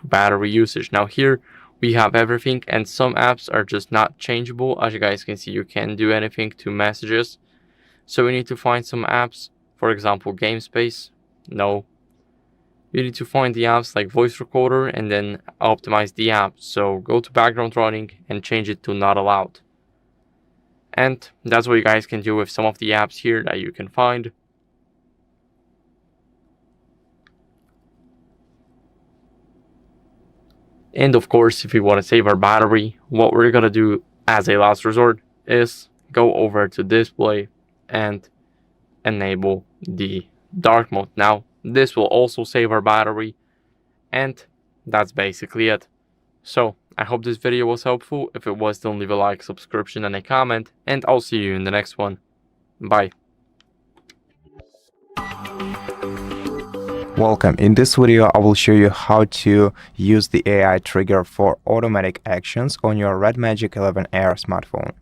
battery usage. Now here we have everything and some apps are just not changeable. As you guys can see, you can't do anything to messages. So we need to find some apps, for example, game space. No. You need to find the apps like voice recorder and then optimize the app. So go to background running and change it to not allowed. And that's what you guys can do with some of the apps here that you can find. And of course, if we want to save our battery, what we're going to do as a last resort is go over to display and enable the dark mode. Now, this will also save our battery, and that's basically it. So, I hope this video was helpful. If it was, then leave a like, subscription, and a comment, and I'll see you in the next one. Bye. Welcome. In this video, I will show you how to use the AI trigger for automatic actions on your RedMagic 11 Air smartphone.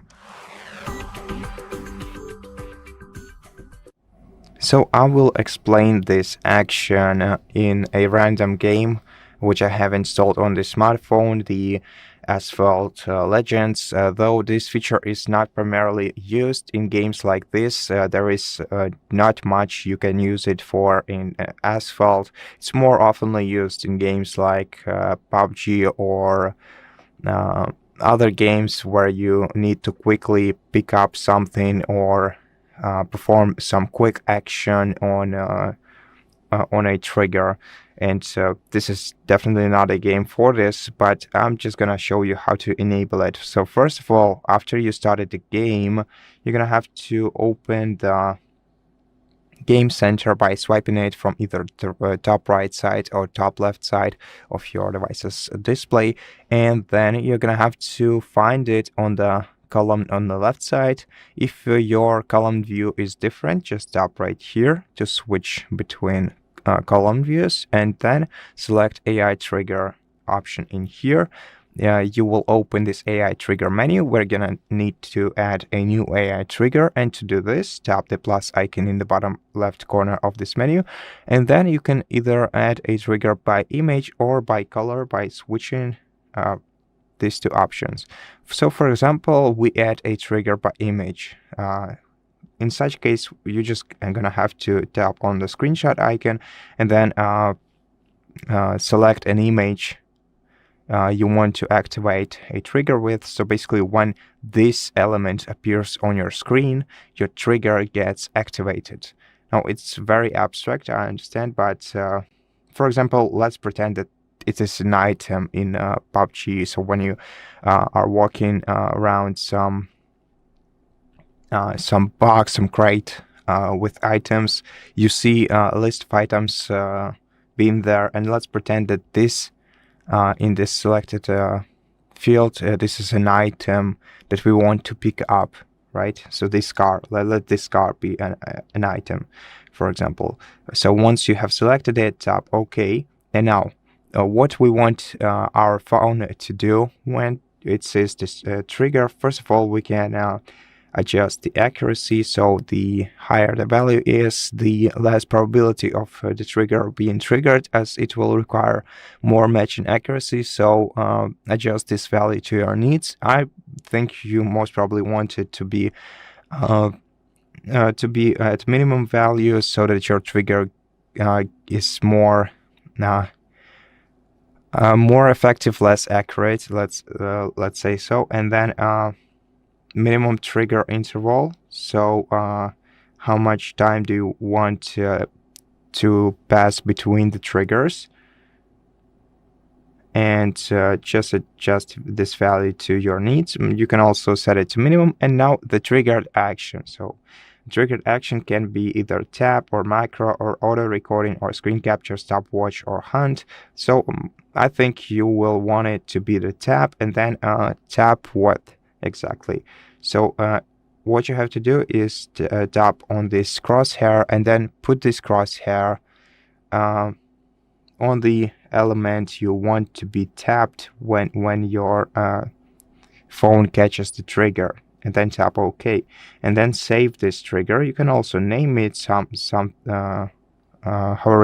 So I will explain this action in a random game which I have installed on the smartphone, the Asphalt Legends. Though this feature is not primarily used in games like this, there is not much you can use it for in Asphalt. It's more oftenly used in games like PUBG or other games where you need to quickly pick up something or perform some quick action on a trigger. And so this is definitely not a game for this, but I'm just gonna show you how to enable it. So first of all, after you started the game, you're gonna have to open the game center by swiping it from either the top right side or top left side of your device's display, and then you're gonna have to find it on the column on the left side. If your column view is different, just tap right here to switch between column views and then select AI trigger option in here. You will open this AI trigger menu. We're gonna need to add a new AI trigger, and to do this, tap the plus icon in the bottom left corner of this menu, and then you can either add a trigger by image or by color by switching these two options. So for example, we add a trigger by image. In such case, you just are gonna have to tap on the screenshot icon and then select an image you want to activate a trigger with. So basically, when this element appears on your screen, your trigger gets activated. Now, it's very abstract, I understand, but for example, let's pretend that it is an item in PUBG. So when you are walking around some box, some crate with items, you see a list of items being there, and let's pretend that this in this selected field, this is an item that we want to pick up, right? So this car, let this car be an item, for example. So once you have selected it, tap OK. And now what we want our phone to do when it says this trigger, first of all, we can adjust the accuracy. So the higher the value is, the less probability of the trigger being triggered, as it will require more matching accuracy. So adjust this value to your needs. I think you most probably want it to be at minimum value so that your trigger is more effective, less accurate. Let's say so. And then minimum trigger interval. So how much time do you want to pass between the triggers? And just adjust this value to your needs. You can also set it to minimum. And now the triggered action. So triggered action can be either tap or micro or auto recording or screen capture, stopwatch or hunt. So I think you will want it to be the tap, and then tap what exactly. So what you have to do is to, tap on this crosshair and then put this crosshair on the element you want to be tapped when your phone catches the trigger, and then tap OK, and then save this trigger. You can also name it however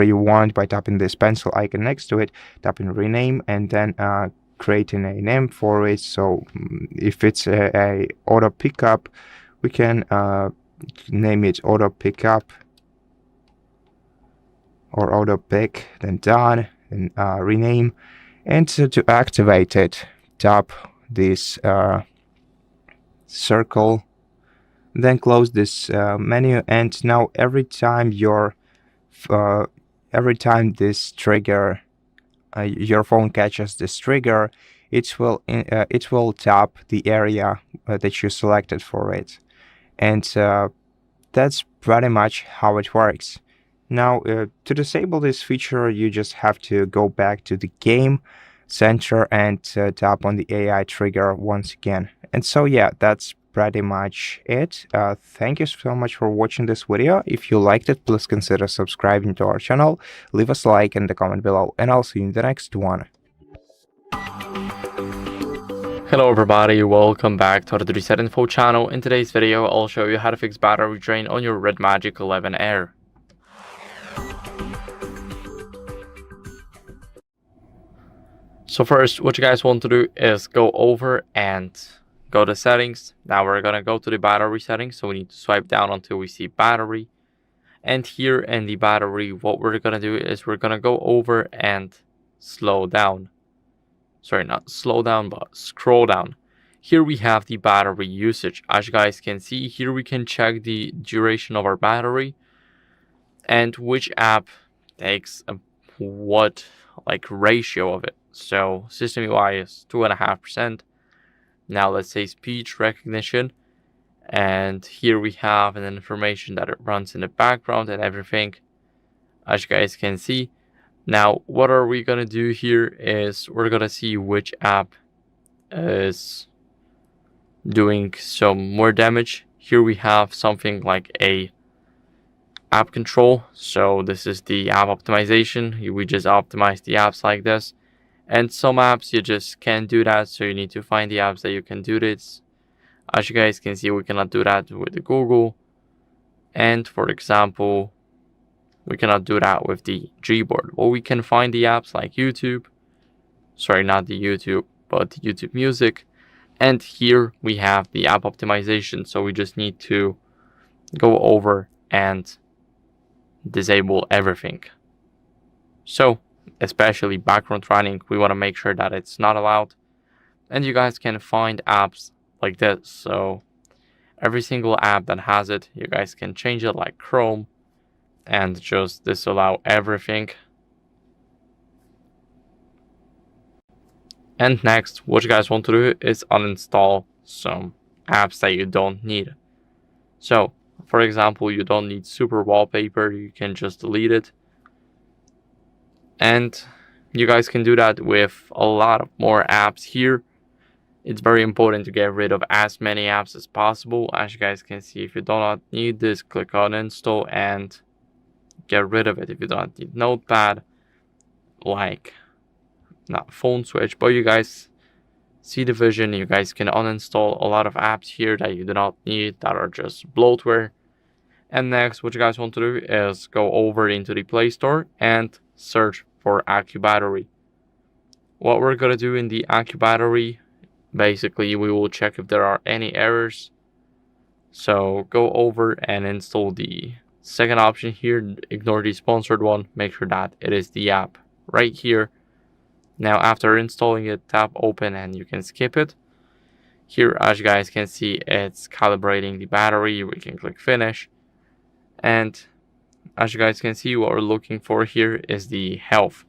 you want by tapping this pencil icon next to it, tapping rename, and then creating a name for it. So if it's a auto pickup, we can name it auto pickup or auto pick, then done, and rename. And to activate it, tap this circle, then close this menu, and now every time this trigger, your phone catches this trigger, it will tap the area that you selected for it. And that's pretty much how it works. Now to disable this feature, you just have to go back to the game center and tap on the AI trigger once again. And so yeah, that's pretty much it. Thank you so much for watching this video. If you liked it, please consider subscribing to our channel, leave us a like and a comment below, and I'll see you in the next one. Hello everybody, welcome back to the HardReset.Info channel. In today's video, I'll show you how to fix battery drain on your RedMagic 11 Air. So first, what you guys want to do is go over and go to settings. Now we're gonna go to the battery settings, so we need to swipe down until we see battery. And here in the battery, what we're gonna do is we're gonna go over and slow down. Sorry, not slow down, but scroll down. Here we have the battery usage. As you guys can see, here we can check the duration of our battery and which app takes what ratio of it. So system UI is 2.5%. Now let's say speech recognition, and here we have an information that it runs in the background and everything, as you guys can see. Now what are we gonna do here is we're gonna see which app is doing some more damage. Here we have something like a app control. So this is the app optimization. We just optimize the apps like this. And some apps you just can't do that, so you need to find the apps that you can do this. As you guys can see, we cannot do that with the Google. And for example, we cannot do that with the Gboard. Well, we can find the apps like YouTube. Sorry, not the YouTube. but YouTube Music. And here we have the app optimization. So we just need to go over and disable everything. So especially background running, we want to make sure that it's not allowed. And you guys can find apps like this. So every single app that has it, you guys can change it, like Chrome, and just disallow everything. And next, what you guys want to do is uninstall some apps that you don't need. So, for example, you don't need Super Wallpaper, you can just delete it. And you guys can do that with a lot of more apps here. It's very important to get rid of as many apps as possible. As you guys can see, if you do not need this, click on install and get rid of it. If you don't need Notepad, like not phone switch, but you guys see the vision. You guys can uninstall a lot of apps here that you do not need, that are just bloatware. And next, what you guys want to do is go over into the Play Store and search for AccuBattery. What we're gonna do in the AccuBattery, basically we will check if there are any errors. So go over and install the second option here, ignore the sponsored one, make sure that it is the app right here. Now after installing it, tap open and you can skip it. Here, as you guys can see, it's calibrating the battery. We can click finish. And as you guys can see, what we're looking for here is the health.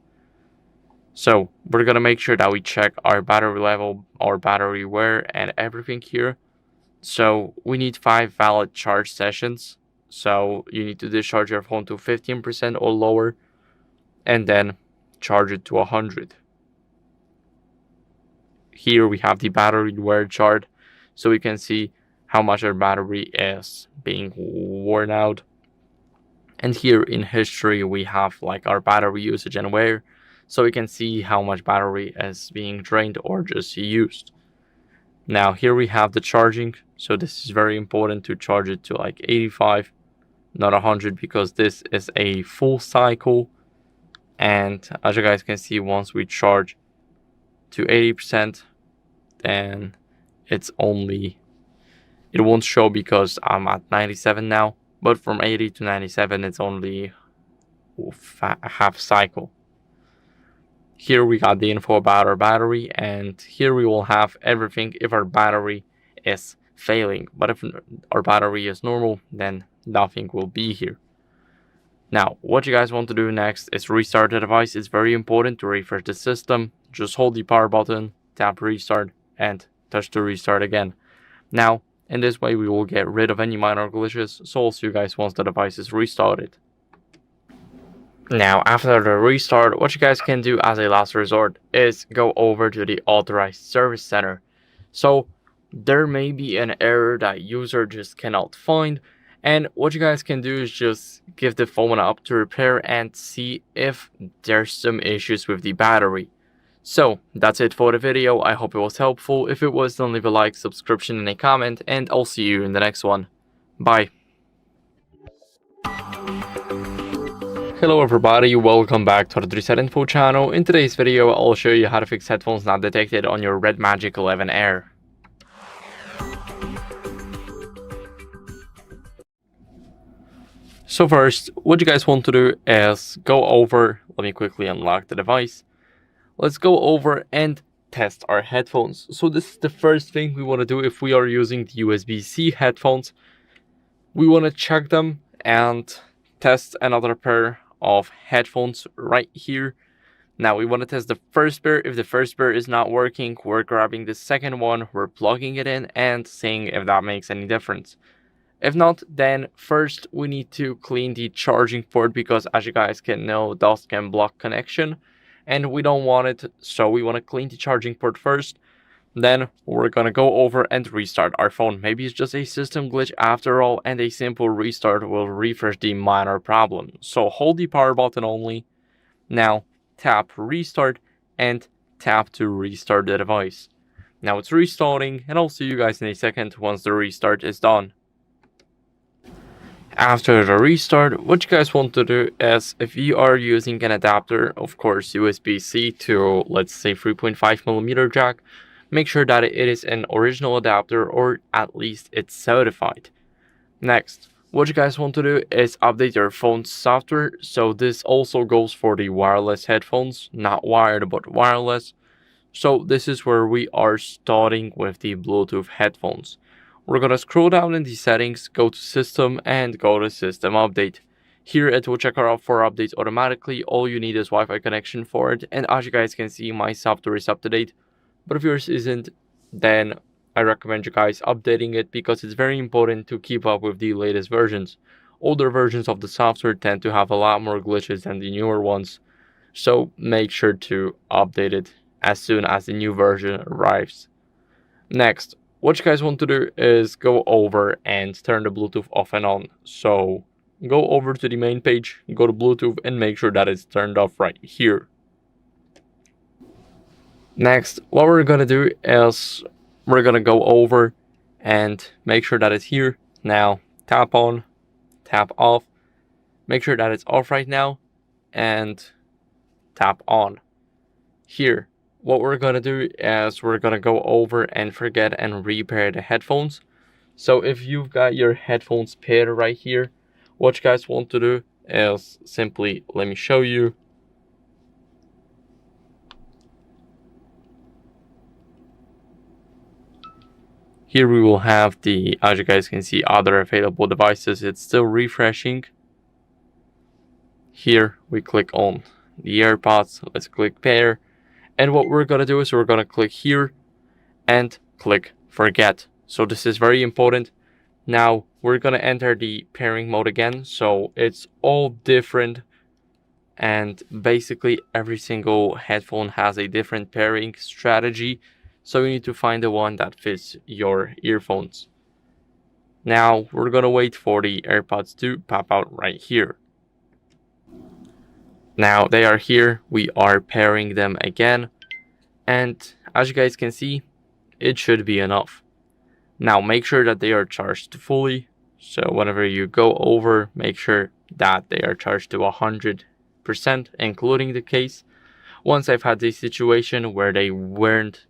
So we're gonna make sure that we check our battery level, our battery wear, and everything here. So we need 5 valid charge sessions. So you need to discharge your phone to 15% or lower, and then charge it to 100. Here we have the battery wear chart, so we can see how much our battery is being worn out. And here in history we have like our battery usage and wear, so we can see how much battery is being drained or just used. Now here we have the charging, so this is very important to charge it to like 85, not 100, because this is a full cycle. And as you guys can see, once we charge to 80%, then it won't show because I'm at 97 now, but from 80 to 97 it's only a half cycle. Here we got the info about our battery, and here we will have everything if our battery is failing. But if our battery is normal, then nothing will be here. Now, what you guys want to do next is restart the device. It's very important to refresh the system. Just hold the power button, tap restart, and touch to restart again. Now, in this way, we will get rid of any minor glitches, so I'll see you guys once the device is restarted. Now, after the restart, what you guys can do as a last resort is go over to the authorized service center. So there may be an error that user just cannot find, and what you guys can do is just give the phone up to repair and see if there's some issues with the battery. So that's it for the video. I hope it was helpful. If it was, then leave a like, subscription, and a comment, and I'll see you in the next one. Bye. Hello everybody, welcome back to the HardReset.Info channel. In today's video, I'll show you how to fix headphones not detected on your RedMagic 11 Air. So first, what you guys want to do is go over, let me quickly unlock the device. Let's go over and test our headphones. So this is the first thing we want to do if we are using the USB-C headphones. We want to check them and test another pair of headphones right here. Now we want to test the first pair. If the first pair is not working, we're grabbing the second one, we're plugging it in and seeing if that makes any difference. If not, then first we need to clean the charging port, because as you guys can know, dust can block connection and we don't want it, so we want to clean the charging port first. Then we're gonna go over and restart our phone. Maybe it's just a system glitch after all, and a simple restart will refresh the minor problem. So hold the power button only. Now tap restart and tap to restart the device. Now it's restarting, and I'll see you guys in a second once the restart is done. After the restart, what you guys want to do is, if you are using an adapter, of course USB-C to, let's say, 3.5mm jack, make sure that it is an original adapter, or at least it's certified. Next, what you guys want to do is update your phone's software. So this also goes for the wireless headphones, not wired but wireless. So this is where we are starting with the Bluetooth headphones. We're gonna scroll down in the settings, go to system, and go to system update. Here it will check out for updates automatically. All you need is Wi-Fi connection for it, and as you guys can see, my software is up to date. But if yours isn't, then I recommend you guys updating it, because it's very important to keep up with the latest versions. Older versions of the software tend to have a lot more glitches than the newer ones, so make sure to update it as soon as the new version arrives. Next, what you guys want to do is go over and turn the Bluetooth off and on. So go over to the main page, go to Bluetooth, and make sure that it's turned off right here. Next, what we're gonna do is we're gonna go over and make sure that it's here. Now tap on, tap off, make sure that it's off right now, and tap on. Here, what we're gonna do is we're gonna go over and forget and repair the headphones. So if you've got your headphones paired right here, what you guys want to do is simply, let me show you. Here we will have the, as you guys can see, other available devices. It's still refreshing. Here we click on the AirPods. Let's click pair. And what we're gonna do is we're gonna click here and click forget. So this is very important. Now we're gonna enter the pairing mode again. So it's all different, and basically every single headphone has a different pairing strategy. So you need to find the one that fits your earphones. Now we're gonna wait for the AirPods to pop out right here. Now they are here, we are pairing them again, and as you guys can see, it should be enough. Now make sure that they are charged fully, so whenever you go over, make sure that they are charged to 100%, including the case. Once I've had this situation where they weren't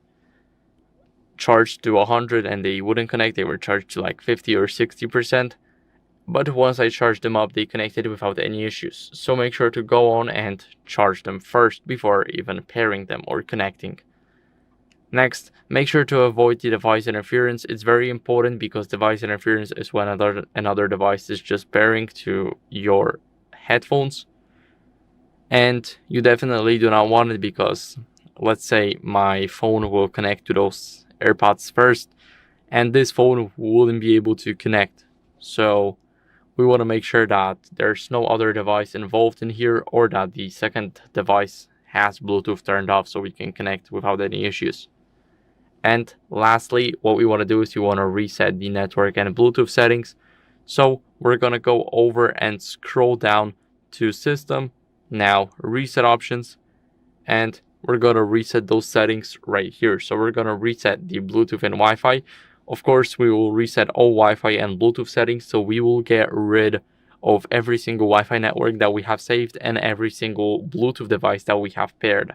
charged to 100 and they wouldn't connect, they were charged to like 50 or 60%. But once I charged them up, they connected without any issues. So make sure to go on and charge them first before even pairing them or connecting. Next, make sure to avoid the device interference. It's very important, because device interference is when another device is just pairing to your headphones. And you definitely do not want it, because let's say my phone will connect to those AirPods first, and this phone wouldn't be able to connect. So we want to make sure that there's no other device involved in here, or that the second device has Bluetooth turned off so we can connect without any issues. And lastly, what we want to do is we want to reset the network and Bluetooth settings. So we're going to go over and scroll down to system, now reset options, and we're going to reset those settings right here. So we're going to reset the Bluetooth and Wi-Fi. Of course, we will reset all Wi-Fi and Bluetooth settings, so we will get rid of every single Wi-Fi network that we have saved and every single Bluetooth device that we have paired.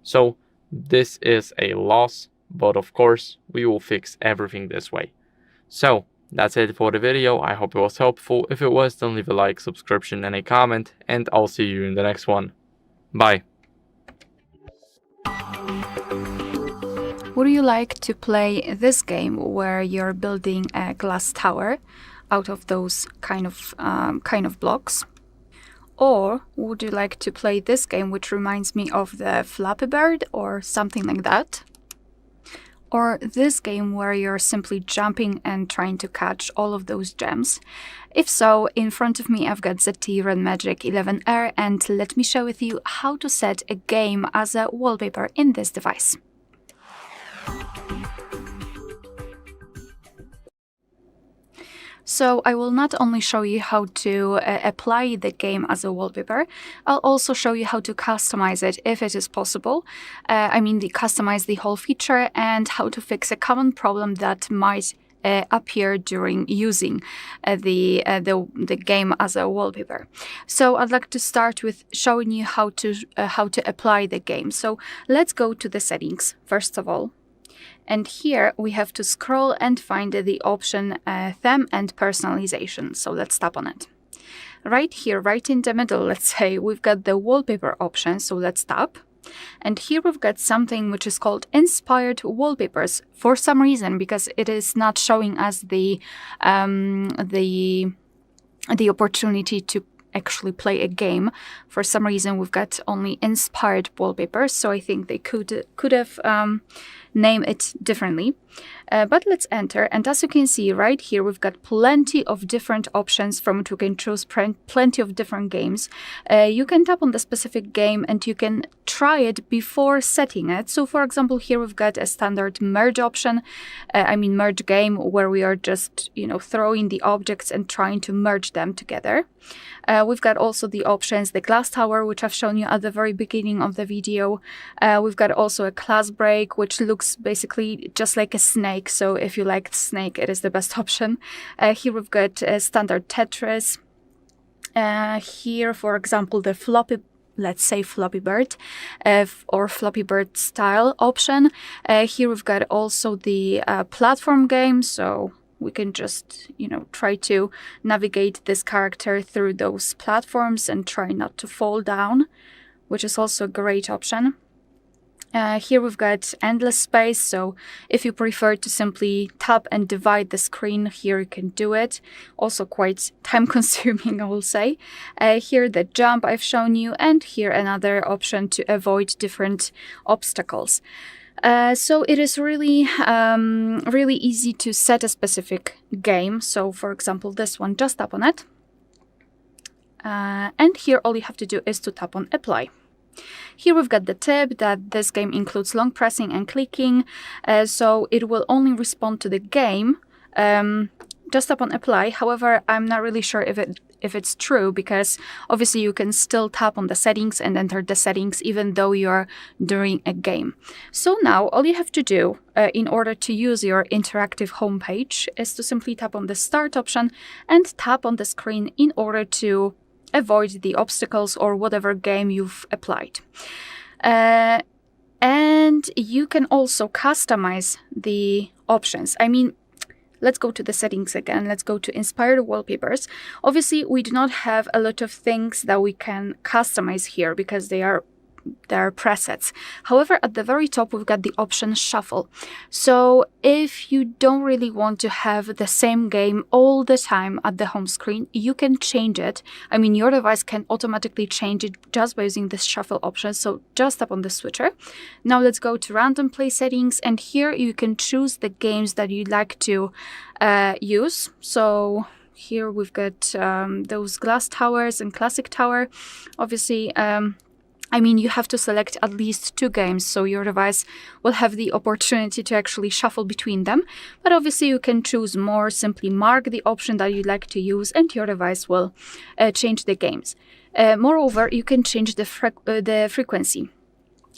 So this is a loss, but of course, we will fix everything this way. So that's it for the video. I hope it was helpful. If it was, then leave a like, subscription, and a comment, and I'll see you in the next one. Bye. Would you like to play this game where you're building a glass tower out of those kind of blocks? Or would you like to play this game, which reminds me of the Flappy Bird or something like that? Or this game where you're simply jumping and trying to catch all of those gems? If so, in front of me I've got ZTE RedMagic 11R, and let me share with you how to set a game as a wallpaper in this device. So I will not only show you how to apply the game as a wallpaper, I'll also show you how to customize it if it is possible. Customize the whole feature, and how to fix a common problem that might appear during using the game as a wallpaper. So I'd like to start with showing you how to apply the game. So let's go to the settings first of all. And here we have to scroll and find the option theme and personalization. So let's tap on it. Right here, right in the middle, let's say, we've got the wallpaper option. So let's tap. And here we've got something which is called inspired wallpapers for some reason, because it is not showing us the opportunity to actually play a game. For some reason, we've got only inspired wallpapers. So I think they could have named it differently. But let's enter. And as you can see right here, we've got plenty of different options from which we can choose plenty of different games. You can tap on the specific game and you can try it before setting it. So for example, here we've got a standard merge option. Merge game, where we are just, throwing the objects and trying to merge them together. We've got also the options, the glass tower, which I've shown you at the very beginning of the video. We've got also a class break, which looks basically just like a snake. So if you like snake, it is the best option. Here we've got standard Tetris. Here, for example, the floppy, let's say Floppy Bird, or Floppy Bird style option. Here we've got also the platform game. So we can just, try to navigate this character through those platforms and try not to fall down, which is also a great option. Here we've got endless space, so if you prefer to simply tap and divide the screen, here you can do it. Also quite time consuming, I will say. Here the jump I've shown you, and here another option to avoid different obstacles. So it is really, really easy to set a specific game. So for example, this one, just tap on it. And here all you have to do is to tap on apply. Here we've got the tip that this game includes long pressing and clicking, so it will only respond to the game. Just tap on apply. However, I'm not really sure if it's true, because obviously you can still tap on the settings and enter the settings even though you're doing a game. So now all you have to do in order to use your interactive homepage is to simply tap on the start option and tap on the screen in order to avoid the obstacles or whatever game you've applied. And you can also customize the options. Let's go to the settings again. Let's go to inspired wallpapers. Obviously, we do not have a lot of things that we can customize here because they are presets. However, at the very top, we've got the option shuffle. So if you don't really want to have the same game all the time at the home screen, you can change it. Your device can automatically change it just by using this shuffle option. So just tap on the switcher. Now let's go to random play settings, and here you can choose the games that you'd like to use. So here we've got those glass towers and classic tower. Obviously, you have to select at least 2 games, so your device will have the opportunity to actually shuffle between them. But obviously you can choose more, simply mark the option that you'd like to use, and your device will change the games. Moreover, you can change the frequency.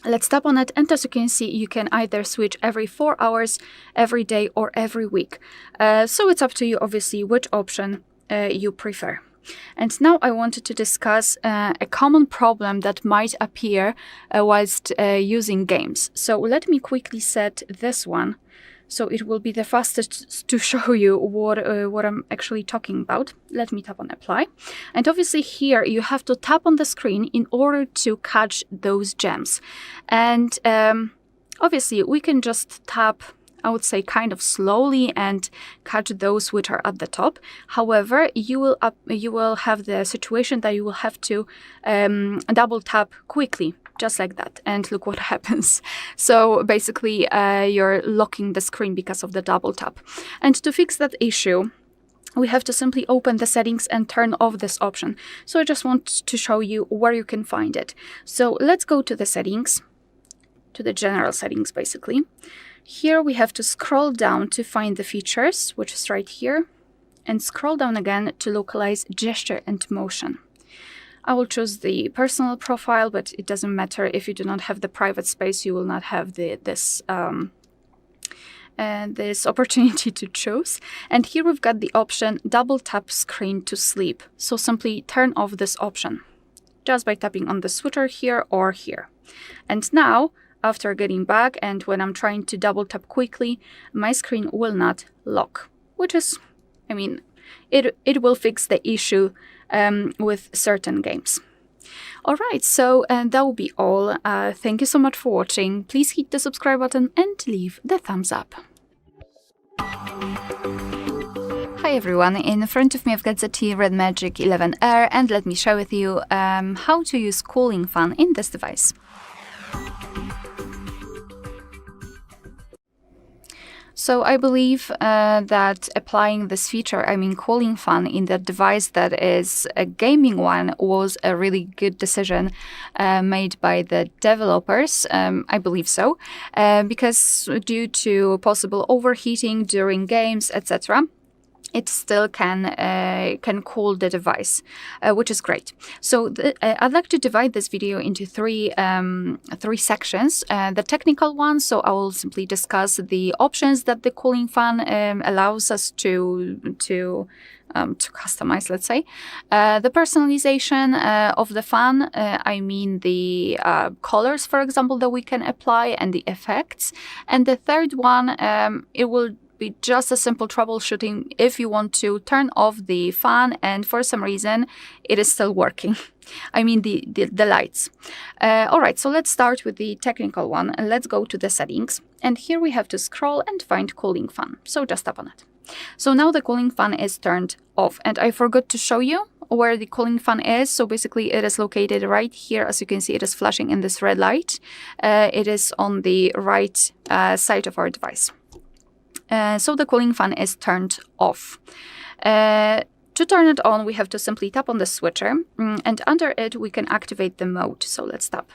Let's tap on it, and as you can see, you can either switch every 4 hours, every day, or every week. So it's up to you, obviously, which option you prefer. And now I wanted to discuss a common problem that might appear whilst using games. So let me quickly set this one, so it will be the fastest to show you what I'm actually talking about. Let me tap on apply. And obviously here you have to tap on the screen in order to catch those gems. And obviously we can just tap, I would say, kind of slowly and catch those which are at the top. However, you will have the situation that you will have to double tap quickly, just like that. And look what happens. So basically, you're locking the screen because of the double tap. And to fix that issue, we have to simply open the settings and turn off this option. So I just want to show you where you can find it. So let's go to the settings, to the general settings, basically. Here we have to scroll down to find the features, which is right here, and scroll down again to localize gesture and motion. I will choose the personal profile, but it doesn't matter. If you do not have the private space, you will not have this this opportunity to choose. And here we've got the option double tap screen to sleep. So simply turn off this option just by tapping on the switcher here or here. And now, after getting back and when I'm trying to double tap quickly, my screen will not lock, which is, I mean, it will fix the issue with certain games. Alright, so that will be all. Thank you so much for watching. Please hit the subscribe button and leave the thumbs up. Hi everyone, in front of me I've got ZTE RedMagic 11R, and let me share with you how to use cooling fan in this device. So I believe that applying this feature, I mean cooling fan, in the device that is a gaming one was a really good decision made by the developers. I believe so, because due to possible overheating during games, etc., it still can cool the device, which is great. So I'd like to divide this video into three sections. The technical one, so I will simply discuss the options that the cooling fan allows us to customize, let's say. The personalization of the fan, I mean the colors, for example, that we can apply, and the effects. And the third one, it will be just a simple troubleshooting if you want to turn off the fan and for some reason it is still working. I mean the lights. Alright, so let's start with the technical one. Let's go to the settings, and here we have to scroll and find cooling fan. So just tap on it. So now the cooling fan is turned off, and I forgot to show you where the cooling fan is. So basically it is located right here. As you can see, it is flashing in this red light. It is on the right side of our device. So the cooling fan is turned off. To turn it on, we have to simply tap on the switcher, and under it we can activate the mode. So let's tap.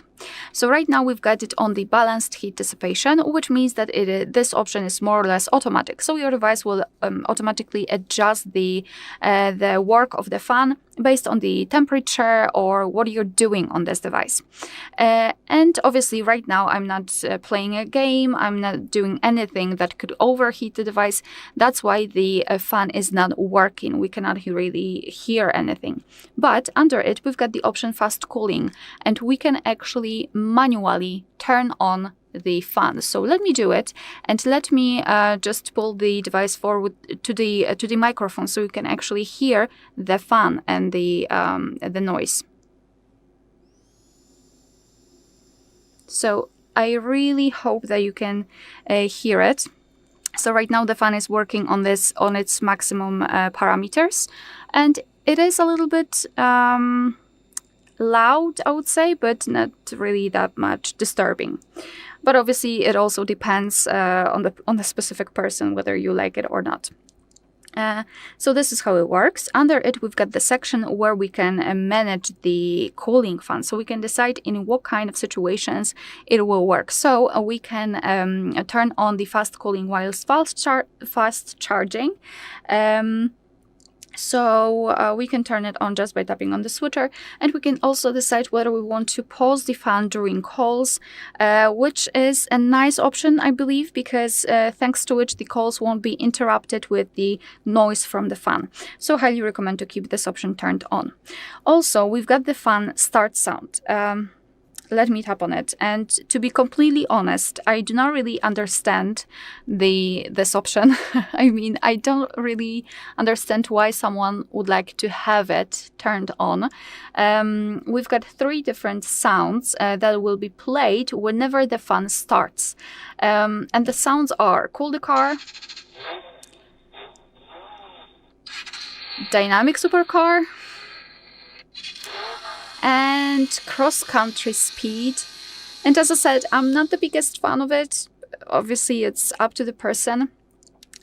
So right now we've got it on the balanced heat dissipation, which means that this option is more or less automatic. So your device will automatically adjust the work of the fan based on the temperature or what you're doing on this device. And obviously right now I'm not playing a game, I'm not doing anything that could overheat the device. That's why the fan is not working. We cannot really hear anything. But under it we've got the option fast cooling, and we can actually manually turn on the fan. So let me do it, and let me just pull the device forward to the microphone so you can actually hear the fan and the noise. So I really hope that you can hear it. So right now the fan is working on its maximum parameters, and it is a little bit loud, I would say, but not really that much disturbing. But obviously it also depends on the specific person whether you like it or not. So this is how it works. Under it we've got the section where we can manage the cooling fan, so we can decide in what kind of situations it will work. So we can turn on the fast cooling whilst fast charging. So we can turn it on just by tapping on the switcher, and we can also decide whether we want to pause the fan during calls, which is a nice option, I believe, because thanks to which the calls won't be interrupted with the noise from the fan. So highly recommend to keep this option turned on. Also, we've got the fan start sound. Let me tap on it, and to be completely honest, I do not really understand this option. I mean, I don't really understand why someone would like to have it turned on. We've got 3 different sounds that will be played whenever the fan starts, and the sounds are cool the car, dynamic supercar, and cross-country speed. And as I said, I'm not the biggest fan of it. Obviously, it's up to the person.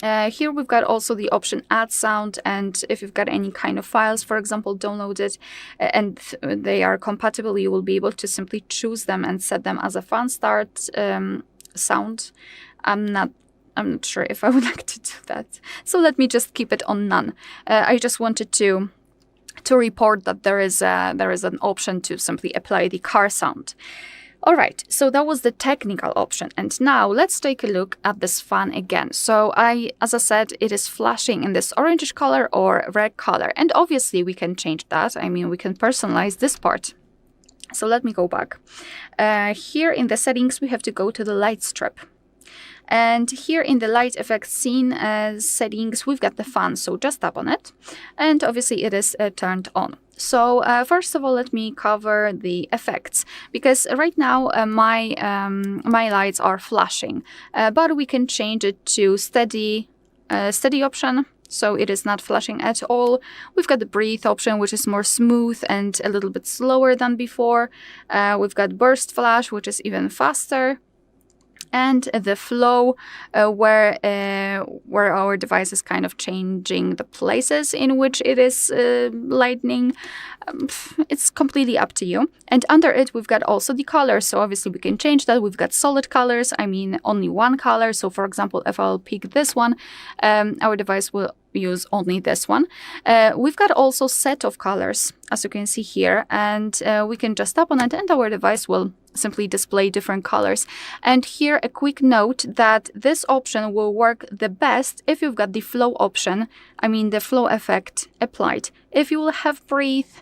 Here we've got also the option add sound, and if you've got any kind of files, for example, downloaded and they are compatible, you will be able to simply choose them and set them as a fan start sound. I'm not sure if I would like to do that. So let me just keep it on none. I just wanted to report that there is an option to simply apply the car sound. All right, so that was the technical option. And now let's take a look at this fan again. So as I said, it is flashing in this orangish color or red color. And obviously we can change that. I mean, we can personalize this part. So let me go back. Here in the settings, we have to go to the light strip. And here in the light effect scene settings, we've got the fan. So just tap on it. And obviously it is turned on. So first of all, let me cover the effects, because right now my lights are flashing, but we can change it to steady option. So it is not flashing at all. We've got the breathe option, which is more smooth and a little bit slower than before. We've got burst flash, which is even faster. And the flow, where our device is kind of changing the places in which it is lightning. It's completely up to you. And under it, we've got also the colors. So obviously we can change that. We've got solid colors. I mean, only one color. So for example, if I'll pick this one, our device will use only this one. We've got also set of colors, as you can see here, and we can just tap on it and our device will simply display different colors. And here a quick note that this option will work the best if you've got the flow option, I mean the flow effect applied. If you will have breathe,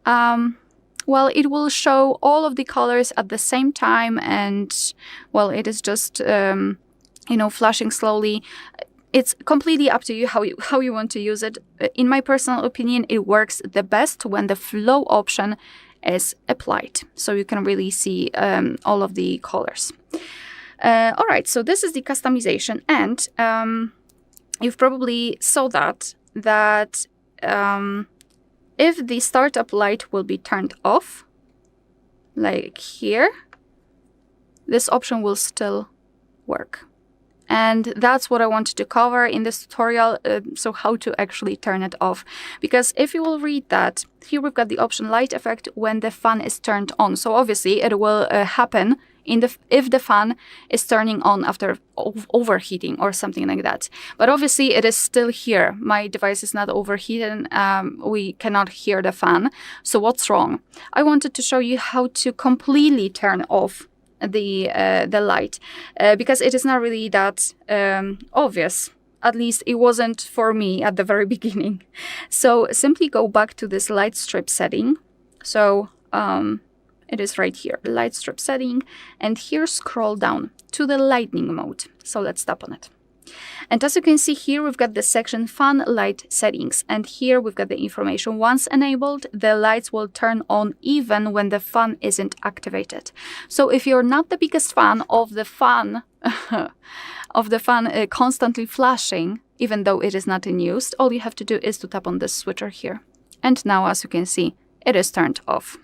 well, it will show all of the colors at the same time, and well, it is just flashing slowly. It's completely up to you how you want to use it. In my personal opinion, it works the best when the flow option is applied, so you can really see all of the colors. All right, so this is the customization, and you've probably saw that if the startup light will be turned off, like here, this option will still work. And that's what I wanted to cover in this tutorial, so how to actually turn it off. Because if you will read that, here we've got the option light effect when the fan is turned on. So obviously it will happen if the fan is turning on after overheating or something like that. But obviously it is still here. My device is not overheated. We cannot hear the fan. So what's wrong? I wanted to show you how to completely turn off the light, because it is not really that obvious. At least it wasn't for me at the very beginning. So simply go back to this light strip setting. So it is right here, light strip setting, and here scroll down to the lightning mode. So let's tap on it. And as you can see here, we've got the section fan light settings, and here we've got the information. Once enabled, the lights will turn on even when the fan isn't activated. So if you're not the biggest fan of the fan constantly flashing, even though it is not in use, all you have to do is to tap on this switcher here. And now, as you can see, it is turned off.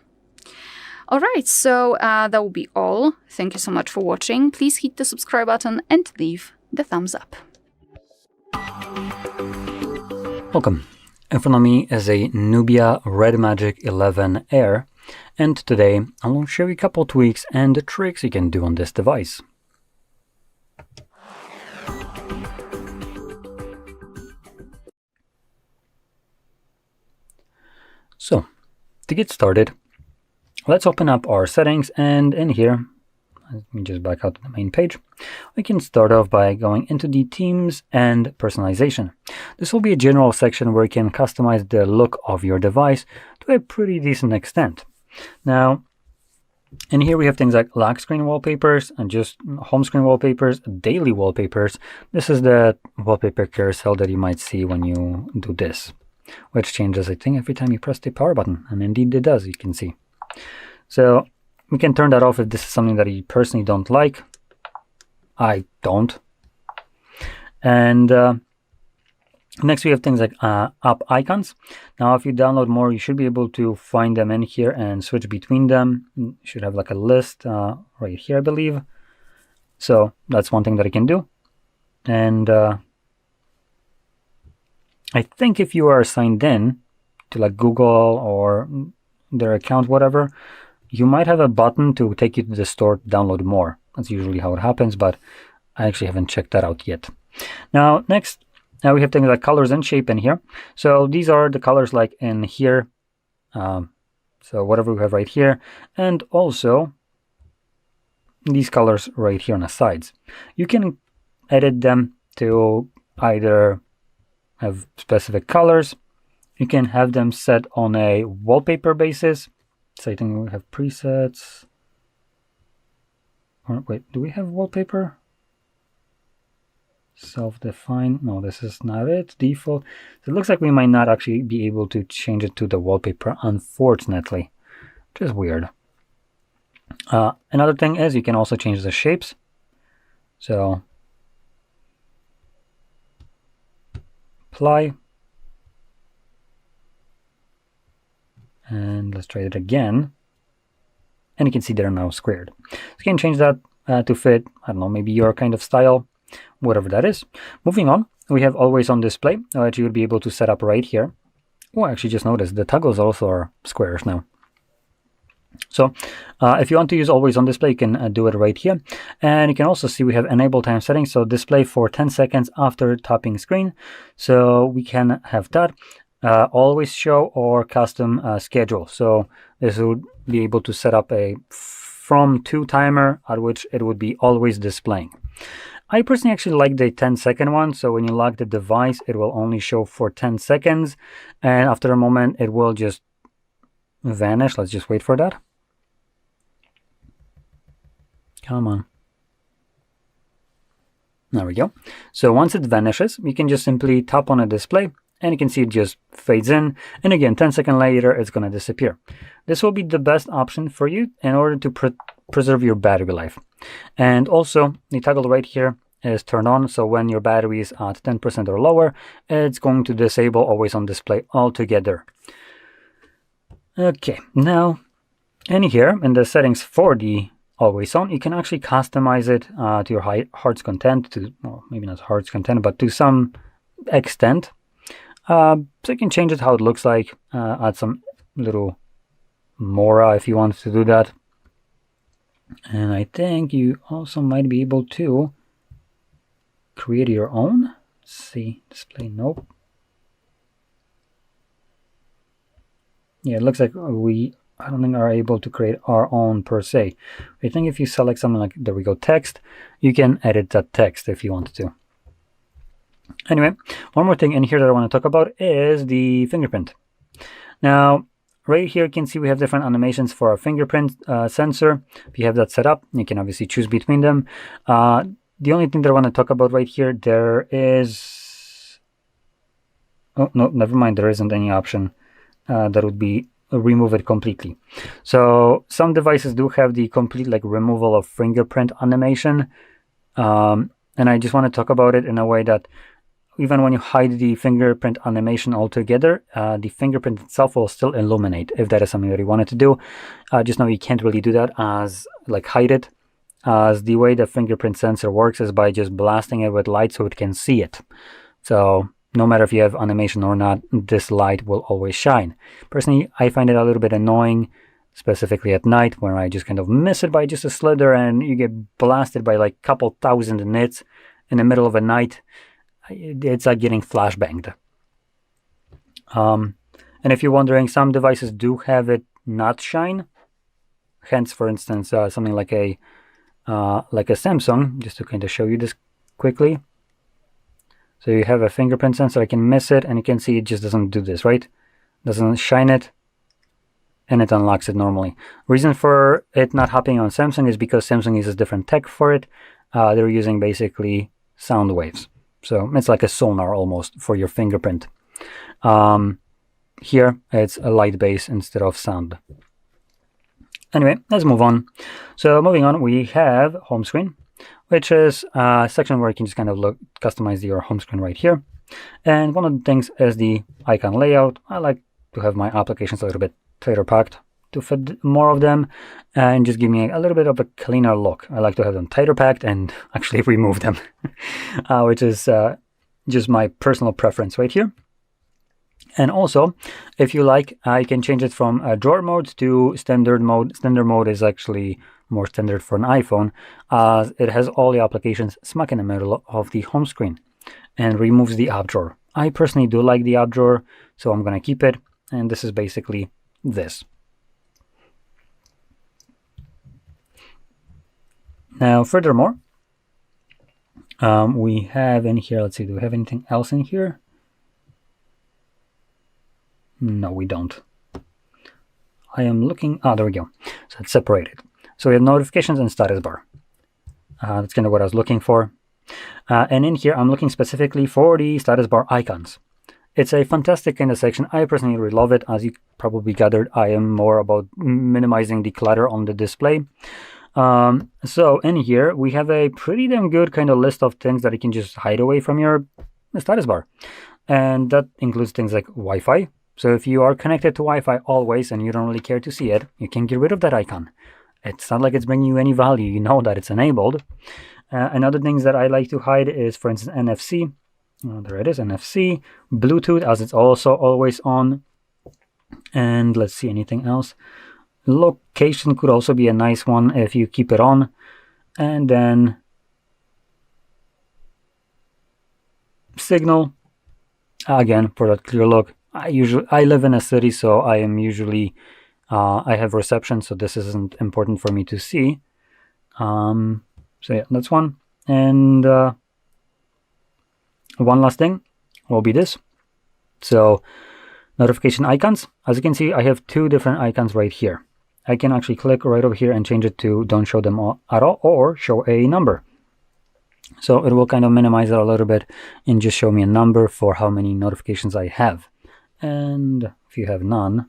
All right, so that will be all. Thank you so much for watching. Please hit the subscribe button and leave the thumbs up. Welcome. In front of me is a Nubia RedMagic 11 Air, and today I will show you a couple tweaks and tricks you can do on this device. So, to get started, let's open up our settings, and in here, let me just back out to the main page. We can start off by going into the themes and personalization. This will be a general section where you can customize the look of your device to a pretty decent extent. Now, in here we have things like lock screen wallpapers and just home screen wallpapers, daily wallpapers. This is the wallpaper carousel that you might see when you do this, which changes, I think, every time you press the power button, and indeed it does, you can see. So we can turn that off if this is something that you personally don't like. I don't. And next we have things like app icons. Now if you download more, you should be able to find them in here and switch between them. You should have like a list right here, I believe. So that's one thing that I can do. And I think if you are signed in to like Google or their account, whatever, you might have a button to take you to the store to download more. That's usually how it happens, but I actually haven't checked that out yet. Now, next, we have things like colors and shape in here. So these are the colors like in here. So whatever we have right here. And also, these colors right here on the sides. You can edit them to either have specific colors. You can have them set on a wallpaper basis. So I think we have presets. Or wait, do we have wallpaper? Self-defined. No, this is not it. Default. So it looks like we might not actually be able to change it to the wallpaper, unfortunately, which is weird. Another thing is you can also change the shapes. So apply. And let's try it again. And you can see they're now squared. So you can change that to fit, I don't know, maybe your kind of style, whatever that is. Moving on, we have always on display, which you would be able to set up right here. Oh, I actually just noticed the toggles also are squares now. So if you want to use always on display, you can do it right here. And you can also see we have enable time settings. So display for 10 seconds after tapping screen. So we can have that. Always show or custom schedule. So this would be able to set up a from to timer at which it would be always displaying. I personally actually like the 10-second one. So when you lock the device, it will only show for 10 seconds. And after a moment, it will just vanish. Let's just wait for that. Come on. There we go. So once it vanishes, you can just simply tap on a display and you can see it just fades in. And again, 10 seconds later, it's going to disappear. This will be the best option for you in order to preserve your battery life. And also, the toggle right here is turned on. So when your battery is at 10% or lower, it's going to disable always on display altogether. Okay, now in here, in the settings for the always on, you can actually customize it to your heart's content, to, well, maybe not heart's content, but to some extent. So you can change it how it looks like, add some little Mora if you want to do that. And I think you also might be able to create your own. Let's see, display, nope. Yeah, it looks like I don't think are able to create our own per se. I think if you select something like, there we go, text, you can edit that text if you wanted to. Anyway, one more thing in here that I want to talk about is the fingerprint. Now, right here you can see we have different animations for our fingerprint sensor. If you have that set up, you can obviously choose between them. The only thing that I want to talk about right here, there is... Oh, no, never mind, there isn't any option that would be remove it completely. So some devices do have the complete like removal of fingerprint animation. And I just want to talk about it in a way that even when you hide the fingerprint animation altogether, the fingerprint itself will still illuminate if that is something that you wanted to do. Just know you can't really do that as like hide it, as the way the fingerprint sensor works is by just blasting it with light so it can see it. So no matter if you have animation or not, this light will always shine. Personally, I find it a little bit annoying, specifically at night, where I just kind of miss it by just a slither and you get blasted by like a couple thousand nits in the middle of the night. It's like getting flashbanged. And if you're wondering, some devices do have it not shine. Hence, for instance, something like a Samsung, just to kind of show you this quickly. So you have a fingerprint sensor, I can miss it, and you can see it just doesn't do this, right? Doesn't shine it, and it unlocks it normally. Reason for it not happening on Samsung is because Samsung uses different tech for it. They're using basically sound waves. So it's like a sonar almost for your fingerprint. Here, it's a light base instead of sound. Anyway, let's move on. So moving on, we have home screen, which is a section where you can just kind of customize your home screen right here. And one of the things is the icon layout. I like to have my applications a little bit tighter packed to fit more of them and just give me a little bit of a cleaner look. I like to have them tighter packed and actually remove them, which is just my personal preference right here. And also, if you like, I can change it from drawer mode to standard mode. Standard mode is actually more standard for an iPhone, as it has all the applications smack in the middle of the home screen and removes the app drawer. I personally do like the app drawer, so I'm going to keep it. And this is basically this. Now, furthermore, we have in here, let's see, do we have anything else in here? No, we don't. I am looking, there we go. So it's separated. So we have notifications and status bar. That's kind of what I was looking for. And in here, I'm looking specifically for the status bar icons. It's a fantastic kind of section. I personally really love it. As you probably gathered, I am more about minimizing the clutter on the display. So in here, we have a pretty damn good kind of list of things that you can just hide away from your status bar. And that includes things like Wi-Fi. So if you are connected to Wi-Fi always and you don't really care to see it, you can get rid of that icon. It's not like it's bringing you any value. You know that it's enabled. And other things that I like to hide is, for instance, NFC. There it is, NFC. Bluetooth, as it's also always on. And let's see, anything else. Location could also be a nice one if you keep it on. And then signal, again, for that clear look. I live in a city, so I am usually I have reception, so this isn't important for me to see. So yeah, that's one. And one last thing will be this. So notification icons. As you can see, I have two different icons right here. I can actually click right over here and change it to don't show them all at all, or show a number. So it will kind of minimize it a little bit and just show me a number for how many notifications I have. And if you have none,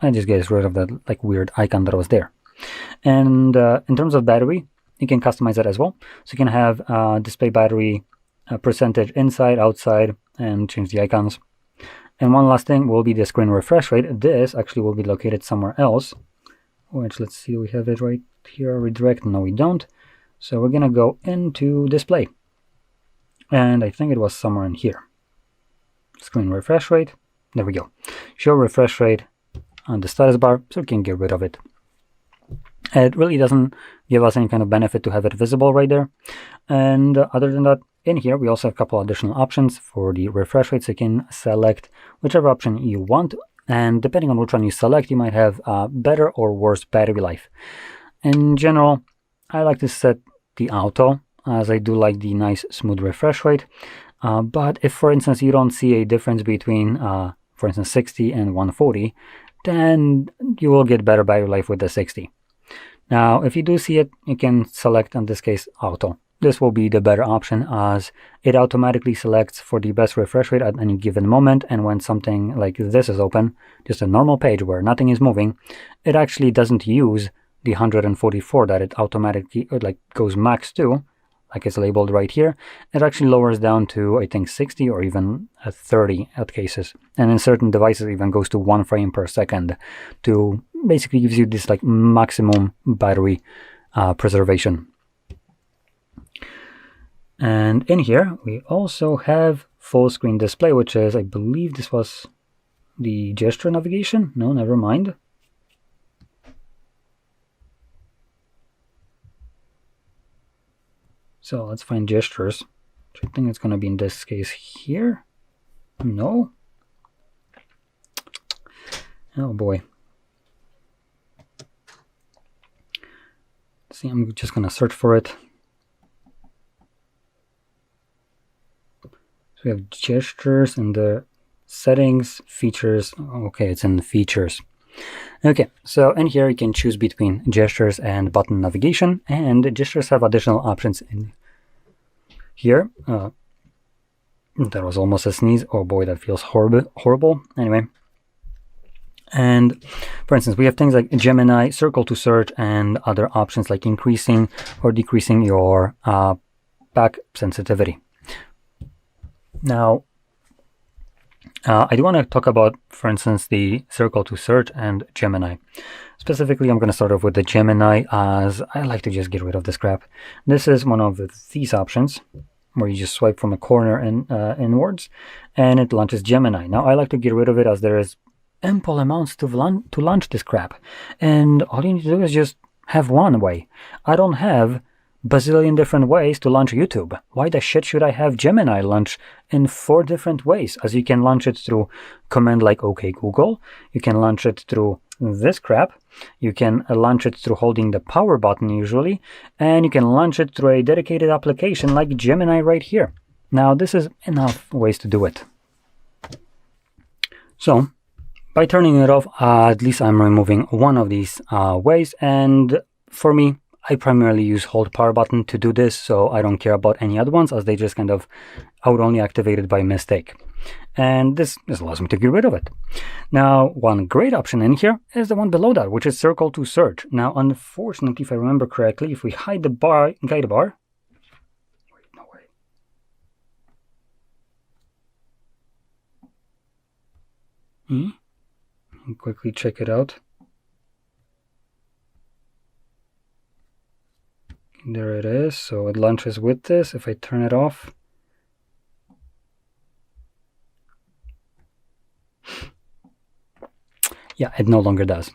I just get rid of that like weird icon that was there. And in terms of battery, you can customize that as well. So you can have display battery percentage inside, outside, and change the icons. And one last thing will be the screen refresh rate. This actually will be located somewhere else, which, let's see, we have it right here. Redirect, no we don't. So we're gonna go into display. And I think it was somewhere in here. Screen refresh rate, there we go. Show refresh rate on the status bar, so we can get rid of it. It really doesn't give us any kind of benefit to have it visible right there. And other than that, in here we also have a couple additional options for the refresh rate, so you can select whichever option you want, and depending on which one you select, you might have better or worse battery life. In general, I like to set the auto, as I do like the nice smooth refresh rate. But if, for instance, you don't see a difference between, for instance, 60 and 140, then you will get better battery life with the 60. Now, if you do see it, you can select, in this case, auto. This will be the better option, as it automatically selects for the best refresh rate at any given moment. And when something like this is open, just a normal page where nothing is moving, it actually doesn't use the 144 that it automatically goes max to, like it's labeled right here. It actually lowers down to, I think, 60 or even 30 at cases. And in certain devices even goes to 1 frame per second to basically gives you this like maximum battery preservation. And in here we also have full screen display, which is, I believe this was the gesture navigation. No, never mind. So let's find gestures. I think it's going to be in this case here. No. Oh boy. See, I'm just going to search for it. So we have gestures in the settings, features. Okay, it's in the features. Okay, so in here you can choose between gestures and button navigation, and gestures have additional options in here. That was almost a sneeze. Oh boy, that feels horrible. Anyway, and for instance, we have things like Gemini, circle to search, and other options like increasing or decreasing your back sensitivity. Now, I do want to talk about, for instance, the circle to search and Gemini. Specifically, I'm going to start off with the Gemini, as I like to just get rid of this crap. This is one of these options where you just swipe from a corner and inwards, and it launches Gemini. Now, I like to get rid of it, as there is ample amounts to launch this crap, and all you need to do is just have one way. I don't have bazillion different ways to launch YouTube. Why the shit should I have Gemini launch in 4 different ways? As you can launch it through command like OK Google, you can launch it through this crap. You can launch it through holding the power button usually, and you can launch it through a dedicated application like Gemini right here. Now, this is enough ways to do it. So, by turning it off, at least I'm removing one of these ways, and for me, I primarily use hold power button to do this, so I don't care about any other ones, as they just kind of, I would only activate it by mistake. And this allows me to get rid of it. Now, one great option in here is the one below that, which is circle to search. Now, unfortunately, if I remember correctly, if we hide the guide bar, wait, no way. Quickly check it out. There it is. So it launches with this. If I turn it off, yeah, it no longer does.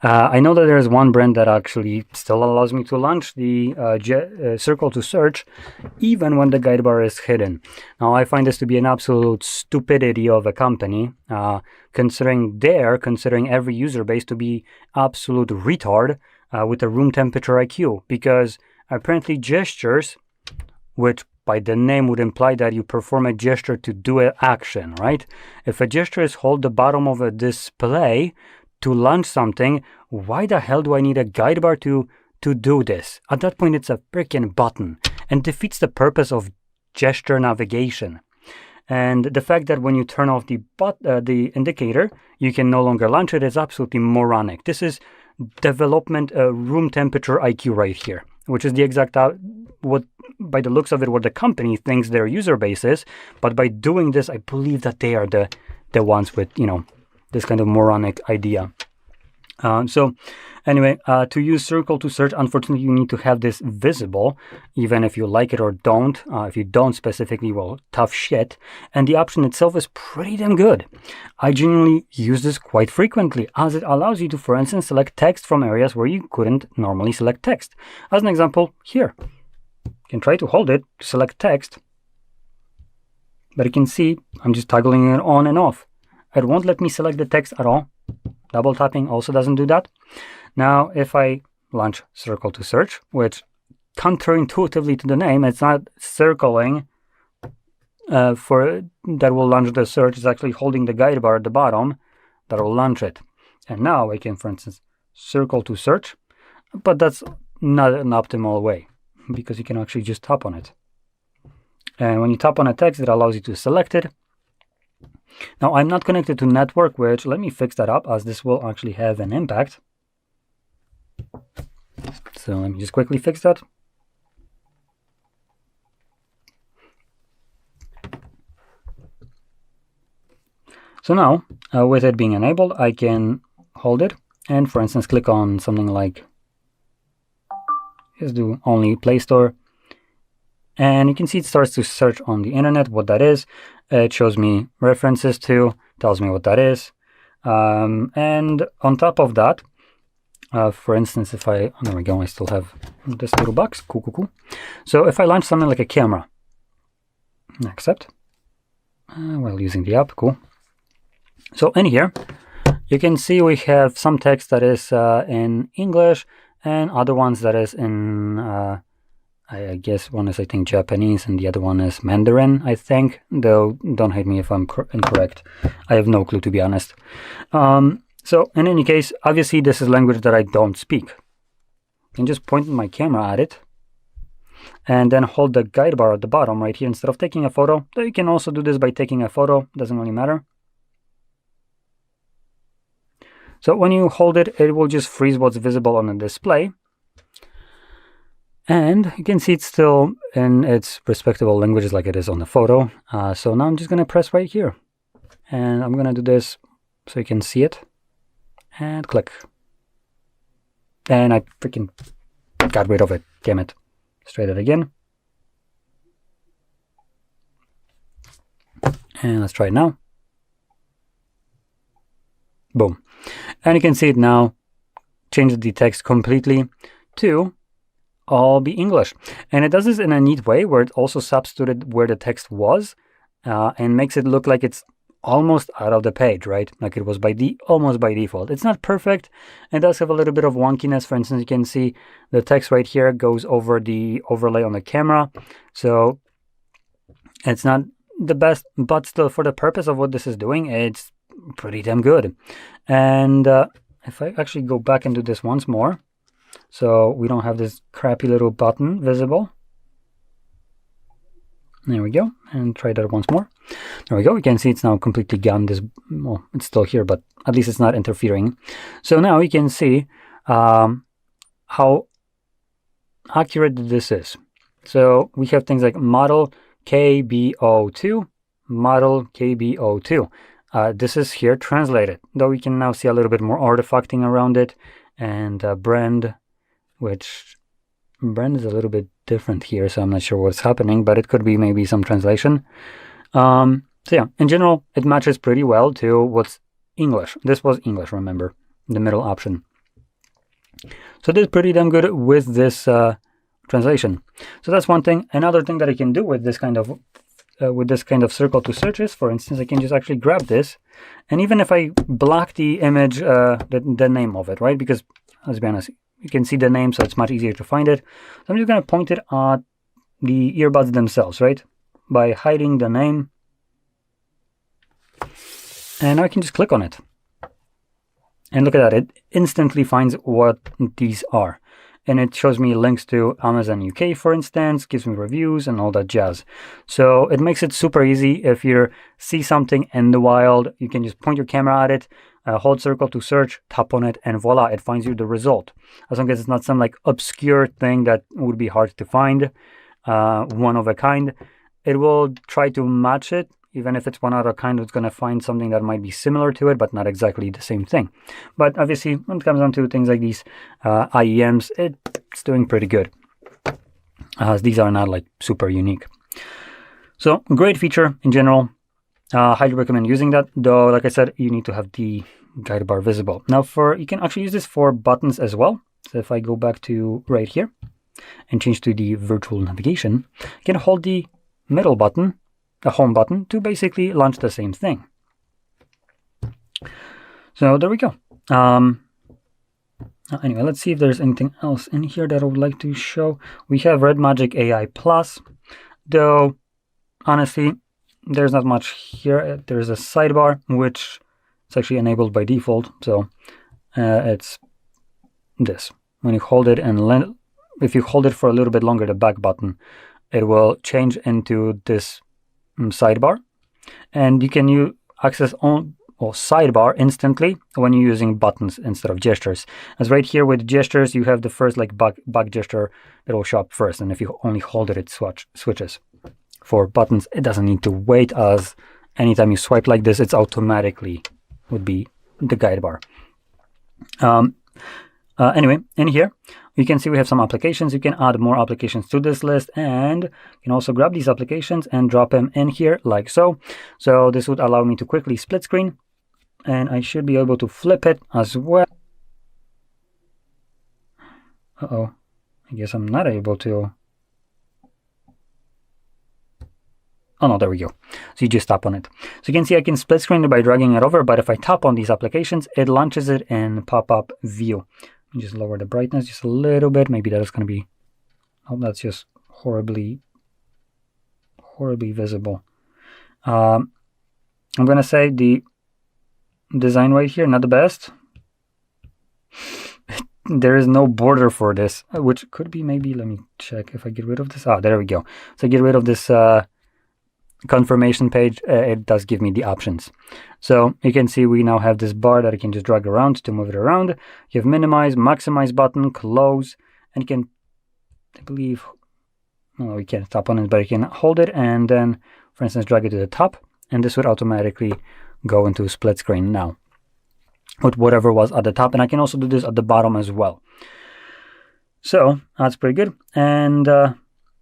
I know that there's one brand that actually still allows me to launch the circle to search even when the guide bar is hidden. Now, I find this to be an absolute stupidity of a company, considering every user base to be absolute retard with a room temperature IQ, because apparently gestures, which by the name would imply that you perform a gesture to do an action, right? If a gesture is hold the bottom of a display to launch something, why the hell do I need a guide bar to do this? At that point, it's a freaking button and defeats the purpose of gesture navigation. And the fact that when you turn off the indicator, you can no longer launch it is absolutely moronic. This is development room temperature IQ right here, which is the exact what, by the looks of it, what the company thinks their user base is. But by doing this, I believe that they are the ones with, you know, this kind of moronic idea. So anyway, to use circle to search, unfortunately, you need to have this visible, even if you like it or don't. If you don't specifically, well, tough shit. And the option itself is pretty damn good. I genuinely use this quite frequently, as it allows you to, for instance, select text from areas where you couldn't normally select text. As an example, here. You can try to hold it to select text, but you can see I'm just toggling it on and off. It won't let me select the text at all. Double tapping also doesn't do that. Now, if I launch circle to search, which counterintuitively to the name, it's not circling that will launch the search. It's actually holding the guide bar at the bottom that will launch it. And now I can, for instance, circle to search, but that's not an optimal way because you can actually just tap on it. And when you tap on a text, it allows you to select it. Now, I'm not connected to network, which let me fix that up, as this will actually have an impact. So let me just quickly fix that. So now, with it being enabled, I can hold it and, for instance, click on something like, just do only Play Store. And you can see it starts to search on the internet what that is. It shows me references to, tells me what that is. And on top of that, for instance, if I, there we go, I still have this little box, cool. So if I launch something like a camera, accept, while using the app, cool. So in here, you can see we have some text that is in English and other ones that is in, I guess one is, I think, Japanese, and the other one is Mandarin, I think, though don't hate me if I'm incorrect. I have no clue, to be honest. So in any case, obviously this is language that I don't speak. I can just point my camera at it and then hold the guide bar at the bottom right here instead of taking a photo. Though you can also do this by taking a photo, doesn't really matter. So when you hold it, it will just freeze what's visible on the display. And you can see it's still in its respectable languages like it is on the photo. So now I'm just going to press right here. And I'm going to do this so you can see it. And click. And I freaking got rid of it. Damn it. Let's try that again. And let's try it now. Boom. And you can see it now. Change the text completely to all be English. And it does this in a neat way where it also substituted where the text was and makes it look like it's almost out of the page, right? Like it was almost by default. It's not perfect. It does have a little bit of wonkiness. For instance, you can see the text right here goes over the overlay on the camera. So it's not the best, but still for the purpose of what this is doing, it's pretty damn good. And if I actually go back and do this once more, so we don't have this crappy little button visible. There we go, and try that once more. There we go, you can see it's now completely gone. Well, it's still here, but at least it's not interfering. So now you can see how accurate this is. So we have things like model KBO2, model KBO2. This is here translated, though we can now see a little bit more artifacting around it, and brand, which brand is a little bit different here, so I'm not sure what's happening, but it could be maybe some translation. So yeah, in general, it matches pretty well to what's English. This was English, remember, the middle option. So it is pretty damn good with this translation. So that's one thing. Another thing that I can do with this kind of circle to searches, for instance, I can just actually grab this, and even if I block the image, the name of it, right? Because let's be honest, you can see the name, so it's much easier to find it. So I'm just going to point it at the earbuds themselves, right? By hiding the name. And now I can just click on it. And look at that, it instantly finds what these are. And it shows me links to Amazon UK, for instance, gives me reviews and all that jazz. So it makes it super easy. If you see something in the wild, you can just point your camera at it, hold circle to search, tap on it, and voila, it finds you the result. As long as it's not some like obscure thing that would be hard to find, one of a kind, it will try to match it. Even if it's one of a kind, it's going to find something that might be similar to it, but not exactly the same thing. But obviously, when it comes down to things like these IEMs, it's doing pretty good, as these are not like super unique. So great feature in general. Highly recommend using that, though, like I said, you need to have the guide bar visible. Now you can actually use this for buttons as well. So if I go back to right here and change to the virtual navigation, you can hold the middle button, the home button, to basically launch the same thing. So there we go. Anyway, let's see if there's anything else in here that I would like to show. We have RedMagic AI Plus, though honestly, there's not much here. There's a sidebar, which is actually enabled by default. So it's this. When you hold it, and if you hold it for a little bit longer, the back button, it will change into this sidebar, and you can access sidebar instantly when you're using buttons instead of gestures. As right here with gestures, you have the first like back gesture that will show up first, and if you only hold it, it switches. For buttons, it doesn't need to wait, as anytime you swipe like this, it's automatically would be the guide bar. Anyway, in here, you can see we have some applications. You can add more applications to this list, and you can also grab these applications and drop them in here like so. So this would allow me to quickly split screen, and I should be able to flip it as well. Uh-oh, I guess I'm not able to. Oh no, there we go. So you just tap on it. So you can see I can split screen it by dragging it over, but if I tap on these applications, it launches it in pop-up view. Just lower the brightness just a little bit. Maybe that is going to be, oh, that's just horribly visible. I'm going to say the design right here, not the best. There is no border for this, which could be maybe, let me check if I get rid of this. There we go. So I get rid of this confirmation page, it does give me the options. So you can see we now have this bar that I can just drag around to move it around. You have minimize, maximize button, close, and you can, I believe, no, we can't tap on it, but you can hold it and then, for instance, drag it to the top, and this would automatically go into split screen now with whatever was at the top. And I can also do this at the bottom as well. So that's pretty good. And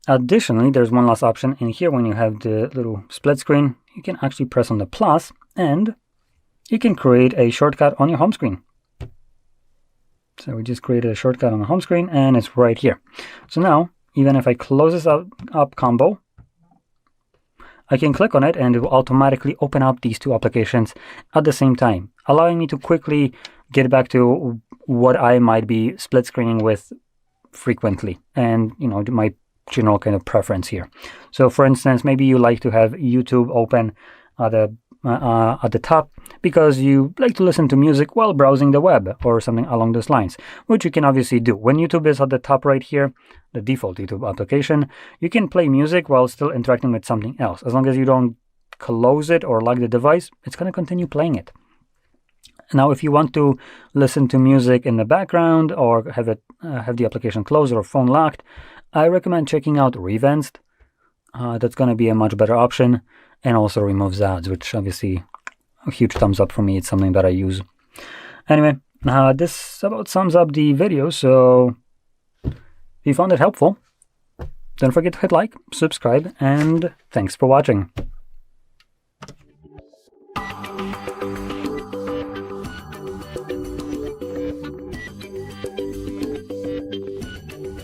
additionally, there's one last option in here. When you have the little split screen, you can actually press on the plus and you can create a shortcut on your home screen. So we just created a shortcut on the home screen and it's right here. So now, even if I close this up combo, I can click on it and it will automatically open up these two applications at the same time, allowing me to quickly get back to what I might be split screening with frequently, and my general kind of preference here. So for instance, maybe you like to have YouTube open at the top because you like to listen to music while browsing the web or something along those lines, which you can obviously do. When YouTube is at the top right here, the default YouTube application, you can play music while still interacting with something else. As long as you don't close it or lock the device, it's going to continue playing it. Now, if you want to listen to music in the background or have the application closed or phone locked, I recommend checking out Revanced. That's going to be a much better option, and also removes ads, which obviously a huge thumbs up for me. It's something that I use. Anyway, this about sums up the video. So if you found it helpful, don't forget to hit like, subscribe, and thanks for watching.